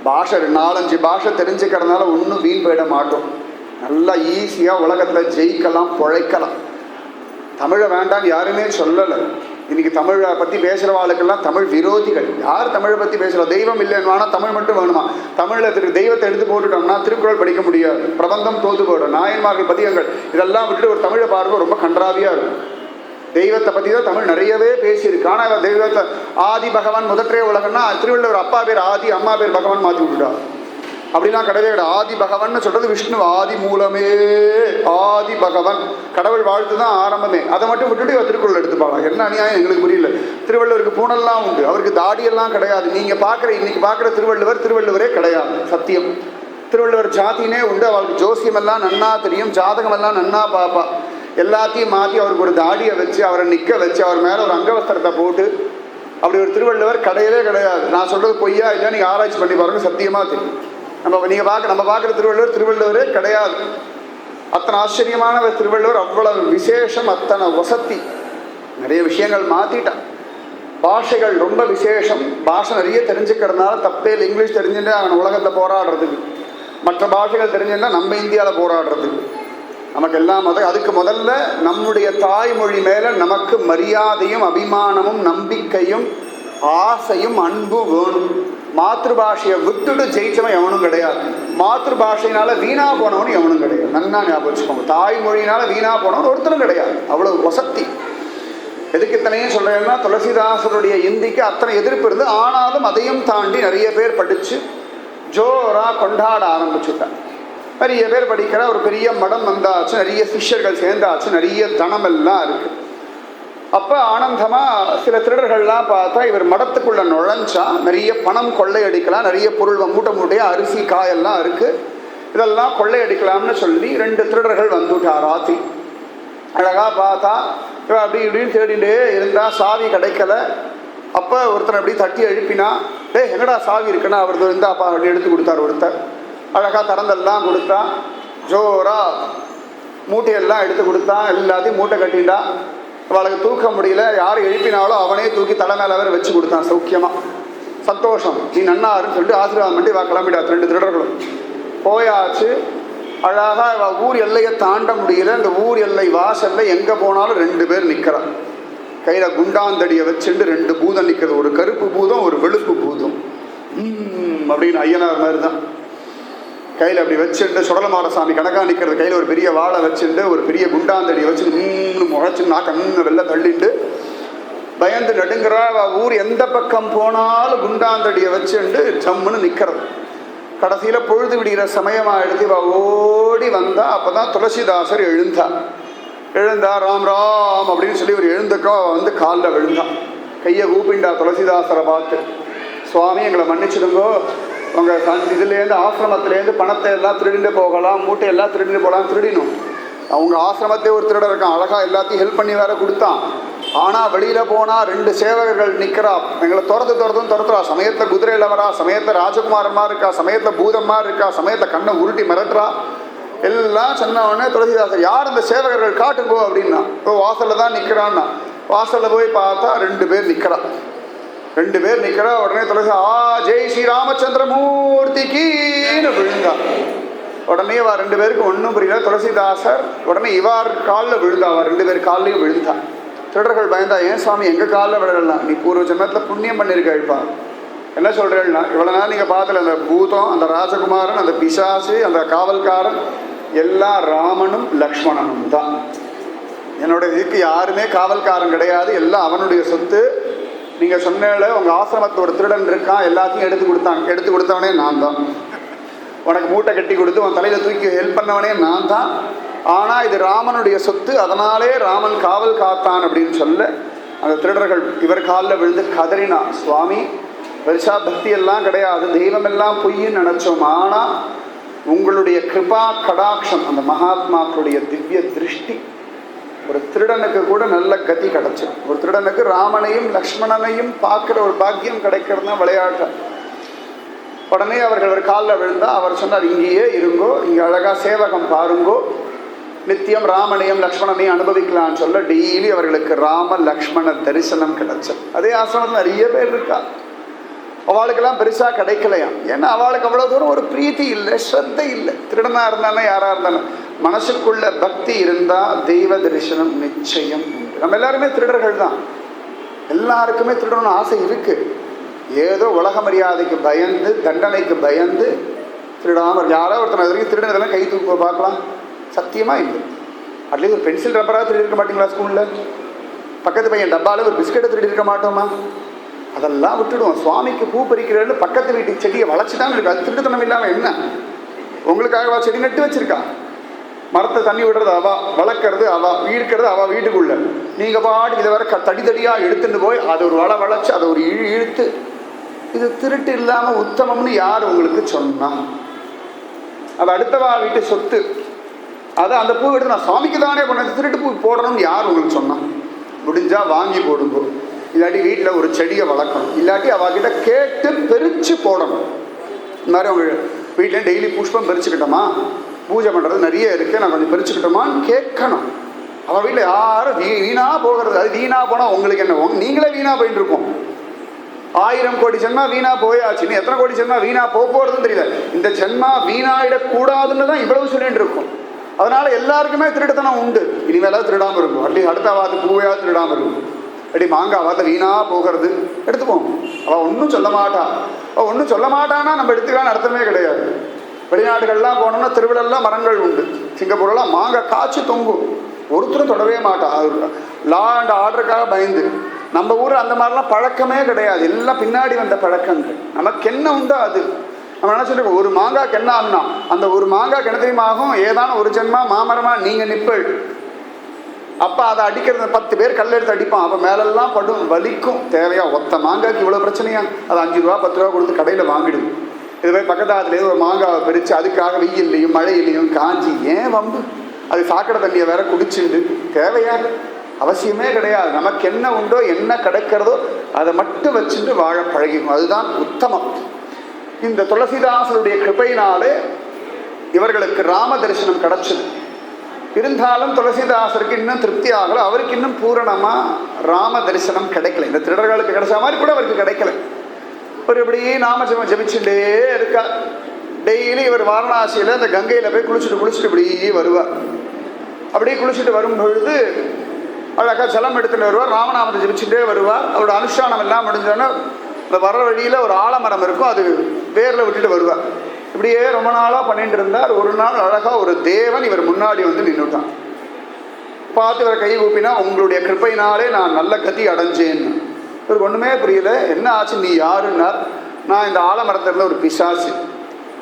பாஷை 4-5 பாஷை தெரிஞ்சுக்கிறதுனால ஒன்றும் வீண் போயிட மாட்டோம். நல்லா ஈஸியாக உலகத்தில் ஜெயிக்கலாம், பிழைக்கலாம். தமிழை வேண்டான்னு யாருமே சொல்லலை. இன்னைக்கு தமிழை பற்றி பேசுகிறவாளுக்கெல்லாம் தமிழ் விரோதிகள். யார் தமிழை பற்றி பேசுகிறோம்? தெய்வம் இல்லைன்னு வேணால் தமிழ் மட்டும் வேணுமா? தமிழில் தெய்வத்தை எடுத்து போட்டுட்டோம்னா திருக்குறள் படிக்க முடியாது, பிரபந்தம் தோது போயிடும், நாயன்மார்கள் பதிகங்கள் இதெல்லாம் விட்டுட்டு ஒரு தமிழை பார்க்க ரொம்ப கன்றாவியாக இருக்கும். தெய்வத்தை பற்றி தான் தமிழ் நிறையவே பேசியிருக்கு. ஆனால் தெய்வத்தை ஆதி பகவான் முதற்றே உலகம்னா திருவள்ளுவர் அப்பா பேர் ஆதி, அம்மா பேர் பகவான் மாற்றி விட்டுட்டார். அப்படிலாம் கிடையவே கிடையாது. ஆதி பகவன் சொல்றது விஷ்ணு, ஆதி மூலமே ஆதி பகவன், கடவுள் வாழ்த்து தான் ஆரம்பமே. அதை மட்டும் விட்டுட்டு திருக்குறள் எடுத்துப்பாங்க. என்ன அநியாயம் எங்களுக்கு புரியல. திருவள்ளுவருக்கு பூனெல்லாம் உண்டு, அவருக்கு தாடியெல்லாம் கிடையாது. நீங்கள் பார்க்குற இன்னைக்கு பார்க்குற திருவள்ளுவரே கிடையாது. சத்தியம். திருவள்ளுவர் ஜாதினே உண்டு. அவருக்கு ஜோசியம் எல்லாம் நன்னா தெரியும், ஜாதகம் எல்லாம் நன்னா பார்ப்பா. எல்லாத்தையும் மாற்றி அவருக்கு ஒரு தாடியை வச்சு அவரை நிற்க வச்சு அவர் மேலே ஒரு அங்கவஸ்திரத்தை போட்டு அப்படி ஒரு திருவள்ளுவர் கிடையவே கிடையாது. நான் சொல்கிறது பொய்யா இல்லை, நீங்கள் ஆராய்ச்சி பண்ணி பாருங்க, சத்தியமாக தெரியும். நம்ம பார்க்குற திருவள்ளுவரே கிடையாது. அத்தனை ஆச்சரியமான திருவள்ளுவர், அவ்வளவு விசேஷம், அத்தனை வசதி. நிறைய விஷயங்கள் மாற்றிட்டான். பாஷைகள் ரொம்ப விசேஷம். பாஷை நிறைய தெரிஞ்சுக்கிறதுனால தப்பே இல்லை. இங்கிலீஷ் தெரிஞ்சுட்டு அவன் உலகத்தில் போராடுறதுக்கு, மற்ற பாஷைகள் தெரிஞ்சுன்னா நம்ம இந்தியாவில் போராடுறதுக்கு நமக்கு எல்லாம் அதுக்கு முதல்ல நம்முடைய தாய்மொழி மேலே நமக்கு மரியாதையும் அபிமானமும் நம்பிக்கையும் ஆசையும் அன்பு வேணும். மாத்திருபாஷையை விட்டுட்டு ஜெயிச்சவன் எவனும் கிடையாது. மாத்திருபாஷையினால வீணா போனவன் எவனும் கிடையாது. நன்னா ஞாபகம் வச்சுக்கோங்க. தாய்மொழியினால வீணா போனவன் ஒருத்தரும் கிடையாது. அவ்வளவு வசதி. எதுக்கு இத்தனையும் சொல்றேன்னா, துளசிதாசருடைய இந்திக்கு அத்தனை எதிர்ப்பு இருந்து, ஆனாலும் அதையும் தாண்டி நிறைய பேர் படிச்சு ஜோரா கொண்டாட ஆரம்பிச்சுட்டான். நிறைய பேர் படிக்கிற ஒரு பெரிய மடம் வந்தாச்சு, நிறைய சிஷ்யர்கள் சேர்ந்தாச்சு, நிறைய தனம் எல்லாம் இருக்கு. அப்போ ஆனந்தமாக சில திருடர்கள்லாம் பார்த்தா இவர் மடத்துக்குள்ளே நுழைஞ்சா நிறைய பணம் கொள்ளையடிக்கலாம், நிறைய பொருள் மூட்டையாக அரிசி காயெல்லாம் இருக்குது, இதெல்லாம் கொள்ளையடிக்கலாம்னு சொல்லி 2 திருடர்கள் வந்துட்டார். ராத்திரி அழகாக பார்த்தா இவன் அப்படி இப்படின்னு தேடிட்டே இருந்தால் சாவி கிடைக்கல. அப்போ ஒருத்தர் அப்படி தட்டி எழுப்பினா, எங்கடா சாவி இருக்குன்னா அவர் இருந்தாப்பா அப்படி எடுத்து கொடுத்தார். ஒருத்தர் அழகாக திறந்தெல்லாம் கொடுத்தா, ஜோரா மூட்டையெல்லாம் எடுத்து கொடுத்தான். எல்லாத்தையும் மூட்டை கட்டிண்டா. அவளுக்கு தூக்க முடியல, யார் எழுப்பினாலும் அவனே தூக்கி தலை மேலே வேறு வச்சு கொடுத்தான். சௌக்கியமாக சந்தோஷம், நீ நன்னாருன்னு சொல்லிட்டு ஆசீர்வாதம் பண்ணி கிளம்பிட்டாச்சு. 2 திருடர்களும் போயாச்சு. அழகாக ஊர் எல்லையை தாண்ட முடியல. இந்த ஊர் எல்லை வாசலில் எங்கே போனாலும் 2 பேர் நிற்கிறான். கையில் குண்டாந்தடியை வச்சுட்டு 2 பூதம் நிற்கிறது. ஒரு கருப்பு பூதம், ஒரு வெளுப்பு பூதம். அப்படின்னு ஐயனார் மாதிரி தான் கையில் அப்படி வச்சுட்டு, சுடலமாரசாமி கணக்காக நிற்கிறது. கையில் ஒரு பெரிய வாழை வச்சுட்டு, ஒரு பெரிய குண்டாந்தடியை வச்சு முளைச்சுன்னா கண்ணு வெளில தள்ளிட்டு பயந்து நடுங்கிறா. ஊர் எந்த பக்கம் போனாலும் குண்டாந்தடியை வச்சுட்டு ஜம்முன்னு நிற்கிறது. கடைசியில் பொழுது விடுகிற சமயமாக எடுத்து ஓடி வந்தா. அப்போ தான் துளசிதாசர் எழுந்தா ராம் ராம் அப்படின்னு சொல்லி ஒரு எழுந்துக்கோ வந்து காலில் விழுந்தான். கையை கூப்பிண்டா துளசிதாசரை பார்த்து, சுவாமி எங்களை மன்னிச்சிடுங்கோ, உங்கள் இதுலேருந்து ஆசிரமத்திலேருந்து பணத்தை எல்லாம் திருடிட்டு போகலாம், மூட்டையெல்லாம் திருடிட்டு போகலாம். திருடினும் அவங்க ஆசிரமத்தே ஒரு திருட இருக்கான். அழகாக எல்லாத்தையும் ஹெல்ப் பண்ணி வேற கொடுத்தான். ஆனால் வெளியில் போனால் 2 சேவகர்கள் நிற்கிறா. எங்களை துரத்துறா. சமயத்தில் குதிரையில் வரா, சமயத்தில் ராஜகுமாரமாக இருக்கா, சமயத்தில் பூதமாக இருக்கா, சமயத்தில் கண்ணை உருட்டி மிரட்டுறா. எல்லாம் சொன்ன உடனே துளசிதாசர், யார் இந்த சேவகர்கள் காட்டுங்கோ அப்படின்னா. இப்போ வாசலில் தான் நிற்கிறான்னா. வாசலில் போய் பார்த்தா 2 பேர் நிற்கிறா. 2 பேர் நிற்கிறா. உடனே துளசி ஜெய் ஸ்ரீ ராமச்சந்திரமூர்த்திக்குன்னு விழுந்தா. உடனே 2 பேருக்கு ஒன்றும் புரியல. துளசிதாசர் உடனே இவார் காலில் விழுந்தா. 2 பேர் காலிலையும் விழுந்தா. திருடர்கள் பயந்தா, ஏன் சுவாமி எங்கள் காலில் விழலாம், நீ பூர்வ ஜென்மத்தில் புண்ணியம் பண்ணியிருக்கா, என்ன சொல்கிறேன்னா, இவ்வளோ நாள் நீங்கள் பார்த்துல அந்த பூதம், அந்த ராஜகுமாரன், அந்த பிசாசு, அந்த காவல்காரன் எல்லாம் ராமனும் லக்ஷ்மணனும் தான். என்னுடைய இதுக்கு யாருமே காவல்காரன் கிடையாது, எல்லாம் அவனுடைய சொத்து. நீங்கள் சொன்னேல உங்கள் ஆசிரமத்தில் ஒரு திருடன் இருக்கான், எல்லாத்தையும் எடுத்து கொடுத்தவனே நான் தான். உனக்கு மூட்டை கட்டி கொடுத்து உன் தலையில் தூக்கி ஹெல்ப் பண்ணவனே நான் தான். ஆனால் இது ராமனுடைய சொத்து, அதனாலே ராமன் காவல் காத்தான் அப்படின்னு சொல்ல அந்த திருடர்கள் இவர் காலில் விழுந்து கதறினா, சுவாமி பெருசா பக்தி எல்லாம் கிடையாது, தெய்வம் எல்லாம் பொய்ன்னு நினச்சோம், ஆனால் உங்களுடைய கிருபா கடாட்சம், அந்த மகாத்மாக்களுடைய திவ்ய திருஷ்டி, ஒரு திருடனுக்கு கூட நல்ல கதி கிடைச்சிடும். ஒரு திருடனுக்கு ராமனையும் லக்ஷ்மணனையும் பார்க்குற ஒரு பாக்கியம் கிடைக்கிறது தான் விளையாட்டு. உடனே அவர்கள் ஒரு காலில் விழுந்தா அவர் சொன்னார், இங்கேயே இருங்கோ, இங்கே அழகாக சேவகம் பாருங்கோ, நித்தியம் ராமனையும் லக்ஷ்மணனையும் அனுபவிக்கலான்னு சொல்ல டெய்லி அவர்களுக்கு ராம லக்ஷ்மண தரிசனம் கிடைச்சது. அதே ஆசிரமத்தில் நிறைய பேர் இருக்கா, அவளுக்கெல்லாம் பெருசாக கிடைக்கலையாம். ஏன்னா அவளுக்கு அவ்வளோ தூரம் ஒரு பிரீத்தி இல்லை, ஸ்ரத்தை இல்லை. திருடனாக இருந்தாலும் யாராக இருந்தாலும் மனசுக்குள்ள பக்தி இருந்தால் தெய்வ தரிசனம் நிச்சயம் உண்டு. நம்ம எல்லாருமே திருடர்கள் தான், எல்லாருக்குமே திருடணும்னு ஆசை இருக்குது. ஏதோ உலக மரியாதைக்கு பயந்து, தண்டனைக்கு பயந்து திருடாமல் யாரோ ஒருத்தனை வரைக்கும் திருடனதெல்லாம் கை தூக்க பார்க்கலாம், சத்தியமாக இல்லை. அட்லீஸ்ட் ஒரு பென்சில் ரப்பராக திருடி இருக்க மாட்டீங்களா? ஸ்கூலில் பக்கத்து பையன் டப்பாவில் ஒரு பிஸ்கெட்டை திருடி இருக்க மாட்டோமா? அதெல்லாம் விட்டுடுவோம். சுவாமிக்கு பூ பறிக்கிறேன்னு பக்கத்து வீட்டுக்கு செடியை வளைச்சுதான் இருக்கு, அது திருட்டுத்தனம் இல்லாமல் என்ன? உங்களுக்காக செடி நட்டு வச்சிருக்கா, மரத்தை தண்ணி விடுறது அவா, வளர்க்கறது அவா, ஈர்க்கிறது அவா வீட்டுக்குள்ள. நீங்கள் பாட்டு இதை வர தடியாக எடுத்துட்டு போய் அதை ஒரு வளைச்சு அதை ஒரு இழுத்து, இது திருட்டு இல்லாமல் உத்தமம்னு யார் உங்களுக்கு சொன்னா? அது அடுத்தவா வீட்டு சொத்து, அதை அந்த பூ எடுத்து நான் சுவாமிக்கு தானே பண்ண, திருட்டு பூ போடணும்னு யார் உங்களுக்கு சொன்னா? முடிஞ்சா வாங்கி போடுங்க, இல்லாட்டி வீட்டில் ஒரு செடியை வளர்க்கணும், இல்லாட்டி அவகிட்ட கேட்டு பெருச்சு போடணும். இந்த மாதிரி அவங்க வீட்டில் டெய்லி புஷ்பம் பறிச்சுக்கிட்டோமா, பூஜை பண்ணுறது நிறைய இருக்குது, நான் கொஞ்சம் பறிச்சுக்கிட்டோமான்னு கேட்கணும். அவள் வீட்டில் யாரும் வீணாக போகிறது, அது வீணாக போனால் உங்களுக்கு என்ன, நீங்களே வீணாக போயிட்டு இருக்கோம். 1000 கோடி ஜென்மா வீணா போயாச்சு, நீ எத்தனை கோடி ஜென்மா வீணா போகிறதுன்னு தெரியல. இந்த ஜென்மா வீணாயிடக்கூடாதுன்னு தான் இவ்வளவு சொல்லிட்டு இருக்கும். அதனால எல்லாருக்குமே திருட்டுத்தனம் உண்டு. இனிமேலாவது திருடாமல் இருக்கும், அட்லீஸ்ட் அடுத்த வாரத்து பூவையாவது திருடாமல் இருக்கும். அப்படி மாங்காய் வார்த்தை வீணாக போகிறது எடுத்துப்போம். அவள் ஒன்றும் சொல்ல மாட்டா, அவள் ஒன்றும் சொல்ல மாட்டான்னா நம்ம எடுத்துக்கலான்னு அர்த்தமே கிடையாது. வெளிநாடுகள்லாம் போனோம்னா திருவிழெல்லாம் மரங்கள் உண்டு. சிங்கப்பூர்லாம் மாங்காய் காய்ச்சி தொங்கும், ஒருத்தரும் தொடவே மாட்டா, லா அண்ட் ஆர்டருக்காக பயந்து. நம்ம ஊர் அந்த மாதிரிலாம் பழக்கமே கிடையாது, எல்லாம் பின்னாடி வந்த பழக்கங்கள். நமக்கு என்ன உண்டோ அது நம்ம நினச்சிருக்கோம். ஒரு மாங்காய்க்கு என்ன ஆகுனா, அந்த ஒரு மாங்காய்க்கு என்ன தெரியுமா ஆகும், ஏதான ஒரு ஜென்மா மாமரமா நீங்கள் நிப்பள், அப்போ அதை அடிக்கிறது 10 பேர் கல் எடுத்து அடிப்பான், அப்போ மேலெல்லாம் படும், வலிக்கும். தேவையா ஒத்த மாங்காய்க்கு இவ்வளோ பிரச்சனையா? அது 5 ரூபா 10 ரூபா கொடுத்து கடையில் வாங்கிடுது. இது போய் பக்கத்தாத்துலேருந்து ஒரு மாங்காவை பிரித்து அதுக்காக வெயில்லையும் மழையிலையும் காஞ்சி ஏன் வம்பு? அது சாக்கடை தண்ணியை வேற குடிச்சுண்டு தேவையா? அவசியமே கிடையாது. நமக்கு என்ன உண்டோ என்ன கிடைக்கிறதோ அதை மட்டும் வச்சுட்டு வாழ பழகிக்கும், அதுதான் உத்தமம். இந்த துளசிதாசருடைய கிருபையினாலே இவர்களுக்கு ராம தரிசனம் கிடைச்சது. இருந்தாலும் துளசிதாசருக்கு இன்னும் திருப்தி ஆகலை, அவருக்கு இன்னும் பூரணமாக ராம தரிசனம் கிடைக்கல. இந்த திருடர்களுக்கு கிடைச்ச மாதிரி கூட அவருக்கு கிடைக்கல. ஒரு இப்படி நாம ஜபிச்சுட்டே இருக்கா. டெய்லி இவர் வாரணாசியில் இந்த கங்கையில் போய் குளிச்சுட்டு இப்படி வருவார். அப்படியே குளிச்சுட்டு வரும் பொழுது அழகாக ஜலம் எடுத்துகிட்டு வருவார், ராமநாமத்தை ஜபிச்சுட்டே வருவார். அவரோட அனுஷ்டானம் எல்லாம் முடிஞ்சோன்னா இந்த வர வழியில் ஒரு ஆலமரம் இருக்கும், அது வேரில் விட்டுட்டு வருவார். இப்படியே ரொம்ப நாளாக பண்ணிட்டு இருந்தார். ஒரு நாள் அழகாக ஒரு தேவன் இவர் முன்னாடி வந்து நின்றுட்டான். பார்த்து இவர் கை கூப்பினா, உங்களுடைய கிருப்பையினாலே நான் நல்ல கதி அடைஞ்சேன்னு. இவருக்கு ஒன்றுமே புரியல. என்ன ஆச்சு, நீ யாருன்னார். நான் இந்த ஆலமரத்தில் ஒரு பிசாசு,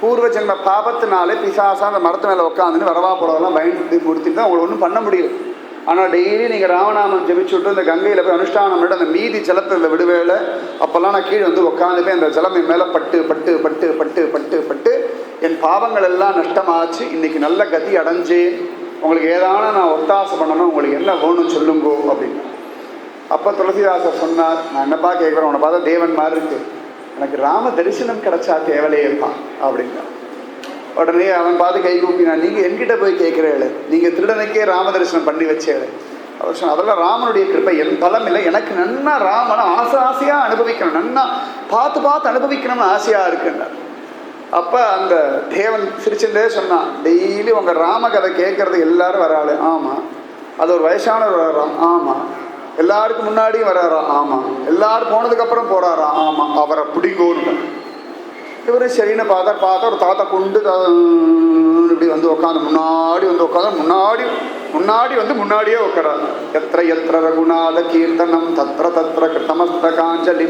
பூர்வ ஜென்ம பாபத்தினாலே பிசாசா அந்த மரத்து மேலே உட்காந்துன்னு வரவா போடலாம் பயந்து கொடுத்துட்டு தான் உங்களை ஒன்றும் பண்ண முடியல. ஆனால் டெய்லி நீங்கள் ராமநாமம் ஜெபிச்சு விட்டு இந்த கங்கையில் போய் அனுஷ்டானம் விட அந்த மீதி ஜலத்தில் விடுவேலை. அப்போல்லாம் நான் கீழே வந்து உட்காந்துப்பேன், அந்த ஜலம் என் மேலே பட்டு பட்டு பட்டு பட்டு பட்டு பட்டு என் பாவங்கள் எல்லாம் நஷ்டமாச்சு. இன்றைக்கி நல்ல கதி அடைஞ்சேன். உங்களுக்கு ஏதான நான் ஒத்தாசை பண்ணணும், உங்களுக்கு என்ன வேணும்னு சொல்லுங்கோ அப்படின்னு. அப்போ துளசிதாசர் சொன்னார், நான் என்னப்பா கேட்குறேன், உன்னை பார்த்தா தேவன் மாதிரி இருக்கு, எனக்கு ராம தரிசனம் கிடைச்சா தேவலையேப்பான் அப்படின்னா. உடனே அவன் பார்த்து கை கூப்பினா, நீங்கள் என்கிட்ட போய் கேட்குறேன், நீங்கள் திருடனுக்கே ராம தரிசனம் பண்ணி வச்சேன். அவர் சொன்ன, அதெல்லாம் ராமனுடைய கிருப்பை, என் பலம் இல்லை, எனக்கு நன்னா ராமனை ஆசையாக அனுபவிக்கணும், நன்னா பார்த்து அனுபவிக்கணும்னு ஆசையாக இருக்குன்னார். அப்போ அந்த தேவன் சிரிச்சுட்டே சொன்னான், டெய்லி உங்கள் ராம கதை கேட்குறது எல்லாரும் வராளு. ஆமாம். அது ஒரு வயசானவர் வர்றான். ஆமாம். எல்லாருக்கும் முன்னாடியும் வராரா? ஆமாம். எல்லாரும் போனதுக்கப்புறம் போகிறாரா? ஆமாம். அவரை பிடிங்கோன்னு இவர் சரின்னு பார்த்தா ஒரு தாத்தா கொண்டு இப்படி வந்து உட்காந்து முன்னாடி வந்து முன்னாடியே உட்காராரு. எத்திர எத்திர ரகுநாத கீர்த்தனம் தத்திர தத்திர கிருத்தமஸ்த காஞ்சலி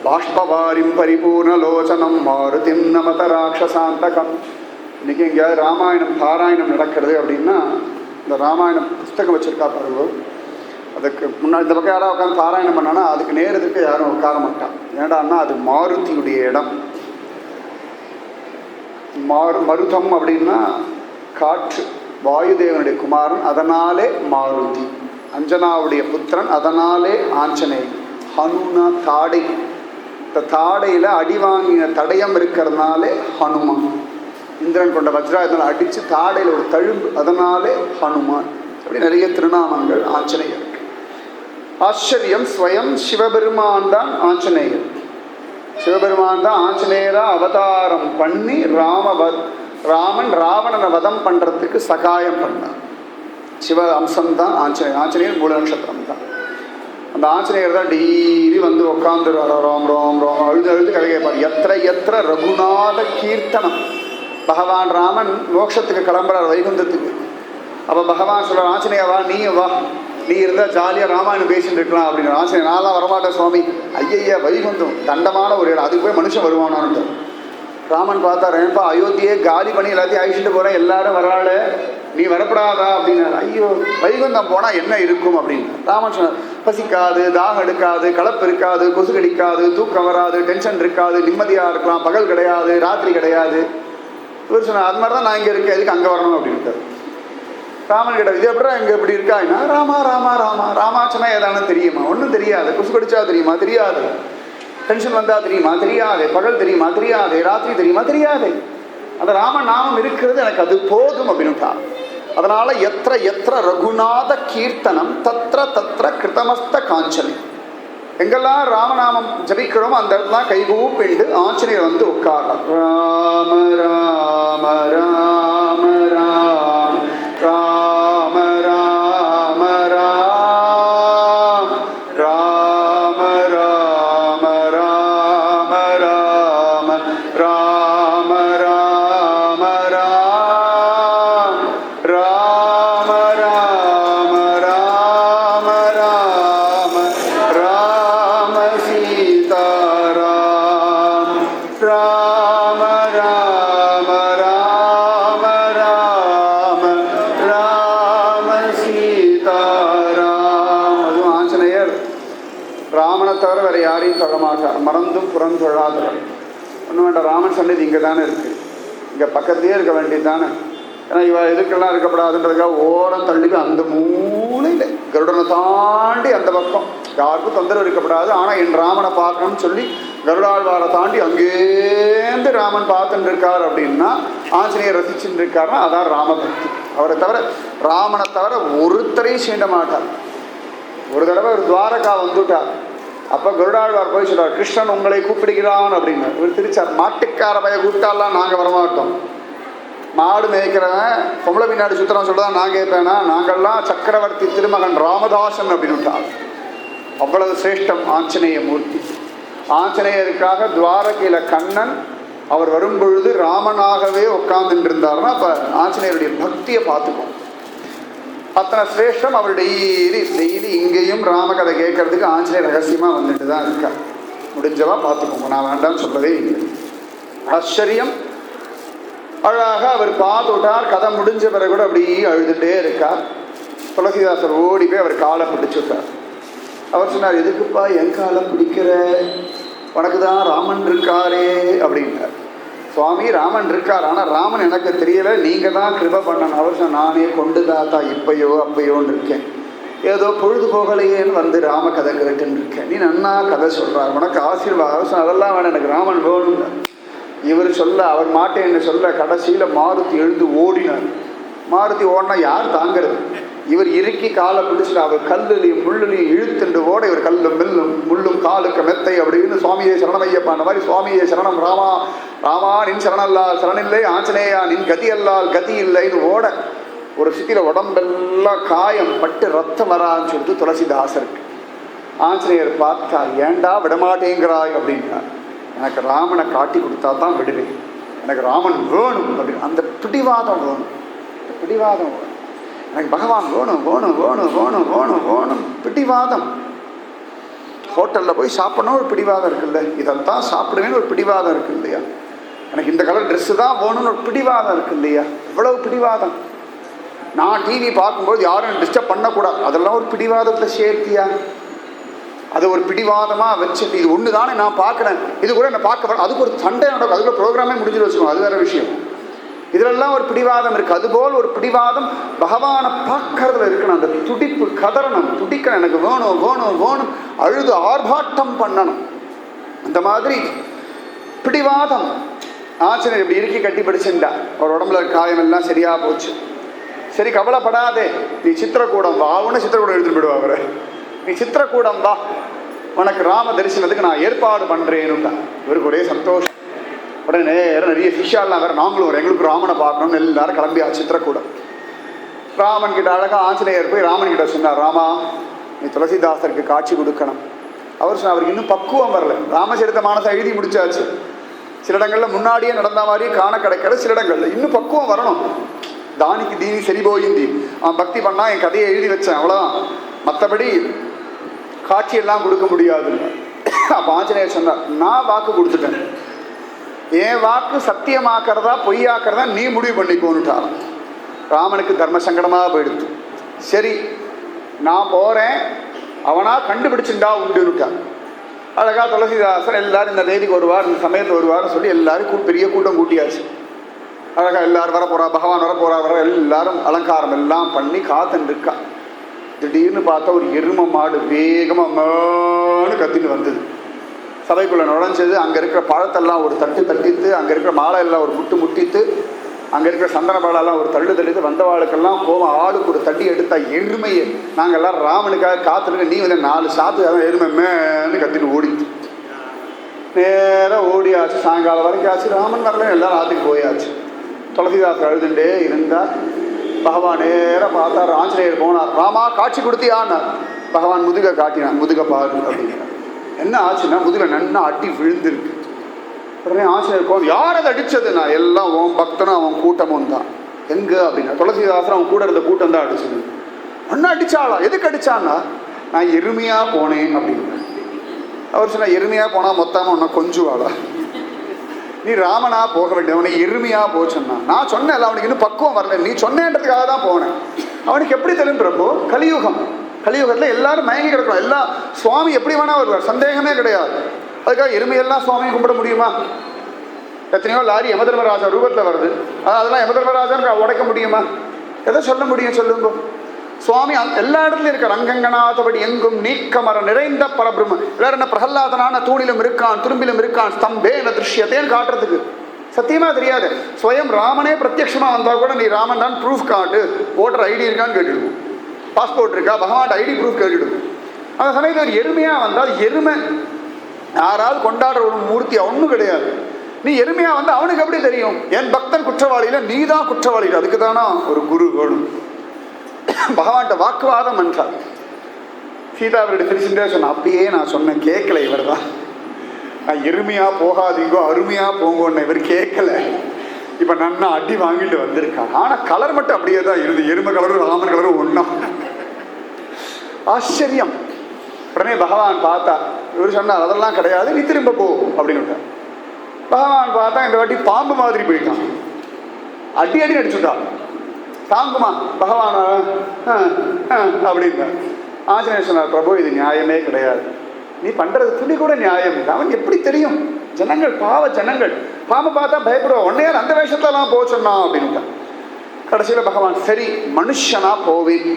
பாஷ்பவாரிம் பரிபூர்ணலோச்சனம் மாருதிம் நமத ராட்சசாந்தகம். இன்னைக்கு எங்கேயாவது ராமாயணம் பாராயணம் நடக்கிறது அப்படின்னா இந்த ராமாயணம் புஸ்தகம் வச்சிருக்கா பாருங்க, அதுக்கு முன்னாடி இந்த பக்கம் யாராவது உட்காந்து பாராயணம் பண்ணானா அதுக்கு நேரத்துக்கு யாரும் உட்கார மாட்டான். ஏடான்னா அது மாருதியுடைய இடம். மருதம் அப்படின்னா காற்று, வாயுதேவனுடைய குமாரன், அதனாலே மாருதி. அஞ்சனாவுடைய புத்திரன், அதனாலே ஆஞ்சநேயன். ஹனுனா தாடை, இந்த தாடையில் அடி வாங்கின தடயம் இருக்கிறதுனாலே ஹனுமான். இந்திரன் கொண்ட வஜ்ராயுதனால் அடித்து தாடையில் ஒரு தழும்பு, அதனாலே ஹனுமான். அப்படி நிறைய திருநாமங்கள் ஆஞ்சநேயர். ஆச்சரியம், ஸ்வயம் சிவபெருமான் தான் ஆஞ்சநேயர். சிவபெருமான் தான் ஆஞ்சநேயரா அவதாரம் பண்ணி ராமன் ராவணனை வதம் பண்ணுறதுக்கு சகாயம் பண்ணார். சிவ அம்சம் தான் ஆஞ்சநேயர். ஆஞ்சநேயர் மூல நட்சத்திரம் தான். அந்த ஆஞ்சநேயர் தான் டெய்லி வந்து உட்காந்து ரோம் ரோம் ரோம் அழுது அழுது கதை கேட்பார். எத்திர எத்திர ரகுநாத கீர்த்தனம். பகவான் ராமன் மோட்சத்துக்கு கிளம்புறார் வைகுந்தத்துக்கு. அப்போ பகவான் சொல்கிறார், ஆஞ்சநேயவா நீயும் வா, நீ இருந்தால் ஜாலியாக ராமாயணம் பேசிட்டு இருக்கலாம் அப்படின்னு. ஆஞ்சநேயர், நான்லாம் வரமாட்டேன் சுவாமி. ஐயா வைகுந்தம் தண்டமான ஒரு இடம், அதுக்கு போய் மனுஷன் வருவானான்னு. ராமன் பார்த்தா, ஏன்பா அயோத்தியே காலி பண்ணி எல்லாத்தையும் அழிச்சிட்டு போகிறேன், எல்லாரும் வராள, நீ வரப்படாதா அப்படின்னாரு. ஐயோ வைகுந்தம் போனால் என்ன இருக்கும் அப்படின்னு. ராமன் சொன்னார், பசிக்காது, தாகம் எடுக்காது, கலப்பு இருக்காது, கொசு கடிக்காது, தூக்கம் வராது, டென்ஷன் இருக்காது, நிம்மதியாக இருக்கலாம், பகல் கிடையாது, ராத்திரி கிடையாது. இவர் சொன்னார், அது மாதிரி தான் நான் இங்கே இருக்கேன், எதுக்கு அங்கே வரணும் அப்படின்ட்டு. ராமன் கிட்ட, இது எப்படா இங்கே இப்படி இருக்காங்கன்னா, ராமா ராமா ராமா ராமாச்சனா ஏதானு தெரியுமா? ஒன்றும் தெரியாது. கொசு கடிச்சா தெரியுமா? தெரியாது. டென்ஷன் வந்தால் தெரியுமா? தெரியாது. பகல் தெரியுமா? தெரியாது. ராத்திரி தெரியுமா? தெரியாது. அந்த ராம நாமம் இருக்கிறது எனக்கு அது போதும் அப்படின்னுட்டா. அதனால எத்திர எத்திர ரகுநாத கீர்த்தனம் தத்திர தத்திர கிருத்தமஸ்த காஞ்சலி. எங்கெல்லாம் ராமநாமம் ஜபிக்கிறோமோ அந்த இடத்துல கைகூப்பிண்டு ஆஞ்சநேயர் வந்து உட்கார்றார். ராம ராம ராம ராம ராம ராம ராம ராம ராம ராம ராம ராம ராம ராம ராம ராம ராம ராம சீதாராம் ராம ராம ராம ராம ராம சீதாராம். அதுவும் ஆஞ்சநேயர் ராமனை தவிர வேற யாரையும் தொழ மாட்டார். மறந்தும் புறந்தொழாதவர். ஒன்றும் வேண்டாம், ராமன் சன்னதி இங்கே தானே இருக்குது, இங்கே பக்கத்துலேயே இருக்க வேண்டியது தானே. ஏன்னா இவ எதுக்கெல்லாம் இருக்கப்படாதுன்றதுக்காக ஓரம் தள்ளி அந்த மூலையில் கருடனை தாண்டி அந்த பக்கம் யாருக்கும் தொந்தரவு இருக்கப்படாது. ஆனால் என் ராமனை பார்க்கணும்னு சொல்லி கருடாழ்வாரை தாண்டி அங்கேருந்து ராமன் பார்த்துட்டு இருக்கார் அப்படின்னா, ஆஞ்சநேயர் ரசிச்சுட்டு இருக்காருன்னா அதான் ராமபக்தி. அவரை தவிர ராமனை தவிர ஒருத்தரையும் சீண்ட மாட்டார். ஒரு தடவை ஒரு துவாரகா வந்துட்டார். அப்போ கருடாழ்வார் போய் சொல்றார், கிருஷ்ணன் உங்களை கூப்பிடுகிறான் அப்படின்னு. இவர் திருச்சார், மாட்டுக்கார பைய கூப்பிட்டாலாம் நாங்கள் வரமாட்டோம். மாடு மேய்க்கிறவன் பொம்பளை பின்னாடி சுத்திரம் சொல்றதான் நான் கேட்பேனா? நாங்கள்லாம் சக்கரவர்த்தி திருமகன் ராமதாசன் அப்படின்னுட்டார். அவ்வளவு சிரேஷ்டம் ஆஞ்சநேய மூர்த்தி. ஆஞ்சநேயருக்காக துவாரகையில் கண்ணன் அவர் வரும்பொழுது ராமனாகவே உட்கார்ந்துட்டு இருந்தார்னா அப்போ ஆஞ்சநேயருடைய பக்தியை பார்த்துக்கோம். அத்தனை சிரேஷ்டம். அவர் டெய்லி இங்கேயும் ராமகதை கேட்கறதுக்கு ஆஞ்சநேயர் ரகசியமாக வந்துட்டு தான் இருக்கார். முடிஞ்சவா பார்த்துக்கோங்க, நான் வேண்டாம்னு சொல்லவே இல்லை. ஆச்சரியம். அழகாக அவர் பார்த்துட்டார். கதை முடிஞ்ச பிறகு கூட அப்படி அழுதுகிட்டே இருக்கார். துளசிதாசர் ஓடி போய் அவர் காலை பிடிச்சுட்டார். அவர் சொன்னார், எதுக்குப்பா என் காலை பிடிக்கிற, உனக்கு தான் ராமன் இருக்காரே அப்படின்னார். சுவாமி ராமன் இருக்கார், ஆனால் ராமன் எனக்கு தெரியலை, நீங்கள் தான் கிருபை பண்ணணும். அவர் சொன்ன, நானே கொண்டு தாத்தா இப்பையோ அப்பையோன்னு இருக்கேன், ஏதோ பொழுது போகலையேன்னு வந்து ராம கதை கேட்டுன்னு இருக்கேன், நீ நன்னா கதை சொல்கிறார், உனக்கு ஆசீர்வாதம். அதெல்லாம் வேணும், எனக்கு ராமன் வேணுங்க. இவர் சொல்ல, அவர் மாட்டேன்னு சொல்ல, கடைசியில் மாருதி எழுந்து ஓடினார். மாருதி ஓடினா யார் தாங்கிறது? இவர் இறுக்கி காலை பிடிச்சிட்டு அவர் கல்லுலையும் முள்ளுலையும் இழுத்துண்டு ஓட, இவர் கல்லும் மில்லும் முள்ளும் காலுக்கு மெத்தை அப்படின்னு சுவாமியே சரணம் ஐயப்பா அந்த மாதிரி சுவாமியே சரணம் ராமா ராமா நின் சரணல்லால் சரணில்லை, ஆஞ்சநேயா நின் கதி அல்லால் கதி இல்லைன்னு ஓட, ஒரு சித்தியில் உடம்பெல்லாம் காயம் பட்டு ரத்தம் வரான்னு சொல்லிட்டு துளசிதாசருக்கு ஆஞ்சநேயர் பார்த்தா, ஏண்டா விடமாட்டேங்கிறாய் அப்படின்னா, எனக்கு ராமனை காட்டி கொடுத்தா தான் விடுவேன், எனக்கு ராமன் வேணும் அப்படின்னு. அந்த பிடிவாதம் வேணும், பிடிவாதம் வேணும். எனக்கு பகவான் வேணும் வேணும் வேணும் வேணும் வேணும் வேணும் பிடிவாதம். ஹோட்டலில் போய் சாப்பிடணும் ஒரு பிடிவாதம் இருக்குல்ல, இதைத்தான் சாப்பிடுவேன்னு ஒரு பிடிவாதம் இருக்கு இல்லையா, எனக்கு இந்த கலர் ட்ரெஸ்ஸு தான் வேணும்னு ஒரு பிடிவாதம் இருக்கு இல்லையா, எவ்வளவு பிடிவாதம். நான் டிவி பார்க்கும்போது யாரும் டிஸ்டர்ப் பண்ணக்கூடாது, அதெல்லாம் ஒரு பிடிவாதத்தில் சேர்த்தியா, அது ஒரு பிடிவாதமாக வச்சுட்டு இது ஒன்று தானே நான் பார்க்குறேன், இது கூட என்ன பார்க்க, அதுக்கு ஒரு சண்டை நடக்கும், அதுக்குள்ள ப்ரோக்ராமே முடிஞ்சு வச்சுக்கணும், அது வேறு விஷயம். இதிலெல்லாம் ஒரு பிடிவாதம் இருக்குது. அதுபோல் ஒரு பிடிவாதம் பகவானை பார்க்கறதுல இருக்கணும். அந்த துடிப்பு, கதறணும், துடிக்கணும், எனக்கு வேணும் வேணும் வேணும், அழுது ஆர்ப்பாட்டம் பண்ணணும். அந்த மாதிரி பிடிவாதம். ஆஞ்சநேயர் இப்படி இறுக்கி கட்டி பிடிச்சுட்டா, அவர் உடம்புல காயம் எல்லாம் சரியாக போச்சு. சரி கவலைப்படாதே, நீ சித்திரக்கூடம் வா, உன்னை சித்திரக்கூடம் எடுத்துட்டு போயிடுவா அவரை, நீ சித்திரக்கூடம் வா, உனக்கு ராம தரிசனத்துக்கு நான் ஏற்பாடு பண்ணுறேன்னு. இவருக்கு ஒரே சந்தோஷம். உடனே நேரம் நிறைய சிஷ்யாலாம் வேறு, நாங்களும் வரும், எங்களுக்கு ராமனை பார்க்கணும்னு எல்லாரும் கிளம்பி சித்திரக்கூடம். ராமன் கிட்ட அழகாக ஆஞ்சநேயர் போய் ராமன் கிட்ட சொன்னார், ராமா நீ துளசிதாசருக்கு காட்சி கொடுக்கணும். அவர் சொன்னார், அவருக்கு இன்னும் பக்குவம் வரல, ராமச்சரித்த மானசை எழுதி முடிச்சாச்சு, சில இடங்களில் முன்னாடியே நடந்த மாதிரியே காண கிடைக்கிறது, சில இடங்களில் இன்னும் பக்குவம் வரணும். தானிக்கு தீனி சரி போயிந்தி, அவன் பக்தி பண்ணா என் கதையை எழுதி வச்சேன் அவ்வளோதான், மற்றபடி காட்சியெல்லாம் கொடுக்க முடியாது. அப்போ ஆஞ்சநேயர் சொன்னார், நான் வாக்கு கொடுத்துட்டேன், என் வாக்கு சத்தியமாக்கிறதா பொய்யாக்கிறதா நீ முடிவு பண்ணிக்கோன்னுட்டார். ராமனுக்கு தர்ம சங்கடமாக போயிடுச்சு. சரி நான் போகிறேன், அவனா கண்டுபிடிச்சுண்டா உண்டுன்னுட்டார். அழகா துளசிதாசர் எல்லாரும் இந்த தேதிக்கு வருவார், இந்த சமயத்தில் வருவார்னு சொல்லி எல்லாரும் பெரிய கூட்டம் கூட்டியாச்சு. அழகா எல்லாரும் வரப்போறா, பகவான் வரப்போறா, வர எல்லாரும் அலங்காரம் எல்லாம் பண்ணி காத்துன்னு இருக்கா. திடீர்னு பார்த்தா ஒரு எரும மாடு வேகமாக கத்தின்னு வந்தது. சபைக்குள்ளே நுழைஞ்சது. அங்கே இருக்கிற பழத்தெல்லாம் ஒரு தட்டு தட்டித்து, அங்கே இருக்கிற மாலை எல்லாம் ஒரு முட்டு முட்டித்து, அங்கே இருக்கிற சந்தன பாலெல்லாம் ஒரு தள்ளு தள்ளித்து, வந்தவாளுக்கெல்லாம் கோவம், ஆளுக்கு ஒரு தட்டி எடுத்தா எருமையை. நாங்கள் எல்லாம் ராமனுக்காக காத்துருக்க, நீ வந்து 4 சாத்து அதான் எருமை மேன்னு கத்திட்டு ஓடிச்சு. நேராக ஓடியாச்சு, சாயங்காலம் வரைக்கும் ஆச்சு, ராமன் வரல, எல்லாரும் ஆற்றுக்கு போயாச்சு. துளசிதாசர் அழுதுண்டே இருந்தார். பகவான் நேராக பார்த்தார், ஆஞ்சநேயர் போனார், ராமா காட்சி கொடுத்தியான்னார். பகவான் முதுகை காட்டினான், முதுகை பாரு அப்படிங்கிறார். என்ன ஆச்சுன்னா முதுகில் நன்னா அட்டி விழுந்திருக்கு. உடனே ஆஞ்சநேயர் கோவம், யார் அதை அடித்ததுன்னா, எல்லாம் உன் பக்தனும் அவன் கூட்டமும் தான். எங்கே அப்படின்னா, துளசிதாசர் அவன் கூட இருந்த கூட்டம் தான் அடிச்சது. ஒன்னும் அடித்தாளா, எதுக்கு அடித்தான்னா, நான் எருமையாக போனேன் அப்படின்னு. அவர் சொன்னால், எருமையாக போனால் மொத்தமாக ஒன்றா கொஞ்சுவாளா, நீ ராமனா போக வேண்டிய, அவனுக்கு எருமையாக போச்சுன்னா. நான் சொன்னேன், அவனுக்கு இன்னும் பக்குவம் வரல, நீ சொன்னேன்றதுக்காக தான் போனேன். அவனுக்கு எப்படி தெரியும் பிரபு, கலியுகம், கலியுகத்தில் எல்லாரும் மயங்கி கிடக்கணும். எல்லாம் சுவாமி எப்படி வேணா வருவார், சந்தேகமே கிடையாது. அதுக்காக எருமையெல்லாம் சுவாமியை கும்பிட முடியுமா? எத்தனையோ லாரி யமதர்மராஜா ரூபத்தில் வருது, அதெல்லாம் யமதர்மராஜான்னு உடைக்க முடியுமா? எதை சொல்ல முடியும் சொல்லுங்க? சுவாமி எல்லா இடத்துலையும் இருக்கார். அங்கங்கனாதபடி எங்கும் நீக்கமர நிறைந்த பரபிரம்ம. எல்லாரும் என்ன பிரகல்லாதனான தூணிலும் இருக்கான், துரும்பிலும் இருக்கான், ஸ்தம்பேன திருஷ்யத்தேன்னு காட்டுறதுக்கு சத்தியமாக தெரியாது. ஸ்வயம் ராமனே பிரத்யட்சமாக வந்தால் கூட நீ ராமன் தான் ப்ரூஃப் காட்டு, ஓட்டர் ஐடி இருக்கான்னு கேட்டுடுவோம், பாஸ்போர்ட் இருக்கா, பகவான் ஐடி ப்ரூஃப் கேட்டுடுவோம். அந்த சமயத்தில் ஒரு எருமையாக வந்தால், எருமை யாராவது கொண்டாடுற ஒரு மூர்த்தியா ஒன்றும் கிடையாது. நீ எருமையாக வந்து அவனுக்கு எப்படி தெரியும்? என் பக்தன் குற்றவாளியில் நீ தான் குற்றவாளி, அதுக்கு தானா ஒரு குரு வேணும். பகவான்கிட்ட வாக்குவாதம் என்றார். சீதா அவருடைய திருச்சிண்டே சொன்ன, அப்படியே நான் சொன்னேன், கேட்கல இவர் தான். நான் எருமையாக போகாதீங்கோ அருமையாக போங்கோன்னு இவர் கேட்கல. இப்போ நன்னா அடி வாங்கிட்டு வந்திருக்கான். ஆனால் கலர் மட்டும் அப்படியே தான் இருந்து, எருமை கலரும் ராமன் கலரும் ஒன்றா. ஆச்சரியம். உடனே பகவான் பார்த்தா, இவர் சொன்னார், அதெல்லாம் கிடையாது, நீ திரும்ப போ அப்படின்னு. பகவான் பார்த்தா இந்த வாட்டி பாம்பு மாதிரி போயிட்டான், அடி அடி அடிச்சுட்டான். தாங்குமா பகவான அப்படின்னா. ஆஞ்சநேயர் சொன்னார், பிரபு இது நியாயமே கிடையாது, நீ பண்றது துணி கூட நியாயம் இல்லை. அவன் எப்படி தெரியும்? ஜனங்கள் பாவ ஜனங்கள், பாம்பு பார்த்தா பயப்படுவோம், உன்னையால் அந்த வேஷத்தெல்லாம் போக சொன்னான் அப்படின்ட்டான். கடைசியில் பகவான், சரி மனுஷனா போவேன்,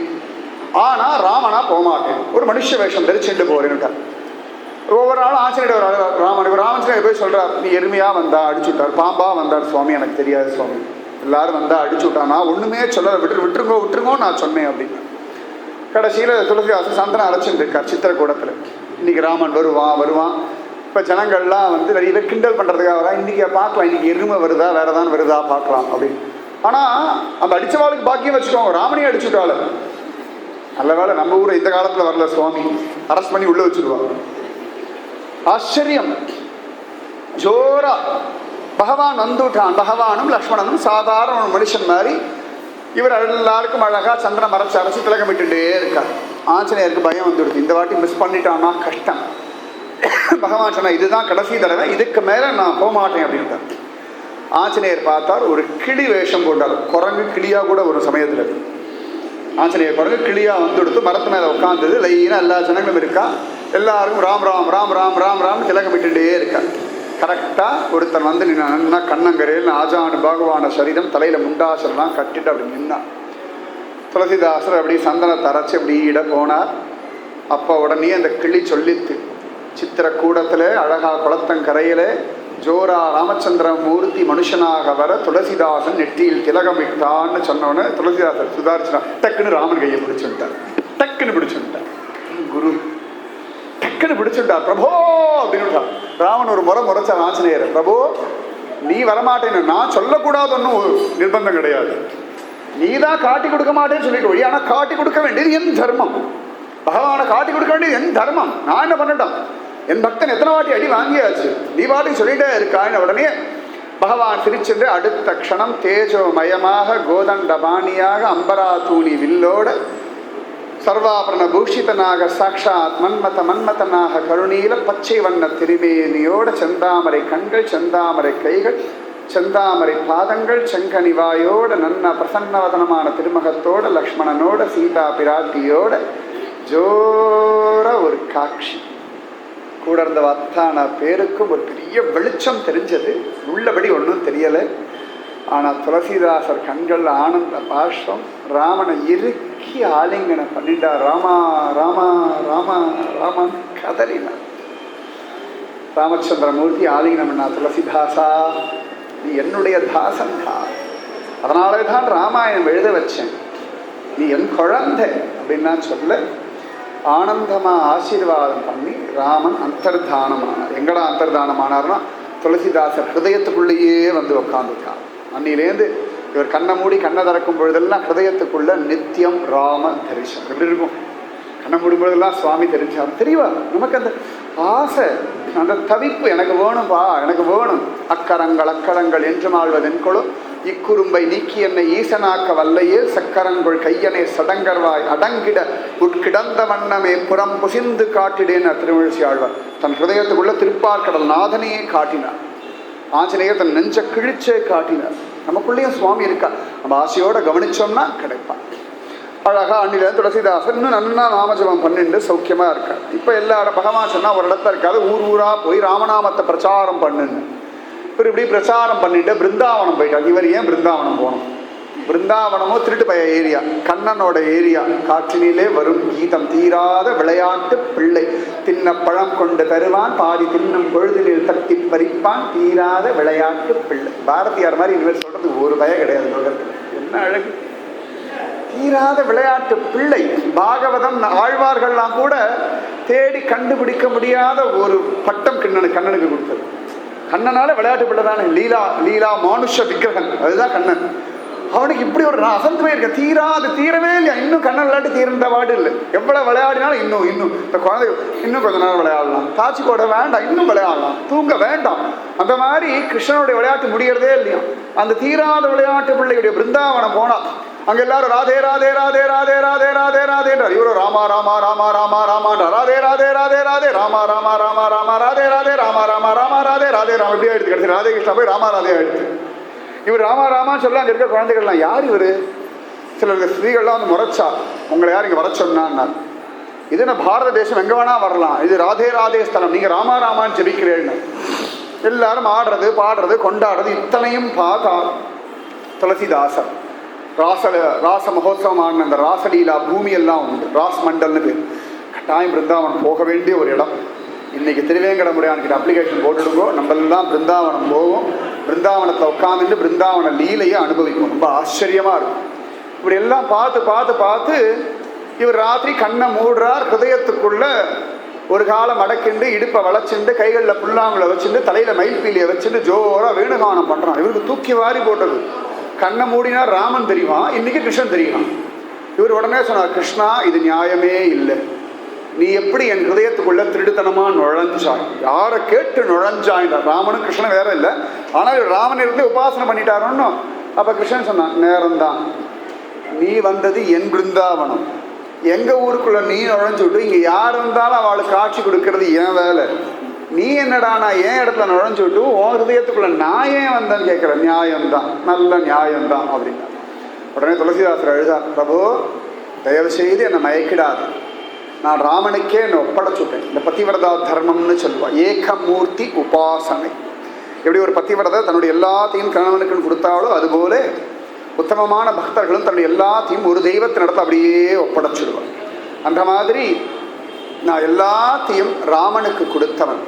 ஆனா ராமனா போகமாட்டேன், ஒரு மனுஷ வேஷம் தெரிச்சுட்டு போறேன்னுட்டார். ஒவ்வொரு நாளும் ஆஞ்சநேயர் ராமன் போய் சொல்றார், நீ எருமையா வந்தா அடிச்சுட்டார், பாம்பா வந்தார் சுவாமி, எனக்கு தெரியாது சுவாமி, எல்லாரும் வந்தா அடிச்சு விட்டானா, ஒண்ணுமே சொல்ல விட்டுருங்கோ நான் சொன்னேன் அப்படின்னு. கடைசியில் துளசிதாசன் சந்தனம் அரைச்சுட்டு இருக்கார் சித்திரக்கூடத்தில். இன்னைக்கு ராமன் வருவான். இப்போ ஜனங்கள்லாம் வந்து நிறைய பேர் கிண்டல் பண்ணுறதுக்காக வரா, இன்றைக்கி பார்க்கலாம், இன்றைக்கி எருமை வருதா வேற ஏதாவது வருதா பார்க்கலாம் அப்படின்னு. ஆனால் அந்த அடித்தவாளுக்கு பாக்கியம் வச்சுக்கோங்க, ராமனையும் அடிச்சுட்டாள். நல்ல வேளை நம்ம ஊரை இந்த காலத்துல வரல, சுவாமி அரெஸ்ட் பண்ணி உள்ள வச்சிருவாங்க. ஆச்சரியம். ஜோரா பகவான் வந்துட்டான். பகவானும் லக்ஷ்மணனும் சாதாரண ஒரு மனுஷன் மாதிரி. இவர் எல்லாருக்கும் அழகா சந்திரனை மறைச்சு அரைச்சி திலகமிட்டுட்டே இருக்கார். ஆஞ்சநேயருக்கு பயம் வந்துடுது, இந்த வாட்டி மிஸ் பண்ணிட்டான்னா கஷ்டம். பகவான் சொன்னா இதுதான் கடைசி தடவை, இதுக்கு மேல நான் போக மாட்டேன் அப்படின்ட்டார். ஆஞ்சநேயர் பார்த்தார், ஒரு கிளி வேஷம் போட்டார். குரங்கு கிளியா கூட ஒரு சமயத்துல ஆஞ்சநேயர் குரங்கு கிளியா வந்துடுத்து மரத்து மேல உட்கார்ந்தது. லைனா எல்லா ஜனங்களும் இருக்கா, எல்லாருக்கும் ராம் ராம் ராம் ராம் ராம் ராம் திலகமிட்டுட்டே இருக்கா. கரெக்டா ஒருத்தன் வந்து நின்னா கண்ணங்கரையில் ஆஜானு பகவான சரீரம் தலையில முண்டாசெல்லாம் கட்டிட்டு அப்படி நின்னா. துளசிதாசர் அப்படி சந்தனத்தை அரைச்சி அப்படி இட போனார். அப்போ உடனே அந்த கிளி சொல்லித்து, சித்திரக்கூடத்துல அழகா குளத்தங்கரையில ஜோரா ராமச்சந்திர மூர்த்தி மனுஷனாக வர துளசிதாசன் நெற்றியில் திலகமிட்டான்னு சொன்னோன்னு துளசிதாசர் சுதாரிச்சுனா டக்குன்னு ராமன் கையை பிடிச்சுட்டார். டக்குன்னு பிடிச்சுட்டார் குரு, டக்குன்னு பிடிச்சுட்டார். பிரபோ அப்படின்னு ராமன் ஒரு முறை முறைச்சார் ஆஞ்சநேயர். பிரபு நீ வரமாட்டேன்னு நான் சொல்லக்கூடாது, ஒன்றும் நிர்பந்தம் கிடையாது, நீதான் காட்டி கொடுக்க மாட்டேன்னு சொல்லிட்டு ஒழி. ஆனால் காட்டி கொடுக்க வேண்டியது என் தர்மம், பகவானை காட்டி கொடுக்க வேண்டியது என் தர்மம். நான் என்ன பண்ணட்டும், என் பக்தன் எத்தனை வாட்டி அடி வாங்கியாச்சு, நீ பாட்டி சொல்லிட்டே இருக்கான்னு உடனே பகவான் திருச்சென்று அடுத்த க்ஷணம் தேஜோமயமாக கோதண்டபாணியாக அம்பரா தூணி வில்லோட சர்வாபரண பூஷிதனாக சாட்சாத் மன்மதனாக கருணீல பச்சை வண்ண திருமேனியோட செந்தாமரை கண்கள், செந்தாமரை கைகள், செந்தாமரை பாதங்கள், செங்கனிவாயோட நன்ன பிரசன்னவதனமான திருமகத்தோட லக்ஷ்மணனோட சீதா பிராட்டியோட ஜோர ஒரு காட்சி. கூட இருந்த அத்தான பேருக்கும் ஒரு பெரிய வெளிச்சம் தெரிஞ்சது, உள்ளபடி ஒன்றும் தெரியலை. ஆனால் துளசிதாசர் கண்கள் ஆனந்த பாஷ்பம். ராமனை இறுக்கி ஆலிங்கனம் பண்ணிட்டார். ராமா ராமா ராமா ராமன் கதறினார். ராமச்சந்திரமூர்த்தி ஆலிங்கனம் பண்ணா, துளசிதாசா நீ என்னுடைய தாசன் தான், அதனாலே தான் ராமாயணம் எழுத வச்சேன், நீ என் குழந்தை அப்படின்னா சொல்ல ஆனந்தமா ஆசீர்வாதம் பண்ணி ராமன் அந்தர்தானமானார். எங்கடா அந்தர்தானமானார்னா துளசிதாசர் ஹிருதயத்துக்குள்ளேயே வந்து உட்காந்துருக்கார். அன்னிலேருந்து இவர் கண்ணை மூடி கண்ணை திறக்கும் பொழுதெல்லாம் ஹிருதயத்துக்குள்ள நித்தியம் ராம தரிசனம். எப்படி இருக்கும், கண்ணை மூடும் பொழுதெல்லாம் சுவாமி தெரிஞ்சார் தெரியவா. நமக்கு அந்த ஆசை, அந்த தவிப்பு, எனக்கு வேணும்பா எனக்கு வேணும். அக்கரங்கள் என்றும் ஆழ்வதென்கொளோ இக்குறும்பை நீக்கி என்னை ஈசனாக்க வல்லையே சக்கரங்கள் கையனை சடங்கர்வாய் அடங்கிட உட்கிடந்த வண்ணமே புறம் புசிந்து காட்டிடேன்னு திருமழிசை ஆழ்வார் தன் ஹிருதயத்துக்குள்ள திருப்பார்கடல் நாதனையே காட்டினார். ஆஞ்சநேயர் தன் நெஞ்ச கிழிச்சே காட்டினார். நமக்குள்ளேயும் சுவாமி இருக்கா, நம்ம ஆசையோட கவனிச்சோம்னா கிடைப்பான். அழகா அன்னில துளசிதாசன் இன்னும் நன்னா நாமஜபம் பண்ணிட்டு சௌக்கியமா இருக்கார். இப்போ எல்லாரும் பகவான் சொன்னா ஒரு இடத்துல இருக்காது, ஊர் ஊரா போய் ராமநாமத்தை பிரச்சாரம் பண்ணுன்னு. இவர் இப்படி பிரச்சாரம் பண்ணிட்டு பிருந்தாவனம் போயிட்டார். இவர் ஏன் பிருந்தாவனம் போகணும், பிருந்தாவனமோ திருட்டு பய ஏரியா, கண்ணனோட ஏரியா. காற்றினிலே வரும் கீதம் தீராத விளையாட்டு பிள்ளை, தின்ன பழம் கொண்டு தருவான் பாதி தின்னும் பொழுதினில் தட்டி பறிப்பான் தீராத விளையாட்டு பிள்ளை. பாரதியார் மாதிரி இனிமேல் சொல்றது ஒரு பய கிடையாது உலகத்தில். என்ன அழகு, தீராத விளையாட்டு பிள்ளை. பாகவதம் ஆழ்வார்கள்லாம் கூட தேடி கண்டுபிடிக்க முடியாத ஒரு பட்டம் கண்ணனுக்கு கொடுத்தது. கண்ணனால விளையாட்டு பிள்ளை தானே, லீலா லீலா மானுஷ விக்கிரகன், அதுதான் கண்ணன். அவனுக்கு இப்படி ஒரு நான் அசந்து போயிருக்க, தீரவே இல்லையா, இன்னும் கண்ணன் விளையாட்டு தீர்ந்த பாடு இல்லை. எவ்வளவு விளையாடினாலும் இன்னும் இந்த குழந்தை இன்னும் கொஞ்ச நேரம் விளையாடலாம், தாச்சி கூட வேண்டாம் இன்னும் விளையாடலாம், தூங்க வேண்டாம். அந்த மாதிரி கிருஷ்ணனுடைய விளையாட்டு முடியறதே இல்லையா. அந்த தீராத விளையாட்டு பிள்ளையுடைய பிருந்தாவனம் போனா அங்க எல்லாரும் ராதே ராதே ராதே ராதே ராதே ராதே ராதேன்றார். இவரும் ராமா ராமா ராமா ராமா ராமான்ற ராதே ராதே ராதே ராதே ராமா ராமா ராமா ராமா ராதே ராதே ராமா ராமா ராமா ராதே ராதே ராம இப்படியே எடுத்து கிடைச்சி ராதே கிருஷ்ணா போய் ராமா ராதே ஆயிடுச்சு. இவர் ராமா ராமான்னு சொல்ல அங்கே இருக்க குழந்தைகள்லாம் யார் இவர், சில ஸ்திரீகள்லாம் வந்து முறைச்சா, உங்களை யார் இங்கே வர சொன்னான்னா, இது என்ன பாரத தேசம் எங்கே வேணா வரலாம், இது ராதே ராதே ஸ்தலம், நீங்கள் ராமா ராமான்னு ஜெபிக்கிறேன்னு. எல்லாரும் ஆடுறது பாடுறது கொண்டாடுறது இத்தனையும் பார்த்தா துளசிதாசர் ராச மகோத்சவம் ஆடின அந்த ராசலீலா பூமியெல்லாம் உண்டு, ராஸ் மண்டல்னு பேர். கட்டாயம் பிருந்தாவனம் போக வேண்டிய ஒரு இடம். இன்னைக்கு திருவேங்கடமுடியான்கிட்ட அப்ளிகேஷன் போட்டுடுங்கோ, நம்மெல்லாம் பிருந்தாவனம் போவோம். பிருந்தாவனத்தை உட்காந்துட்டு பிருந்தாவன லீலையை அனுபவிக்கும், ரொம்ப ஆச்சரியமா இருக்கும். இப்படி எல்லாம் பார்த்து பார்த்து பார்த்து இவர் ராத்திரி கண்ணை மூடுறார். ஹிருதயத்துக்குள்ள ஒரு காலம் அடக்கிண்டு இடுப்பை வளைச்சுண்டு கைகளில் புல்லாங்குழ வச்சுட்டு தலையில மயில்பீலியை வச்சுட்டு ஜோரா வேணுகானம் பண்றான். இவருக்கு தூக்கி வாரி போட்டது. கண்ணை மூடினா ராமன் தெரியுமா, இன்னைக்கு கிருஷ்ணன் தெரியுமா. இவர் உடனே சொன்னார், கிருஷ்ணா இது நியாயமே இல்லை. நீ எப்படி என் ஹிருதயத்துக்குள்ள திருடுத்தனமா நுழைஞ்சாய், யாரை கேட்டு நுழைஞ்சாயின்றார். ராமனும் கிருஷ்ணன் வேற இல்லை, ஆனால் ராமன் இருந்து உபாசனை பண்ணிட்டாரோன்னு. அப்ப கிருஷ்ணன் சொன்னான், நேரம்தான், நீ வந்தது என் பிருந்தாவனம், எங்க ஊருக்குள்ள நீ நுழைஞ்சு விட்டு இங்க யார் இருந்தாலும் அவளுக்கு காட்சி கொடுக்கறது என் வேலை. நீ என்னடா நான் என் இடத்துல நுழைஞ்சு விட்டு உன் ஹிருதயத்துக்குள்ள நான் ஏன் வந்தேன்னு கேட்கிற, நியாயம்தான், நல்ல நியாயம்தான் அப்படின்னா. உடனே துளசிதாசர் எழுதார், பிரபு தயவு செய்து என்னை மயக்கிடாது, நான் ராமனுக்கே என்னை ஒப்படைச்சுட்டேன். இந்த பத்திவிரதா தர்மம்னு சொல்லுவாள், ஏகமூர்த்தி உபாசனை. எப்படி ஒரு பத்திவிரதை தன்னுடைய எல்லாத்தையும் கணவனுக்குன்னு கொடுத்தாலோ அதுபோல உத்தமமான பக்தர்களும் தன்னுடைய எல்லாத்தையும் ஒரு தெய்வத்தினிடத்தை அப்படியே ஒப்படைச்சிடுவான். அந்த மாதிரி நான் எல்லாத்தையும் ராமனுக்கு கொடுத்தவன்,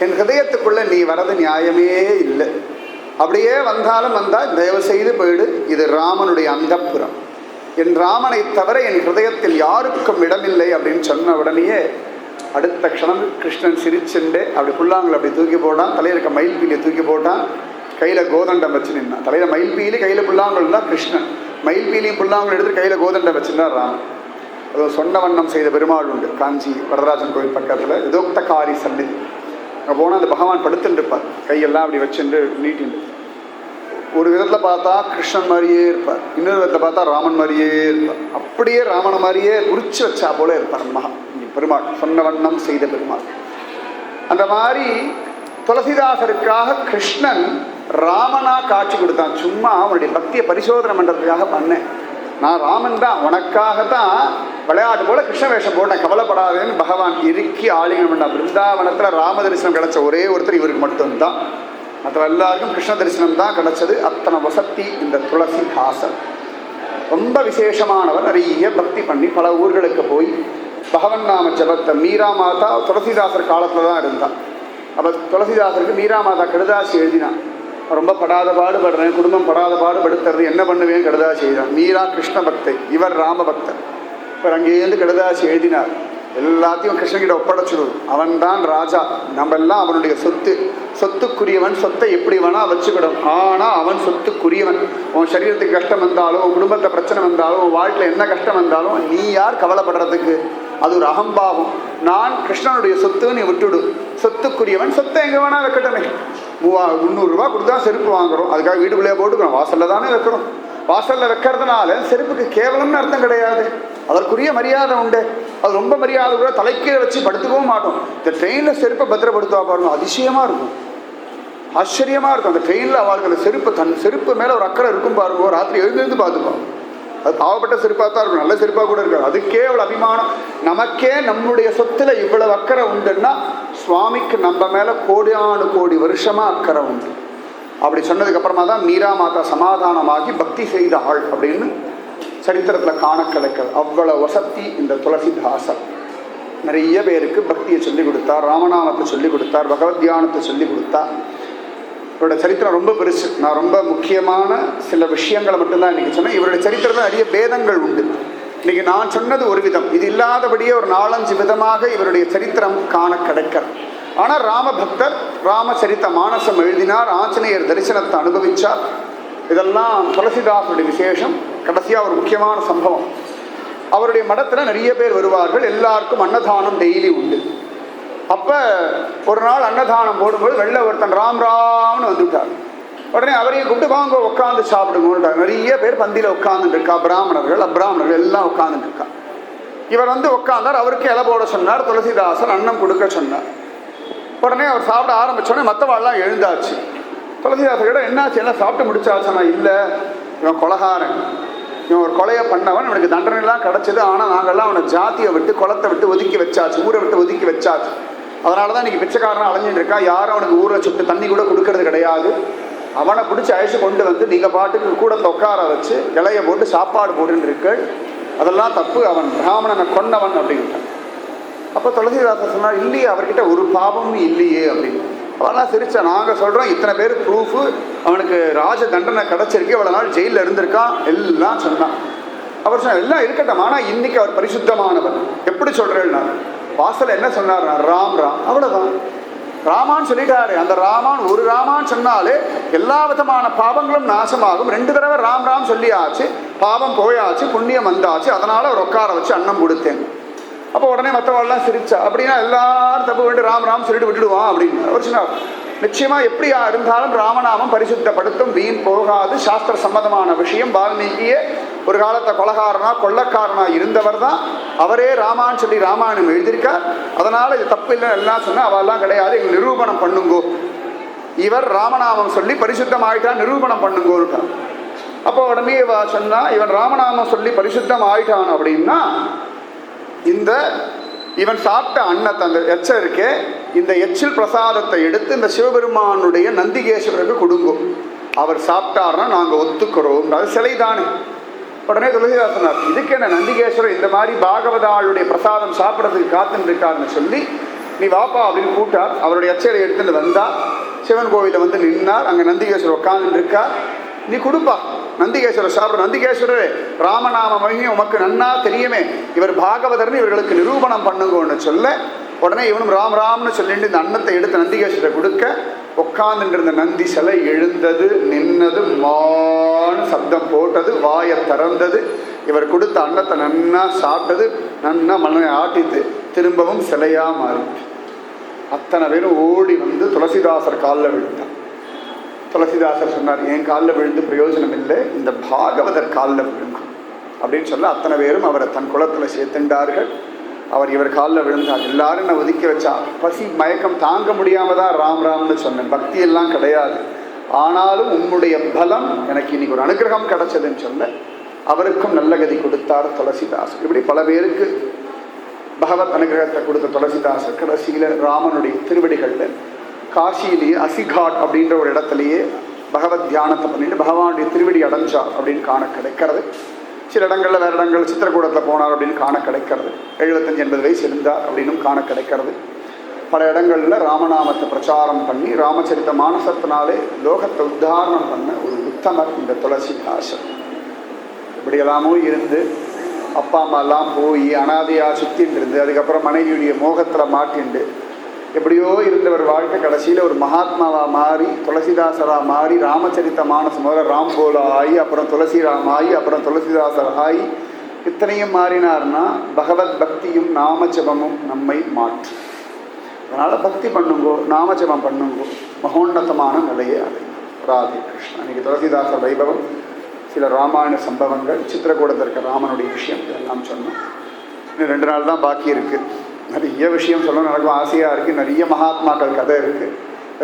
என் ஹிருதயத்துக்குள்ள நீ வரது நியாயமே இல்லை. அப்படியே வந்தாலும் வந்தால் தயவு செய்து போயிடு, இது ராமனுடைய அந்தப்புறம், என் ராமனை தவிர என் ஹிருதயத்தில் யாருக்கும் இடமில்லை அப்படின்னு சொன்ன உடனேயே அடுத்த க்ஷணம் கிருஷ்ணன் சிரிச்சுண்டு அப்படி புல்லாங்களை அப்படி தூக்கி போட்டான், தலையில் இருக்க மயில்பீலியை தூக்கி போட்டான், கையில் கோதண்டம் வச்சு நின்னான். தலையில் மயில்பீலி, கையில் புல்லாங்கல் தான் கிருஷ்ணன், மயில்பீலியும் புல்லாங்கல் எடுத்து கையில் கோதண்டம் வச்சுருந்தார் ராமன். அது சொன்ன வண்ணம் செய்த பெருமாள் உண்டு, காஞ்சி வரதராஜன் கோயில் பக்கத்தில் யதோக்தகாரி சந்நிதி. அங்கே போனால் அந்த பகவான் படுத்துட்டு இருப்பார், கையெல்லாம் அப்படி வச்சுட்டு நீட்டிண்டு. ஒரு விதத்தில் பார்த்தா கிருஷ்ணன் மாதிரியே இருப்பார், இன்னொரு விதத்தில் பார்த்தா ராமன் மாதிரியே இருப்பார். அப்படியே ராமன் மாதிரியே உரிச்சு வச்சா போல இருப்பார் மகா பெருமாள், சொன்ன வண்ணம் செய்த பெருமாள். அந்த மாதிரி துளசிதாசருக்காக கிருஷ்ணன் ராமனா காட்சி கொடுத்தான். சும்மா அவனுடைய பக்தியை பரிசோதனை பண்ணுறதுக்காக பண்ணேன், நான் ராமன் தான், உனக்காகத்தான் விளையாட்டு போல கிருஷ்ண வேஷம் போட்டேன், கவலைப்படாதேன்னு பகவான் இறுக்கி ஆலிங்கனம் பண்ணான். பிருந்தாவனத்தில் ராம தரிசனம் கிடைச்ச ஒரே ஒருத்தர் இவருக்கு மட்டும்தான், மற்ற எல்லாருக்கும் கிருஷ்ண தரிசனம் தான் கிடைச்சது. அத்தனை வசதி இந்த துளசிதாசன். ரொம்ப விசேஷமானவர், நிறைய பக்தி பண்ணி பல ஊர்களுக்கு போய் பகவன் நாம ஜபத்தை. மீரா மாதா துளசிதாசர் காலத்தில் தான் இருந்தான். அப்போ துளசிதாசருக்கு மீரா மாதா கடுதாசி எழுதினான், ரொம்ப படாத பாடுபடுறேன், குடும்பம் படாத பாடுபடுத்துறது, என்ன பண்ணுவேன் கடுதாசி எழுதினான். மீரா கிருஷ்ண பக்தை, இவர் ராம பக்தர். இவர் அங்கேருந்து கடுதாசி எழுதினார், எல்லாத்தையும் கிருஷ்ணகிட்ட ஒப்படைச்சிடுவோம், அவன் தான் ராஜா, நம்ம எல்லாம் அவனுடைய சொத்து, சொத்துக்குரியவன், சொத்தை எப்படி வேணா வச்சுக்கிடும், ஆனால் அவன் சொத்துக்குரியவன். உன் சரீரத்துக்கு கஷ்டம் வந்தாலும், உன் குடும்பத்தை பிரச்சனை வந்தாலும், உன் வாழ்க்கையில் என்ன கஷ்டம் வந்தாலும் நீ யார் கவலைப்படுறதுக்கு, அது ஒரு அகம்பாவம். நான் கிருஷ்ணனுடைய சொத்து, நீ விட்டுடு, சொத்துக்குரியவன், சொத்தை எங்கே வேணா வைக்கட்டுமே. 300 ரூபா கொடுத்தா செருப்பு வாங்குறோம், அதுக்காக வீட்டுக்குள்ளேயே போட்டுக்கிறோம், வாசலில் தானே வைக்கிறோம். வாசலில் வைக்கிறதுனால செருப்புக்கு கேவலம்னு அர்த்தம் கிடையாது, அதற்குரிய மரியாதை உண்டு. அது ரொம்ப மரியாதை கூட தலைக்கீழே வச்சு படுத்துக்கவும் மாட்டோம். இந்த ட்ரெயினில் செருப்பை பத்திரப்படுத்துவா பாருங்க, அதிசயமாக இருக்கும், ஆச்சரியமாக இருக்கும். அந்த ட்ரெயினில் அவளுக்கு செருப்பு, தன் செருப்பு மேலே ஒரு அக்கறை இருக்கும் பாருங்க, ராத்திரி எழுந்திருந்து பார்த்துப்போம். அது பாவப்பட்ட செருப்பாக தான் இருக்கும், நல்ல செருப்பாக கூட இருக்காது. அதுக்கே இவ்வளோ அபிமானம், நமக்கே நம்முடைய சொத்துல இவ்வளவு அக்கறை உண்டுன்னா சுவாமிக்கு நம்ம மேலே கோடானு கோடி வருஷமாக அக்கறை உண்டு. அப்படி சொன்னதுக்கு அப்புறமா தான் மீரா மாதா சமாதானமாகி பக்தி செய்த ஆள் அப்படின்னு சரித்திரத்தில் காண கிடைக்கிறது. அவ்வளோ வசதி இந்த துளசிதாசர். நிறைய பேருக்கு பக்தியை சொல்லிக் கொடுத்தார், ராமநாமத்தை சொல்லிக் கொடுத்தார், பகவத் தியானத்தை சொல்லிக் கொடுத்தார். இவருடைய சரித்திரம் ரொம்ப பெருசு. நான் ரொம்ப முக்கியமான சில விஷயங்களை மட்டும்தான் இன்றைக்கி சொன்னேன். இவருடைய சரித்திரத்தில் நிறைய பேதங்கள் உண்டு. இன்றைக்கி நான் சொன்னது ஒரு விதம், இது இல்லாதபடியே ஒரு 4-5 விதமாக இவருடைய சரித்திரம் காண கிடைக்கிறது. ஆனால் ராமபக்தர், ராமச்சரித்த மானசம் எழுதினார், ஆஞ்சநேயர் தரிசனத்தை அனுபவித்தார். இதெல்லாம் துளசிதாசருடைய விசேஷம். கடைசியாக ஒரு முக்கியமான சம்பவம், அவருடைய மடத்தில் நிறைய பேர் வருவார்கள், எல்லாருக்கும் அன்னதானம் டெய்லி உண்டு. அப்போ ஒரு நாள் அன்னதானம் போடும்போது வெளில ஒருத்தன் ராம் ராம்னு வந்துவிட்டார். உடனே அவரையும் கூப்பிட்டு வாங்க உட்காந்து சாப்பிடுங்கன்றார். நிறைய பேர் பந்தியில் உட்காந்துட்டு இருக்கா, பிராமணர்கள் அப்ராமணர்கள் எல்லாம் உட்காந்துட்டு இருக்கா. இவர் வந்து உட்காந்தார், அவருக்கு இலை போட சொன்னார், துளசிதாசர் அன்னம் கொடுக்க சொன்னார். உடனே அவர் சாப்பிட ஆரம்பித்தோடனே மற்றவாள்லாம் எழுந்தாச்சு. துளசிதாசர் கிட்ட என்னாச்சு, எல்லாம் சாப்பிட்டு முடிச்சாச்சுன்னா, இல்லை இவன் கொலகாரன், இவன் ஒரு கொலையை பண்ணவன், இவனுக்கு தண்டனைலாம் கிடச்சிது, ஆனால் நாங்கள்லாம் அவனை ஜாத்தியை விட்டு குளத்தை விட்டு ஒதுக்கி வச்சாச்சு, ஊரை விட்டு ஒதுக்கி வச்சாச்சு. அதனால தான் இன்றைக்கி பிச்சைக்காரனாக அலைஞ்சிட்டு இருக்கா, யாரும் அவனுக்கு ஊரை சுட்டு தண்ணி கூட கொடுக்கறது கிடையாது. அவனை பிடிச்சி அழைச்சி கொண்டு வந்து நீங்கள் பாட்டுக்கு கூட உட்கார வச்சு இலையை போட்டு சாப்பாடு போட்டுன்னு இருக்கு, அதெல்லாம் தப்பு, அவன் பிராமணனை கொன்னவன் அப்படின்ட்டான். அப்போ துளசிதாசர் சொன்னார், இல்லையே அவர்கிட்ட ஒரு பாவமும் இல்லையே அப்படின்னு. அவெல்லாம் சிரிச்சா, நாங்கள் சொல்கிறோம் இத்தனை பேர் ப்ரூஃபு, அவனுக்கு ராஜ தண்டனை கிடச்சிருக்கு, இவ்வளோ நாள் ஜெயிலில் இருந்திருக்கான், எல்லாம் சொன்னான். அவர் சொன்னார் எல்லாம் இருக்கட்டும், ஆனால் இன்னைக்கு அவர் பரிசுத்தமானவர். எப்படி சொல்கிறேன்னா, வாசல் என்ன சொன்னார், ராம் ராம், அவ்வளோதான். ராமான்னு சொல்லிட்டாரு. அந்த ராமான், ஒரு ராமான்னு சொன்னாலே எல்லா விதமான பாவங்களும் நாசமாகும். 2 தடவை ராம் ராம் சொல்லியாச்சு, பாவம் போயாச்சு, புண்ணியம் வந்தாச்சு, அதனால அவர் உட்கார வச்சு அன்னம் கொடுத்தேன். அப்போ உடனே மற்றவாள்லாம் சிரிச்சா. அப்படின்னா எல்லாரும் தப்பு வேண்டு ராம் ராம் சொல்லிட்டு விட்டுடுவான் அப்படின்னு அவர் சொன்னார். நிச்சயமா எப்படியா இருந்தாலும் ராமநாமம் பரிசுத்தப்படுத்தும், வீண் போகாது, சாஸ்திர சம்மதமான விஷயம். வால்மீகியே ஒரு காலத்தை கொலகாரனா கொள்ளக்காரனா இருந்தவர் தான். அவரே ராமான்னு சொல்லி ராமாயணம் எழுதியிருக்கார். அதனால இது தப்பு இல்லை எல்லாம் சொன்னா அவெல்லாம் கிடையாது, எங்க நிரூபணம் பண்ணுங்கோ, இவர் ராமநாமம் சொல்லி பரிசுத்தம் ஆயிட்டான், நிரூபணம் பண்ணுங்கோன்ட்டார். அப்போ உடனே சொன்னா இவன் ராமநாமம் சொல்லி பரிசுத்தம் ஆயிட்டான் அப்படின்னா இந்த இவன் சாப்பிட்ட அன்னத்தை, அந்த எச்சம் இருக்கே, இந்த எச்சில் பிரசாதத்தை எடுத்து இந்த சிவபெருமானுடைய நந்திகேஸ்வரருக்கு கொடுங்கோ, அவர் சாப்பிட்டாருன்னா நாங்கள் ஒத்துக்கிறோம், அது சிலை தானே. உடனே துளசிதாசனார், இதுக்கு என்ன நந்திகேஸ்வரர் இந்த மாதிரி பாகவதாளுடைய பிரசாதம் சாப்பிட்றதுக்கு காத்துன்னு இருக்காருன்னு சொல்லி நீ வாப்பா அப்படின்னு கூட்டார். அவருடைய எச்சலை எடுத்துட்டு வந்தா சிவன் கோவிலில் வந்து நின்னார். அங்கே நந்திகேஸ்வரர் உட்கார்ந்து இருக்கார். நீ கொடுப்பா, நந்திகேஸ்வரர் சாப்பிட்ற. நந்திகேஸ்வரரே, ராமநாம மகிமையும் உமக்கு நன்னா தெரியுமே, இவர் பாகவதர்னு இவர்களுக்கு நிரூபணம் பண்ணுங்கன்னு சொல்ல உடனே இவனும் ராம் ராம்னு சொல்லிட்டு இந்த அன்னத்தை எடுத்து நந்திகேஸ்வரர் கொடுக்க உட்கார்ந்துட்டு இருந்த நந்தி சிலை எழுந்தது, நின்னது, மான்னு சப்தம் போட்டது, வாயை திறந்தது. இவர் கொடுத்த அன்னத்தை நன்னா சாப்பிட்டது, நன்னா மண்ணை ஆட்டித்து திரும்பவும் சிலையா மாறி அத்தனை பேரும் ஓடி வந்து துளசிதாசர் காலில் விழுந்தான். துளசிதாசர் சொன்னார், என் காலில் விழுந்து பிரயோஜனம் இல்லை, இந்த பாகவதர் காலில் விழுந்தான் அப்படின்னு சொல்ல அத்தனை பேரும் அவரை தன் குலத்தில் சேர்த்துண்டார்கள். அவர் இவர் காலில் விழுந்தார். எல்லாரும் நான் ஒதுக்கி வச்சா. பசி மயக்கம் தாங்க முடியாம தான் ராம் ராம்னு சொன்னேன், பக்தி எல்லாம் கிடையாது, ஆனாலும் உன்னுடைய பலம் எனக்கு இன்னைக்கு ஒரு அனுகிரகம் கிடைச்சதுன்னு சொல்ல அவருக்கும் நல்ல கதி கொடுத்தார் துளசிதாசர். இப்படி பல பேருக்கு பகவத் அனுகிரகத்தை கொடுத்த துளசிதாசர் கடைசியில் ராமனுடைய திருவடிகளில் காசியிலேயே அசிகாட் அப்படின்ற ஒரு இடத்துலையே பகவத் தியானத்தை பண்ணிட்டு பகவானுடைய திருவடி அடைஞ்சார் அப்படின்னு காண கிடைக்கிறது. சில இடங்களில் வேறு இடங்கள் சித்திரக்கூடத்தில் போனார் அப்படின்னு காண கிடைக்கிறது. 75-80 வயசு இருந்தார் அப்படின்னும் காண கிடைக்கிறது. பல இடங்களில் ராமநாமத்தை பிரச்சாரம் பண்ணி ராமச்சரித்த மானசத்தினாலே லோகத்தை உத்தாரணம் பண்ண ஒரு உத்தமர் இந்த துளசிதாசர். இப்படியெல்லாமோ இருந்து அப்பா அம்மாலாம் போய் அனாதையாக சுற்றின்னு இருந்து அதுக்கப்புறம் மனைவியுடைய மோகத்தில் மாட்டிண்டு எப்படியோ இருந்தவர் வாழ்க்கை கடைசியில் ஒரு மகாத்மாவாக மாறி துளசிதாசராக மாறி ராமச்சரித்த மானச முதல்ல ராம்போலா ஆகி அப்புறம் துளசிராம் ஆகி அப்புறம் துளசிதாசர் ஆகி இத்தனையும் மாறினார்னா பகவத் பக்தியும் நாமஜபமும் நம்மை மாற்றும். அதனால் பக்தி பண்ணுங்கோ, நாமஜபம் பண்ணுங்கோ, மகோன்னதமான நிலையை அடையும். ராதே கிருஷ்ணா. இன்னைக்கு துளசிதாசர் வைபவம், சில ராமாயண சம்பவங்கள், சித்திரக்கூடத்தில் இருக்க ராமனுடைய விஷயம் இதெல்லாம் சொன்னோம். இன்னும் 2 நாள் தான் பாக்கி இருக்குது. நிறைய விஷயம் சொல்ல நடக்கும், ஆசையாக இருக்குது. நிறைய மகாத்மாக்கள் கதை இருக்குது.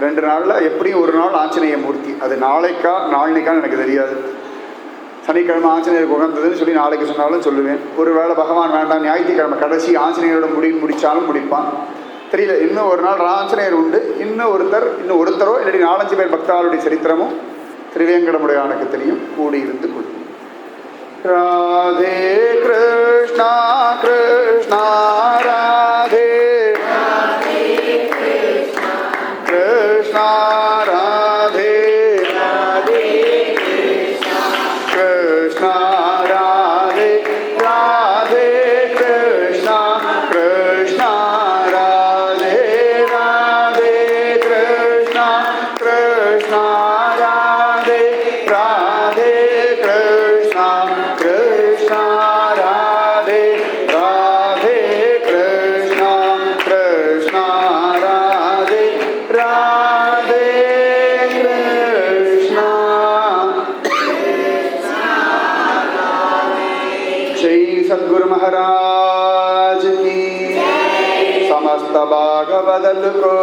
2 நாளில் எப்படியும் ஒரு நாள் ஆஞ்சநேய மூர்த்தி, அது நாளைக்கா நாளைக்கான்னு எனக்கு தெரியாது. சனிக்கிழமை ஆஞ்சநேயருக்கு உகந்ததுன்னு சொல்லி நாளைக்கு சொன்னாலும் சொல்லுவேன். ஒரு வேளை பகவான் வேண்டாம் ஞாயிற்றுக்கிழமை கடைசி ஆஞ்சநேயரோட முடிச்சாலும் முடிப்பான், தெரியல. இன்னும் ஒரு நாள் ஆஞ்சநேயர் உண்டு. இன்னும் ஒருத்தரோ இல்லாட்டி 4-5 பேர் பக்தாளுடைய சரித்திரமும் திருவேங்கடமுடையானுக்கு தெரியும். கூடியிருந்து கொள்ளும். ராதே கிருஷ்ணா கிருஷ்ணா ராதே கிருஷ்ணா ராதே கிருஷ்ணா ராதே ராதே கிருஷ்ணா கிருஷ்ணா ராதே ராதே கிருஷ்ணா கிருஷ்ணா ராதே ராதே கிருஷ்ணா கிருஷ்ணா ராதே ராதே கிருஷ்ணா கிருஷ்ணா ராதே ராதே கிருஷ்ணா. जय सद्गुरु महाराज की, समस्त भागवदल को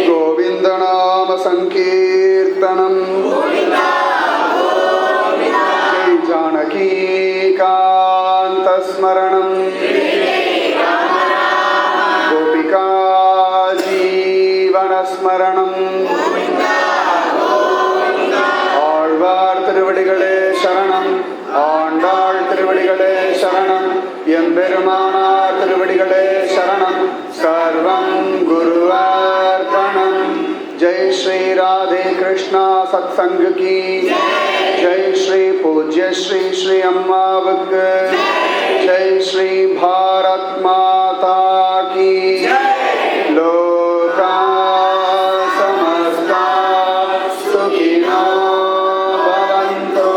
गोविंद नाम संकीर्तनम, जय जानकी कांत स्मरणम, गोपिका जीवन स्मरणम. ஆழ்வார் திருவடிகளே சரணம், ஆண்டாள் திருவடிகளே சரணம், எம்பெருமானார் திருவடிகளே சரணம். சர்வம் குருவார்ப்பணம். ஜெய் ஸ்ரீ ராதே கிருஷ்ணா சத்சங்க கி ஜெய். ஸ்ரீ பூஜ்ய ஸ்ரீ ஸ்ரீ அம்மாவுக்கு ஜெய். ஸ்ரீ பாரத் மாதா கி லோகா समस्ता सुखिनो भवन्तु.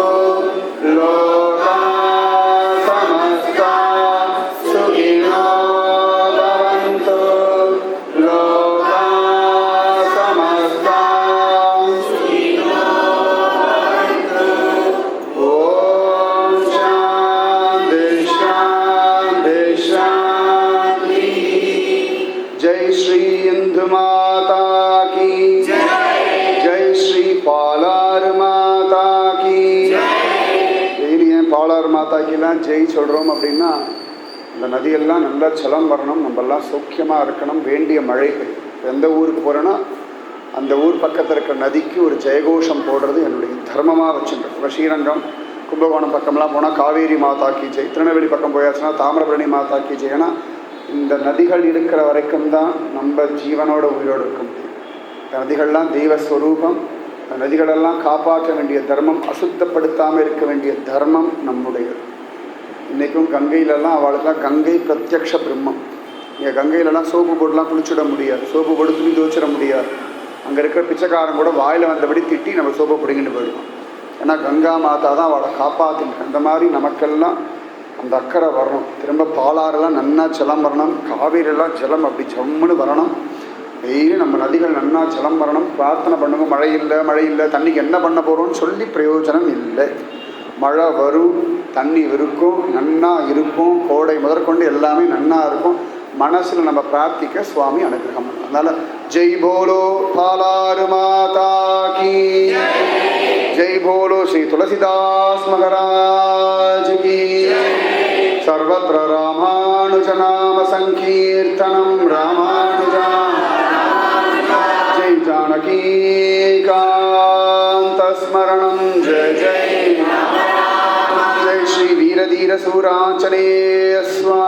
மாதாக்கெல்லாம் ஜெய் சொல்கிறோம் அப்படின்னா இந்த நதியெல்லாம் நல்லா ஜலம் வரணும், நம்மெல்லாம் சௌக்கியமாக இருக்கணும், வேண்டிய மழைகள். எந்த ஊருக்கு போகிறேன்னா அந்த ஊர் பக்கத்தில் இருக்கிற நதிக்கு ஒரு ஜெயகோஷம் போடுறது என்னுடைய தர்மமாக வச்சுருக்கேன். இப்போ ஸ்ரீரங்கம் கும்பகோணம் பக்கம்லாம் போனால் காவேரி மாதாக்கி ஜெய், திருநெல்வேலி பக்கம் போயாச்சுன்னா தாமிரபரணி மாதாக்கி ஜெய். ஏன்னா இந்த நதிகள் இருக்கிற வரைக்கும் தான் நம்ம ஜீவனோட உயிரோடு இருக்க முடியும். இந்த நதிகள்லாம் தெய்வஸ்வரூபம். இந்த நதிகளெல்லாம் காப்பாற்ற வேண்டிய தர்மம், அசுத்தப்படுத்தாமல் இருக்க வேண்டிய தர்மம் நம்முடையது. இன்றைக்கும் கங்கையிலலாம் அவளுக்குலாம் கங்கை பிரத்யக்ஷ பிரம்மம். இங்கே கங்கையிலலாம் சோப்பு போட்டுலாம் குளிச்சுட முடியாது, சோப்பு போட்டு துணி துவச்சிட முடியாது. அங்கே இருக்கிற பிச்சைக்காரன் கூட வாயில் வந்தபடி திட்டி நம்ம சோப்பை பிடிங்கிட்டு போயிடுவோம். ஏன்னா கங்கா மாதா தான் அவளை காப்பாற்றிருக்கு. அந்த மாதிரி நமக்கெல்லாம் அந்த அக்கறை வரணும். திரும்ப பாலாறுலாம் நன்னா ஜலம் வரணும், காவேரியெல்லாம் ஜலம் அப்படி ஜம்முன்னு வரணும். டெய்லி நம்ம நதிகள் நன்னா ஜலம் வரணும். பிரார்த்தனை பண்ணுங்க, மழை இல்லை தண்ணிக்கு என்ன பண்ண போகிறோம்னு சொல்லி பிரயோஜனம் இல்லை. மழை வரும், தண்ணி இருக்கும், நன்னா இருக்கும், கோடை முதற்கொண்டு எல்லாமே நன்னா இருக்கும். மனசில் நம்ம பிரார்த்திக்க சுவாமி அனுகிரகம். அதனால் ஜெய் போலோ பாலாறு மாதா கி, ஜெய் போலோ ஸ்ரீ துளசிதாஸ் மகராஜ் கி. சர்வத்ர ராமானுஜ நாம சங்கீர்த்தனம் ராமானுஜா. ஜெய் ஜானகி காந்த ஸ்மரணம். ஜெய் ஜெய் ஜெய் ஸ்ரீ வீரதீர சூராஞ்சனே ஸ்வா.